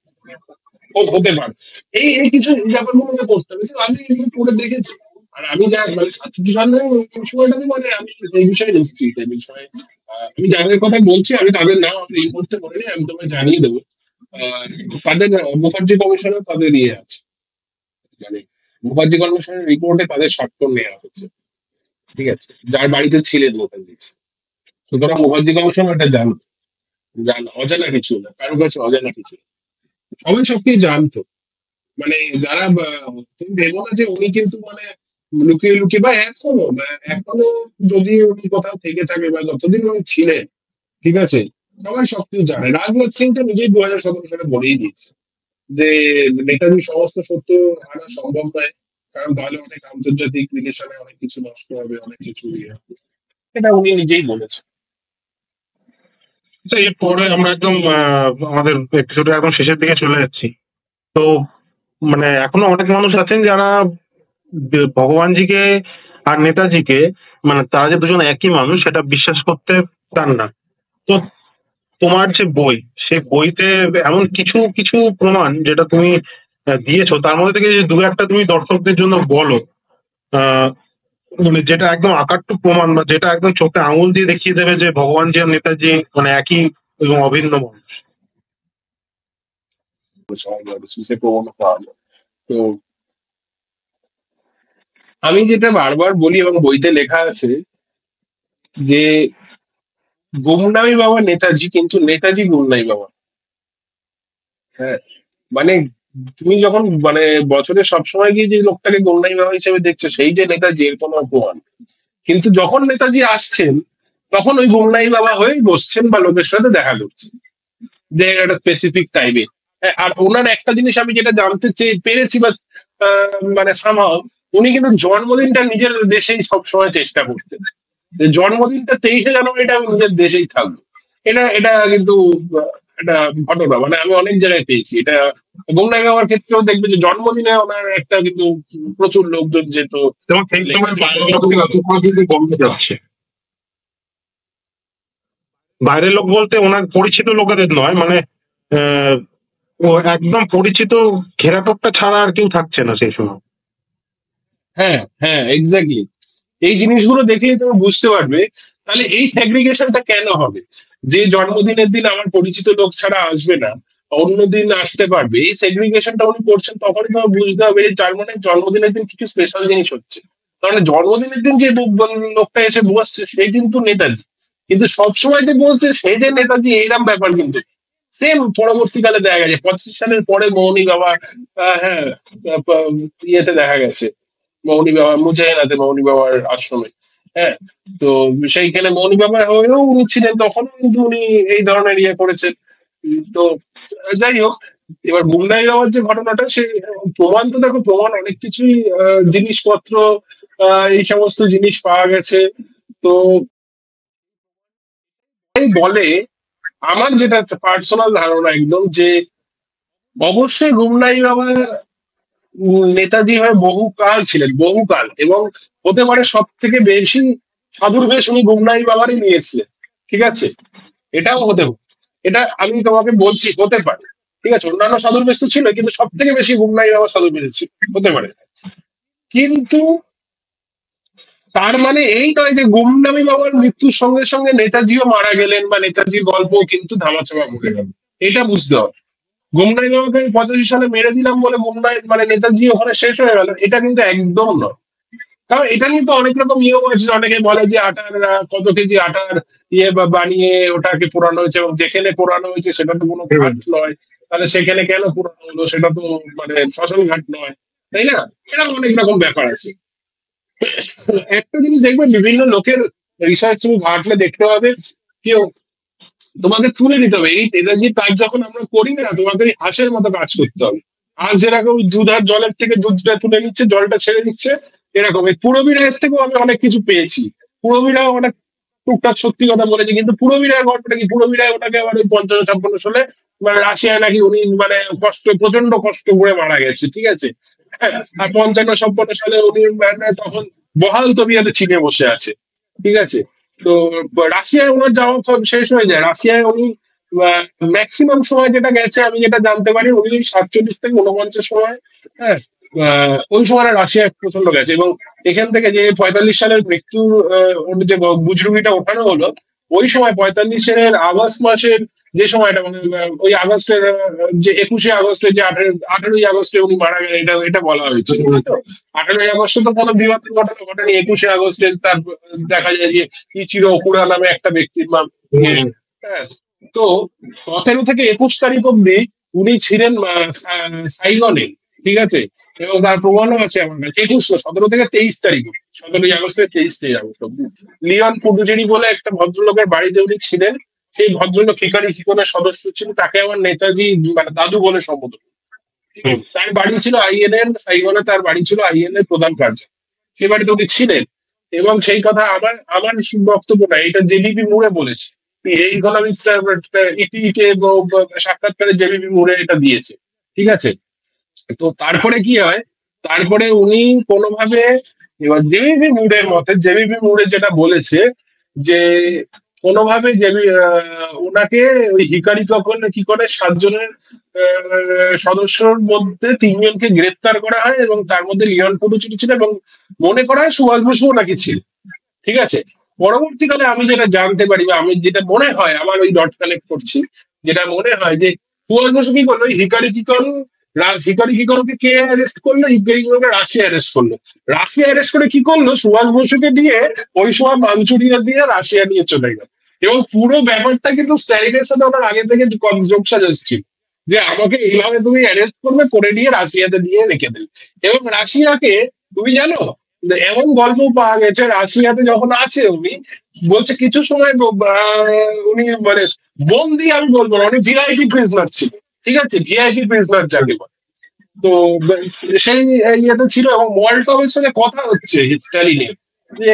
হতে পারে। এই এই কিছু ব্যাপারগুলো আমাকে করতে হবে। কিন্তু আমি এগুলো করে দেখেছি। আর আমি যা মানে ছাত্র সামনে ওই সময়টাতে মানে আমি এই বিষয়ে নিশ্চিত, এই বিষয়ে আমি যাদের কথা বলছি আমি তাদের নাম আমি এই মুহূর্তে মনে নেই, আমি তোমায় জানিয়ে দেবো। আহ, তাদের মুখার্জি কমিশনের তাদের ইয়ে আছে, মানে মুখার্জি কমিশনের রিপোর্টে তাদের স্বাক্ষর নেওয়া হচ্ছে, ঠিক আছে? যার বাড়িতে ছিলেন মুখার্জি। সুতরাং মুখার্জি কমিশন এটা জানতো, অজানা কিছু না, কারো কাছে অজানা কিছু না। সবাই সবকিছু জানতো। মানে যারা তুমি ভেবো না যে উনি কিন্তু মানে লুকিয়ে লুকিয়ে বা এখনো যদি উনি কোথাও থেকে থাকে বা যতদিন উনি ছিলেন, ঠিক আছে, সবাই সবকিছু জানে। রাজনাথ সিং তো নিজেই 2017 সালে বলেই দিয়েছে যে নেতাজির সমস্ত সত্য আনা সম্ভব নয়, কারণ তাহলে অনেক আন্তর্জাতিক রিলেশনে অনেক কিছু নষ্ট হবে, অনেক কিছু ইয়ে হবে। এটা উনি নিজেই বলেছেন। তো এরপরে আমরা একদম আমাদের এপিসোডে একদম শেষের দিকে চলে যাচ্ছি। তো মানে এখনো অনেক মানুষ আছেন যারা ভগবানজিকে আর নেতাজিকে, মানে তারা যে দুজন একই মানুষ সেটা বিশ্বাস করতে চান না। তো তোমার যে বই, সেই বইতে এমন কিছু কিছু প্রমাণ যেটা তুমি দিয়েছো, তার মধ্যে থেকে যে দু একটা তুমি দর্শকদের জন্য বলো, আহ মানে যেটা একদম আকাট্টু প্রমাণ বা যেটা একদম চোখে আঙুল দিয়ে দেখিয়ে দেবে যে ভগবানজি আর নেতাজি মানে একই এবং অভিন্ন মানুষ। সে প্রবণতা পাওয়া যায়। তো আমি যেটা বারবার বলি এবং বইতে লেখা আছে যে গুমনামি বাবা নেতাজি, কিন্তু নেতাজি গুমনামি বাবা। হ্যাঁ, মানে তুমি যখন মানে বছরের সবসময় গিয়ে যে লোকটাকে গুমনামি বাবা হিসেবে দেখছো সেই যে নেতাজি এর কোনো প্রমাণ। কিন্তু যখন নেতাজি আসছেন তখন ওই গুমনামি বাবা হয়ে বসছেন বা লোকের সাথে দেখা করছেন যে একটা স্পেসিফিক টাইমে। আর ওনার একটা জিনিস আমি যেটা জানতে পেরেছি বা মানে সামাও, উনি কিন্তু জন্মদিনটা নিজের দেশেই সবসময় চেষ্টা করতেন যে জন্মদিনটা 23শে জানুয়ারিটা আমি নিজের দেশেই থাকবো। এটা এটা কিন্তু একটা ঘটনা, মানে আমি অনেক জায়গায় পেয়েছি এটা। গুমনাই বাবার ক্ষেত্রেও দেখবে যে জন্মদিনে ওনার একটা কিন্তু প্রচুর লোকজন যেত। এবং সেই সময় বাইরের লোকের আত্মীয় কিন্তু কমে যাচ্ছে। বাইরের লোক বলতে ওনার পরিচিত লোকেদের নয়, মানে আহ, ও একদম পরিচিত ঘেরাটোপটা ছাড়া আর কেউ থাকছে না সেই সময়। হ্যাঁ হ্যাঁ, এক্স্যাক্টলি। এই জিনিসগুলো দেখলেই তুমি বুঝতে পারবে তাহলে এই সেগ্রিগেশনটা কেন হবে। যে জন্মদিনের দিন আমার পরিচিত লোক ছাড়া আসবে না, অন্য দিন আসতে পারবে, এই সেগ্রিগেশনটা উনি করছেন, তখনই তোমার বুঝতে হবে যে তার মানে জন্মদিনের দিন কিছু স্পেশাল জিনিস হচ্ছে। কারণ জন্মদিনের দিন যে লোকটা এসে বসছে সে কিন্তু নেতাজি, কিন্তু সবসময় যে বসছে সে যে নেতাজি এইরকম ব্যাপার কিন্তু সেম পরবর্তীকালে দেখা গেছে 25 সালের পরে মৌনী বাবা, হ্যাঁ, ইয়েতে দেখা গেছে মৌনী বাবা মুজাহিনাতে মৌনী বাবার আশ্রমে। হ্যাঁ, তো সেইখানে মৌনী বাবা হয়েও উনি ছিলেন, তখনও কিন্তু উনি এই ধরনের ইয়ে করেছেন। তো যাই হোক, এবার মুন্ডাই বাবার যে ঘটনাটা সে প্রমাণ তো দেখো, প্রমাণ অনেক কিছুই, জিনিসপত্র, এই সমস্ত জিনিস পাওয়া গেছে। তো এই বলে আমার যেটা পার্সোনাল ধারণা একদম যে অবশ্যই গুমনাই বাবা নেতাজি হয়ে বহুকাল ছিলেন, বহুকাল, এবং হতে পারে সব থেকে বেশি সাধুর বেশ উনি গুমনাই বাবারই নিয়েছিলেন। ঠিক আছে, এটাও হতে পারে, এটা আমি তোমাকে বলছি হতে পারে। ঠিক আছে, অন্যান্য সাধুর বেশ তো ছিল, কিন্তু সব থেকে বেশি গুমনাই বাবা সাধুর বেশ ছিল, হতে পারে। কিন্তু তার মানে এই নয় যে গুমনামি বাবার মৃত্যুর সঙ্গে সঙ্গে নেতাজিও মারা গেলেন বা নেতাজির গল্প কিন্তু ধামাচাপা পড়ে গেল। এটা বুঝতে হবে। গুমনাই বাবাকে আমি 85 সালে মেরে দিলাম বলে গুমনাই মানে নেতাজি ওখানে শেষ হয়ে গেল, এটা কিন্তু একদম নয়। কারণ এটা নিয়ে তো অনেক রকম ইয়েও আছে, অনেকে বলে যে আটার কত কেজি আটার ইয়ে বা বানিয়ে ওটাকে পোড়ানো হয়েছে, এবং যেখানে পোড়ানো হয়েছে সেটা তো কোনো ঘাট নয়, তাহলে সেখানে কেন পোড়ানো হলো, সেটা তো মানে শ্মশান ঘাট নয়, তাই না? এরকম অনেক রকম ব্যাপার আছে। একটা জিনিস দেখবে বিভিন্ন লোকের রিসার্চ তুমি ঘাটলে দেখতে পাবে, কেউ তোমাকে তুলে নিতে হবে এই নেতাজির কাজ যখন আমরা করি না, তোমাকে ওই হাঁসের মতো কাজ করতে হবে। আর যেরকম দুধ আর জলের থেকে দুধটা তুলে নিচ্ছে, জলটা ছেড়ে দিচ্ছে, এরকম এই পুরবীরের থেকেও আমি অনেক কিছু পেয়েছি। পুরবীরাও অনেক টুকটাক সত্যি কথা বলেছে, কিন্তু পুরবীরার গল্পটা কি, পুরবীরায় ওটাকে আবার ওই 55-56 সালে মানে রাশিয়ায় নাকি উনি মানে প্রচন্ড কষ্ট করে মারা গেছে। ঠিক আছে, হ্যাঁ, আর 55-56 সালে উনি মানে তখন বহাল তবিয়াতে চীনে বসে আছে। ঠিক আছে, তো রাশিয়ায় ওনার যাওয়া শেষ হয়ে যায়, রাশিয়ায় উনি ম্যাক্সিমাম সময় যেটা গেছে আমি যেটা জানতে পারি, উনি 47 থেকে 49 সময়, হ্যাঁ, ওই সময় রাশিয়া প্রচন্ড গেছে। এবং এখান থেকে যে 45 সালের মৃত্যুর ওর যে বুজরুমিটা ওঠানো হলো, ওই সময় 45 সালের আগস্ট মাসের যে সময়টা মানে ওই আগস্টের যে 21শে আগস্টে যে 18ই আগস্টে উনি মারা গেলেন, এটা এটা বলা হয়েছে। 18ই আগস্টে তো কোনো বিবাদের ঘটনা ঘটেনি, 21শে আগস্টে তার দেখা যায় যে ইচিরো ওকুরা নামে একটা ব্যক্তির হ্যাঁ। তো 17 থেকে 21 তারিখ অব্দি উনি ছিলেন সাইগনে। ঠিক আছে, এবং তার প্রমাণও আছে আমার কাছে, 17 থেকে 23 তারিখ, 17ই আগস্ট থেকে 23 আগস্ট অব্দি লিওন পুডুচেরি বলে একটা ভদ্রলোকের বাড়িতে উনি ছিলেন। সেই ভদ্রলোক হিকারি শিকনের সদস্য ছিল, তাকে আমার নেতাজি মানে দাদু বলে সম্বোধন। ঠিক আছে, তার বাড়ি ছিল আইএনএর সাইগনে, তার বাড়ি ছিল আইএনএর প্রধান কার্য, সে বাড়িতে উনি ছিলেন। এবং সেই কথা আমার আমার বক্তব্য না, এটা জেবিপি মুরে বলেছে। এই ইকোনমিক্স ইটিকে সাক্ষাৎকারে জেবিপি মুরে এটা দিয়েছে। ঠিক আছে, তো তারপরে কি হয়, তারপরে উনি কোনোভাবে, এবার জেবিপি মুরের মতে, জেবিপি মুরে যেটা বলেছে যে কোনোভাবে ওনাকে ওই হিকারি কখন কি করে 7 জনের সদস্যর মধ্যে 3 জনকে গ্রেপ্তার করা হয়, এবং তার মধ্যে লিওন পুডুচেরি ছিল, এবং মনে করা হয় সুভাষ বসুও নাকি ছিল। ঠিক আছে, পরবর্তীকালে আমি যেটা জানতে পারি বা আমি যেটা মনে হয়, আমার ওই ডট কালেক্ট করছি, যেটা মনে হয় যে সুভাষ বসু কি করলো, হিকারি কিকনকে কে অ্যারেস্ট করলো, হিকারি কিকনকে রাশিয়া অ্যারেস্ট করলো। রাশিয়া অ্যারেস্ট করে কি করলো, সুভাষ বসুকে দিয়ে ওই সময় মাঞ্চুরিয়া দিয়ে রাশিয়া নিয়ে চলে গেল। এবং পুরো ব্যাপারটা কিন্তু স্ট্যালিনের সাথে ওনার আগে থেকে যোগসাজশ ছিল, যে আমাকে এইভাবে তুমি অ্যারেস্ট করবে, করে নিয়ে রাশিয়াতে দিয়ে রেখে দেবে। এবং রাশিয়াকে তুমি জানো, এমন গল্প পাওয়া গেছে, রাশিয়াতে যখন আছে উনি বলছে কিছু সময় উনি মানে বন্দি আমি বলবো না, উনি ভিআইপি প্রিজনার ছিল। ঠিক আছে, ভিআইপি প্রিজনার যাকে বলে। তো সেই ইয়েতে ছিল, এবং মলটভের সঙ্গে কথা হচ্ছে স্ট্যালিনের, যে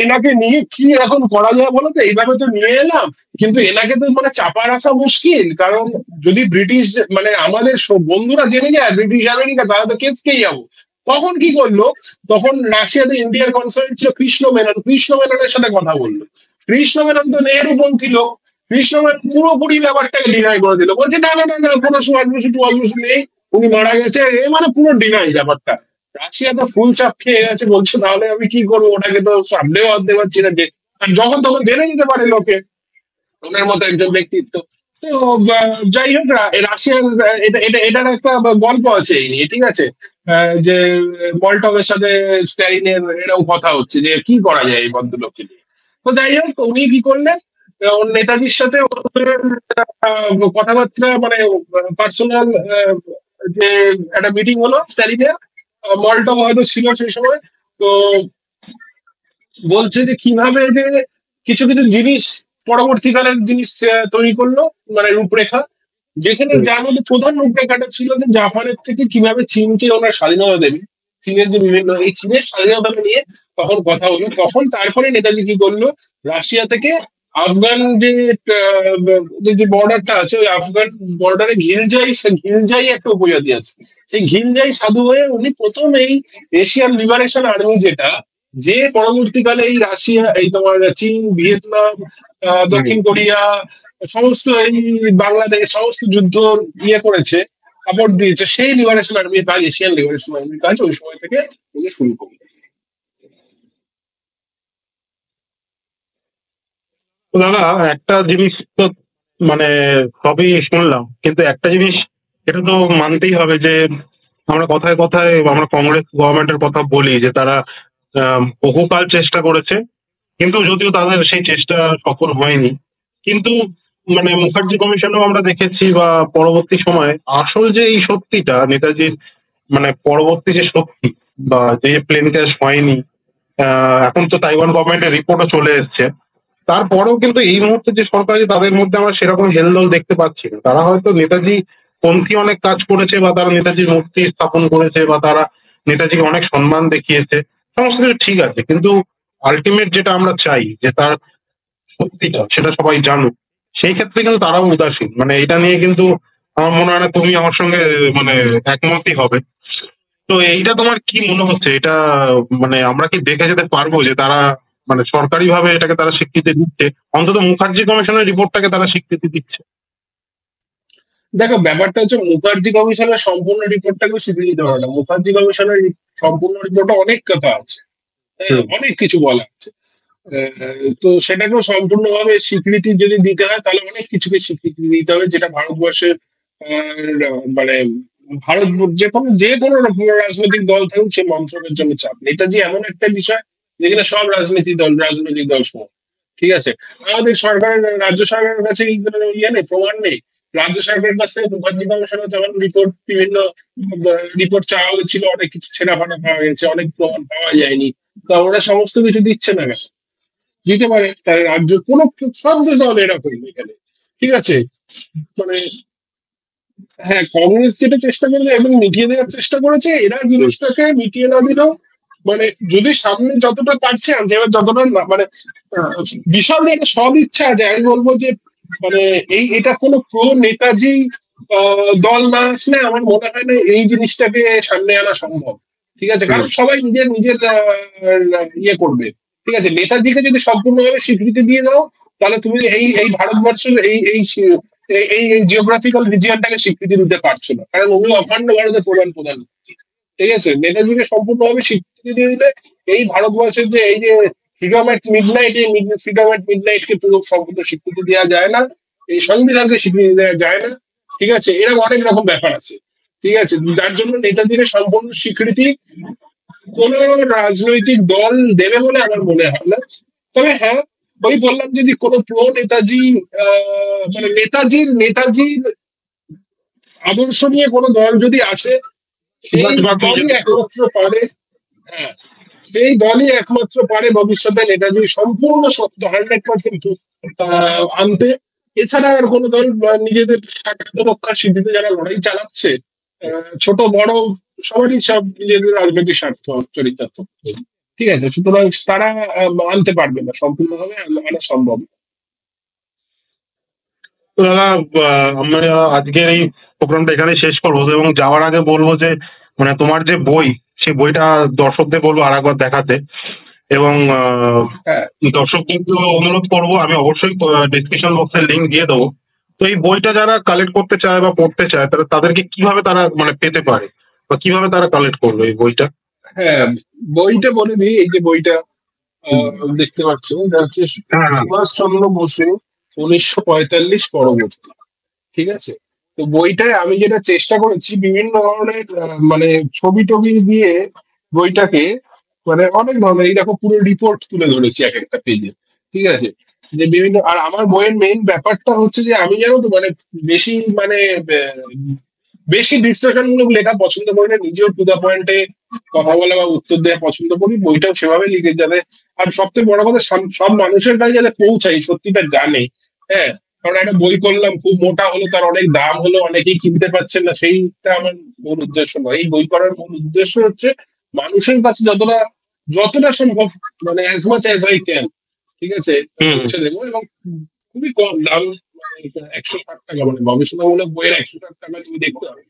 এনাকে নিয়ে কি এখন করা যায় বলো তো, এইভাবে তো নিয়ে এলাম, কিন্তু এনাকে তো মানে চাপা রাখা মুশকিল, কারণ যদি ব্রিটিশ মানে আমাদের বন্ধুরা জেনে যায় ব্রিটিশ আমেরিকা, তাহলে তো কেসকেই যাবো। তখন কি করলো, তখন রাশিয়াতে ইন্ডিয়ার কনসার্ন ছিল কৃষ্ণ মেনন, কৃষ্ণ মেননের সাথে কথা বললো। কৃষ্ণ মেনন তো নেহরুপন্থী লোক, কৃষ্ণ মেনন পুরোপুরি ব্যাপারটাকে ডিনাই করে দিল, বলছে না না না না, কোনো সুভাষ বসু টুভাষ বসু নেই, উনি মারা গেছে, এ মানে পুরো ডিনাই ব্যাপারটা। রাশিয়া তো ফুল চাপ খেয়ে গেছে, বলছে তাহলে আমি কি করবো, ওটাকে তো সামনেও আনতে পারছি না, যে আর যখন তখন জেনে যেতে পারে লোকে, ওনার মতো একজন ব্যক্তিত্ব। তো যাই হোক, রাশিয়ার এটা এটা এটার একটা গল্প আছে এই নিয়ে, ঠিক আছে। যে মলটভের সাথে স্ট্যালিনের এরকম কথা হচ্ছে যে কি করা যায় এই ভদ্রলোককে নিয়ে। তো যাই হোক, উনি কি করলেন, ওর নেতাজির সাথে ওদের, কথাবার্তা মানে পার্সোনাল, যে একটা মিটিং হলো স্ট্যালিনের, মলটভ হয়তো ছিল সেই সময়। তো বলছে যে কিভাবে যে কিছু কিছু জিনিস, পরবর্তীকালের জিনিস তৈরি করলো, মানে রূপরেখা, যেখানে যার মধ্যে প্রধান রূপরেখাটা ছিল যে জাপানের থেকে কিভাবে চীনকে ওনার স্বাধীনতা দেবে, চীনের যে বিভিন্ন এই চীনের স্বাধীনতা নিয়ে তখন কথা হলো। তখন তারপরে নেতাজি কি করলো, রাশিয়া থেকে আফগান যে বর্ডারটা আছে, ওই আফগান বর্ডারে ঘিলজাই একটা উপজাতি আছে, সেই ঘিলজাই সাধু হয়ে উনি প্রথম এই এশিয়ান লিবারেশন আর্মি, যেটা যে পরবর্তীকালে এই রাশিয়া, এই তোমার চীন, ভিয়েতনাম, দক্ষিণ কোরিয়া, সমস্ত এই বাংলাদেশ সমস্ত যুদ্ধ ইয়ে করেছে, সাপোর্ট দিয়েছে, সেই লিবারেশন আর্মির কাজ, এশিয়ান লিবারেশন আর্মির কাজ ওই সময় থেকে উনি শুরু করলেন। তো দাদা, একটা জিনিস তো মানে সবই শুনলাম, কিন্তু একটা জিনিস এটা তো মানতেই হবে যে আমরা কথায় কথায় আমরা কংগ্রেস গভর্নমেন্টের কথা বলি যে তারা বহুকাল চেষ্টা করেছে, কিন্তু যদিও তাদের সেই চেষ্টা সফল হয়নি। কিন্তু মানে মুখার্জি কমিশনেও আমরা দেখেছি বা পরবর্তী সময়ে আসল যে এই শক্তিটা নেতাজির, মানে পরবর্তী যে শক্তি বা যে প্লেন ক্র্যাশ হয়নি, এখন তো তাইওয়ান গভর্নমেন্টের রিপোর্টও চলে এসেছে, তারপরেও কিন্তু এই মুহূর্তে যে সরকার আছে তাদের মধ্যে আমরা সেরকম হেলদোল দেখতে পাচ্ছি না। তারা হয়তো নেতাজি পন্থী অনেক কাজ করেছে, বা তারা নেতাজির মূর্তি স্থাপন করেছে, বা তারা নেতাজিকে অনেক সম্মান দেখিয়েছে, সমস্ত কিছু ঠিক আছে, কিন্তু আলটিমেট যেটা আমরা চাই যে তার সত্যিটা সেটা সবাই জানুক, সেই ক্ষেত্রে কিন্তু তারাও উদাসীন। মানে এটা নিয়ে কিন্তু আমার মনে হয় না তুমি আমার সঙ্গে মানে একমতই হবে। তো এইটা তোমার কি মনে হচ্ছে, এটা মানে আমরা কি দেখে যেতে পারবো যে তারা মানে সরকারি ভাবে এটাকে তারা স্বীকৃতি দিচ্ছে, অন্তত মুখার্জি কমিশনের রিপোর্টটাকে তারা স্বীকৃতি দিচ্ছে? দেখো, ব্যাপারটা হচ্ছে মুখার্জি কমিশনের সম্পূর্ণ রিপোর্টটাকে স্বীকৃতি দেওয়া না, মুখার্জি কমিশনের সম্পূর্ণ রিপোর্টে অনেক কথা আছে, হ্যাঁ, হুম। অনেক কিছু বলা আছে। তো সেটাকেও সম্পূর্ণভাবে স্বীকৃতি যদি দিতে হয়, তাহলে অনেক কিছুকে স্বীকৃতি দিতে হবে, যেটা ভারতবর্ষের মানে ভারত, যে কোনো রাজনৈতিক দল থাকুক, সে মন্ত্রকের জন্য চাপ। নেতাজি এমন একটা বিষয় যেখানে সব রাজনৈতিক দল সমান, ঠিক আছে। আমাদের সরকারের, রাজ্য সরকারের কাছে কি কোনো ইয়ে নেই, প্রমাণ নেই? রাজ্য সরকারের কাছ থেকে মুখার্জি কমিশনের যখন রিপোর্ট, বিভিন্ন রিপোর্ট চাওয়া হয়েছিল, অনেক কিছু ছেঁড়াফাটা পাওয়া গেছে, অনেক প্রমাণ পাওয়া যায়নি। তা ওরা সমস্ত কিছু দিচ্ছে না কেন? দিতে পারে, তার রাজ্য কোনো, সব দল এরকম এখানে, ঠিক আছে। মানে হ্যাঁ, কংগ্রেস যেটা চেষ্টা করেছে এবং মিটিয়ে দেওয়ার চেষ্টা করেছে, এরা জিনিসটাকে মিটিয়ে না দিলেও, মানে যদি সামনে যতটা পারছে আনছে, এবার যতটা মানে আহ, বিশাল একটা সদ ইচ্ছা আছে, আমি বলবো যে মানে এটা কোনো প্রো নেতাজি দল না আসলে আমার মনে হয় না এই জিনিসটাকে সামনে আনা সম্ভব, ঠিক আছে। হুম। কারণ সবাই নিজের নিজের ইয়ে করবে, ঠিক আছে। নেতাজিকে যদি সম্পূর্ণভাবে স্বীকৃতি দিয়ে দাও, তাহলে তুমি এই এই ভারতবর্ষের এই জিওগ্রাফিক্যাল রিজিয়নটাকে স্বীকৃতি দিতে পারছো না, কারণ উনি অখণ্ড ভারতের প্রধানমন্ত্রী, ঠিক আছে। নেতাজিকে সম্পূর্ণভাবে স্বীকৃতি দিয়ে দিলে এই ভারতবর্ষের যে এই যে ফ্রিডম এট মিডনাইট, এই ফ্রিডম এট মিডনাইট কে পুরো সম্পূর্ণ স্বীকৃতি দেওয়া যায় না, এই সংবিধানকে স্বীকৃতি দেওয়া যায় না, ঠিক আছে। এরকম অনেক রকম ব্যাপার আছে, ঠিক আছে, যার জন্য নেতাজিকে সম্পূর্ণ স্বীকৃতি কোন রাজনৈতিক দল দেবে বলে আমার মনে হয় না। তবে হ্যাঁ, ওই বললাম, যদি কোনো প্রো নেতাজি মানে নেতাজির আদর্শ নিয়ে কোনো দল যদি আসে, সেই বা দলই বিজেপি। একমাত্র পারে, হ্যাঁ, সেই দলই একমাত্র পারে ভবিষ্যতে নেতাজি সম্পূর্ণ সত্য 100% আনতে। এছাড়া আর কোনো দল নিজেদের স্বার্থ রক্ষার সিদ্ধিতে যারা লড়াই চালাচ্ছে, ছোট বড় সবারই সব নিজেদের রাজনৈতিক স্বার্থ চরিতার্থ, ঠিক আছে, সুতরাং তারা আনতে পারবে না, সম্পূর্ণভাবে আনা সম্ভব না। তো দাদা, আমরা আজকের এই প্রোগ্রামটা এখানে শেষ করবো, এবং যাওয়ার আগে বলবো যে মানে তোমার যে বই, সেই বইটা দর্শকদের বলবো আরেকবার দেখাতে, এবং হ্যাঁ দর্শকদেরকে অনুরোধ করবো, আমি অবশ্যই ডিসক্রিপশন বক্সে লিঙ্ক দিয়ে দেবো। তো এই বইটা যারা কালেক্ট করতে চায় বা পড়তে চায়, তারা তাদেরকে কিভাবে তারা মানে পেতে পারে, বা কিভাবে তারা কালেক্ট করবে এই বইটা? হ্যাঁ, বইটা বলে দিই। এই যে বইটা দেখতে পাচ্ছ, এটা হচ্ছে হ্যাঁ, হ্যাঁ। সুভাষচন্দ্র বসু 1945 পরবর্তী। ঠিক আছে, তো বইটায় আমি যেটা চেষ্টা করেছি বিভিন্ন ধরনের মানে ছবি টবি দিয়ে বইটাকে, মানে অনেক ধরনের, এই দেখো পুরো রিপোর্ট তুলে ধরেছি এক একটা পেজে। ঠিক আছে, যে বিভিন্ন, আর আমার বইয়ের মেইন ব্যাপারটা হচ্ছে যে আমি জানো তো মানে বেশি মানে বেশি বিশ্লেষণমূলক লেখা পছন্দ করি না, নিজেও টু দা পয়েন্টে কথা বলা বা উত্তর দেওয়া পছন্দ করি। বইটাও সেভাবে লিখে যাবে, আর সবথেকে বড় কথা সব মানুষের কাছে যাতে পৌঁছাই, সত্যিটা জানে। হ্যাঁ, কারণ একটা বই করলাম, খুব মোটা হলো, তার অনেক দাম হলো, অনেকেই কিনতে পারছেন না, সেইটা আমার মূল উদ্দেশ্য নয়। এই বই করার মূল উদ্দেশ্য হচ্ছে মানুষের কাছে যতটা যতটা সম্ভব, মানে as much as I can, ঠিক আছে, হুম, হুম। পৌঁছে দেবো। এবং খুবই কম দাম, মানে 160 টাকা, মানে গবেষণামূলক বইয়ের 160 টাকা তুমি দেখতে হবে।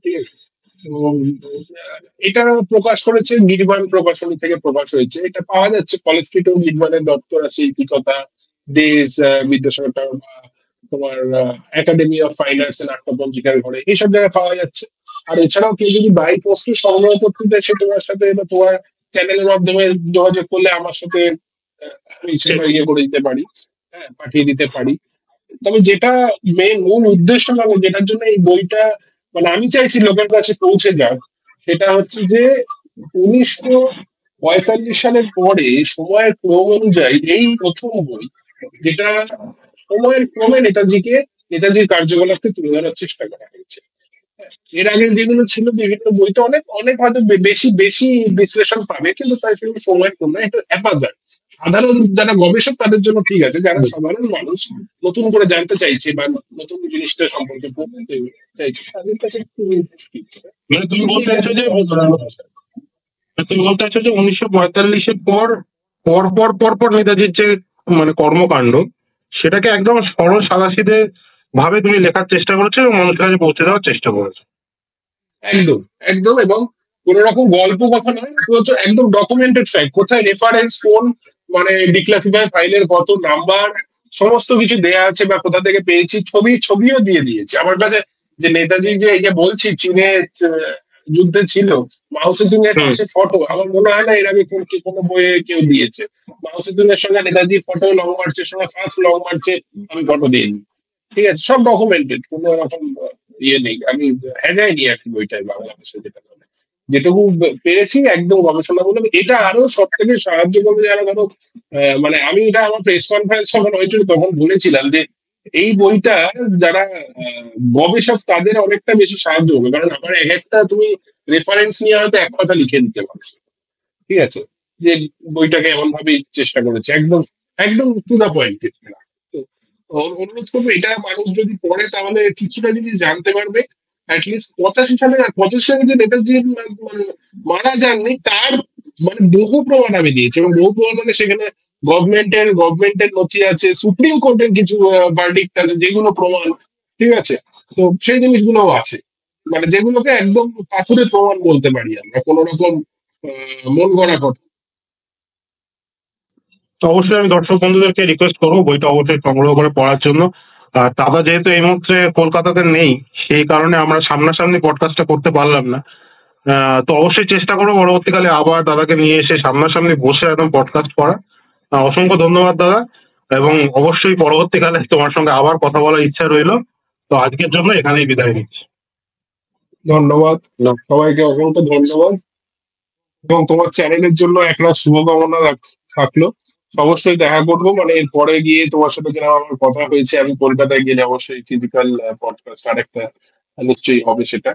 ঠিক আছে, এবং এটা প্রকাশ করেছে নির্বাণ প্রকাশনী থেকে প্রকাশ হয়েছে। এটা পাওয়া যাচ্ছে কলেজ স্ট্রিটেও, নির্বাণের দপ্তর আছে, ইতিকথা, দেশ, বিদ্যাসাগর, বা তোমার একাডেমি অফ ফাইন আর্টস এর নাট্যপঞ্জিকার ঘরে, এইসব জায়গায় পাওয়া যাচ্ছে। আর এছাড়াও কেউ যদি বাই পোস্টে সংগ্রহ করতে চায়, সে তোমার সাথে বা তোমার চ্যানেলের মাধ্যমে যোগাযোগ করলে আমার সাথে আমি সেটা ইয়ে করে দিতে পারি, হ্যাঁ, পাঠিয়ে দিতে পারি। তবে যেটা মূল উদ্দেশ্য, মানে যেটার জন্য এই বইটা, মানে আমি চাইছি লোকের কাছে পৌঁছে যাক, সেটা হচ্ছে যে 1945 সালের পরে সময়ের ক্রম অনুযায়ী এই প্রথম বই, যেটা সময়ের ক্রমে নেতাজির কার্যকলাপকে তুলে ধরার চেষ্টা করা হয়েছে। এর আগে যেগুলো ছিল বিভিন্ন বইতে অনেক অনেক হয়তো বেশি বেশি বিশ্লেষণ পাবে, কিন্তু তাই সেগুলো সময়ের ক্রমে একটা হ্যাপাজার। সাধারণ যারা গবেষক তাদের জন্য ঠিক আছে, যারা সাধারণ মানুষ নতুন করে জানতে চাইছে বা নতুন জিনিসটা সম্পর্কে পড়তে চাইছে, তাদের কাছে একটু মুশকিল। মানে তুমি কিন্তু বলতে চাইছো যে তুমি বলতে চাইছো যে 1945-এর পর পর পর পর পর নেতাজির যে মানে কর্মকাণ্ড, সেটাকে একদম সরল সাদাসিধে ভাবে তুমি লেখার চেষ্টা করেছো এবং মানুষের কাছে পৌঁছে দেওয়ার চেষ্টা করেছো। একদম একদম, এবং কোন রকম গল্প কথা নয়, শুধু একদম ডকুমেন্টেড ফ্যাক্ট, কোথায় রেফারেন্স, কোন মানে ডিক্লাসিফাই ফাইলের কত নাম্বার, সমস্ত কিছু দেয়া আছে, বা কোথা থেকে পেয়েছি, ছবিও দিয়ে দিয়েছে আমার কাছে। যে নেতাজি যে এই যে বলছি চীনে যুদ্ধে ছিল, মাও সেতুংয়ের হুম। পাশে ফটো, আমার মনে হয় না এর আগে কোনো বইয়ে কেউ দিয়েছে। মাও সেতুংয়ের সঙ্গে নেতাজির ফটো, লং মার্চের সঙ্গে ফার্স্ট লং মার্চে আমি ফটো দিইনি। ঠিক আছে, সব ডকুমেন্টেড, কোনো রকম ইয়ে নেই। আমি হেজাইনি আর কি বইটাই, বাংলা ভাষায় যেটা বলে। যেটুকু পেরেছি একদম গবেষণামূলক। এটা আরো সব থেকে সাহায্য করবে যারা ধরো মানে আমি এটা আমার প্রেস কনফারেন্স যখন হয়েছিল তখন বলেছিলাম যে এই বইটা যারা গবেষক তাদের অনেকটা বেশি সাহায্য হবে, কারণ আমার এক একটা তুমি রেফারেন্স নিয়ে হয়তো এক কথা লিখে দিতে পারছো। ঠিক আছে, যে বইটাকে এমন ভাবে চেষ্টা করেছে, একদম একদম টু দা পয়েন্ট। অনুরোধ করবো, এটা মানুষ যদি পড়ে তাহলে কিছুটা জিনিস জানতে পারবে। অ্যাটলিস্ট 85 সালে যে নেতাজি মানে মারা যাননি, তার মানে বহু প্রমাণ আমি দিয়েছি, এবং বহু প্রমাণ মানে সেখানে গভর্নমেন্টের নথি আছে, সুপ্রিম কোর্টের কিছু ভার্ডিক্ট আছে, যেগুলো প্রমাণ। ঠিক আছে, তো সেই জিনিসগুলোও আছে, মানে যেগুলোকে একদম পাথুরে প্রমাণ বলতে পারি আমরা, কোন রকম মন গড়া কথা। তো অবশ্যই আমি দর্শক বন্ধুদেরকে রিকোয়েস্ট করবো বইটা অবশ্যই সংগ্রহ করে পড়ার জন্য। আর দাদা যেহেতু এই মুহূর্তে কলকাতাতে নেই, সেই কারণে আমরা সামনাসামনি পডকাস্টটা করতে পারলাম না। তো অবশ্যই চেষ্টা করবো পরবর্তীকালে আবার দাদাকে নিয়ে এসে সামনাসামনি বসে একদম পডকাস্ট করা। অসংখ্য ধন্যবাদ দাদা, এবং অবশ্যই পরবর্তীকালে তোমার সঙ্গে আবার কথা বলার ইচ্ছা রইলো। তো আজকের জন্য এখানেই বিদায় নিচ্ছি। ধন্যবাদ, সবাইকে অসংখ্য ধন্যবাদ, এবং তোমার চ্যানেলের জন্য একটা শুভকামনা থাকলো। অবশ্যই দেখা করবো, মানে এর পরে গিয়ে তোমার সাথে যেন আমার কথা হয়েছে, আমি কলকাতায় গেলে অবশ্যই ফিজিক্যাল পডকাস্ট আরেকটা নিশ্চয়ই হবে সেটা।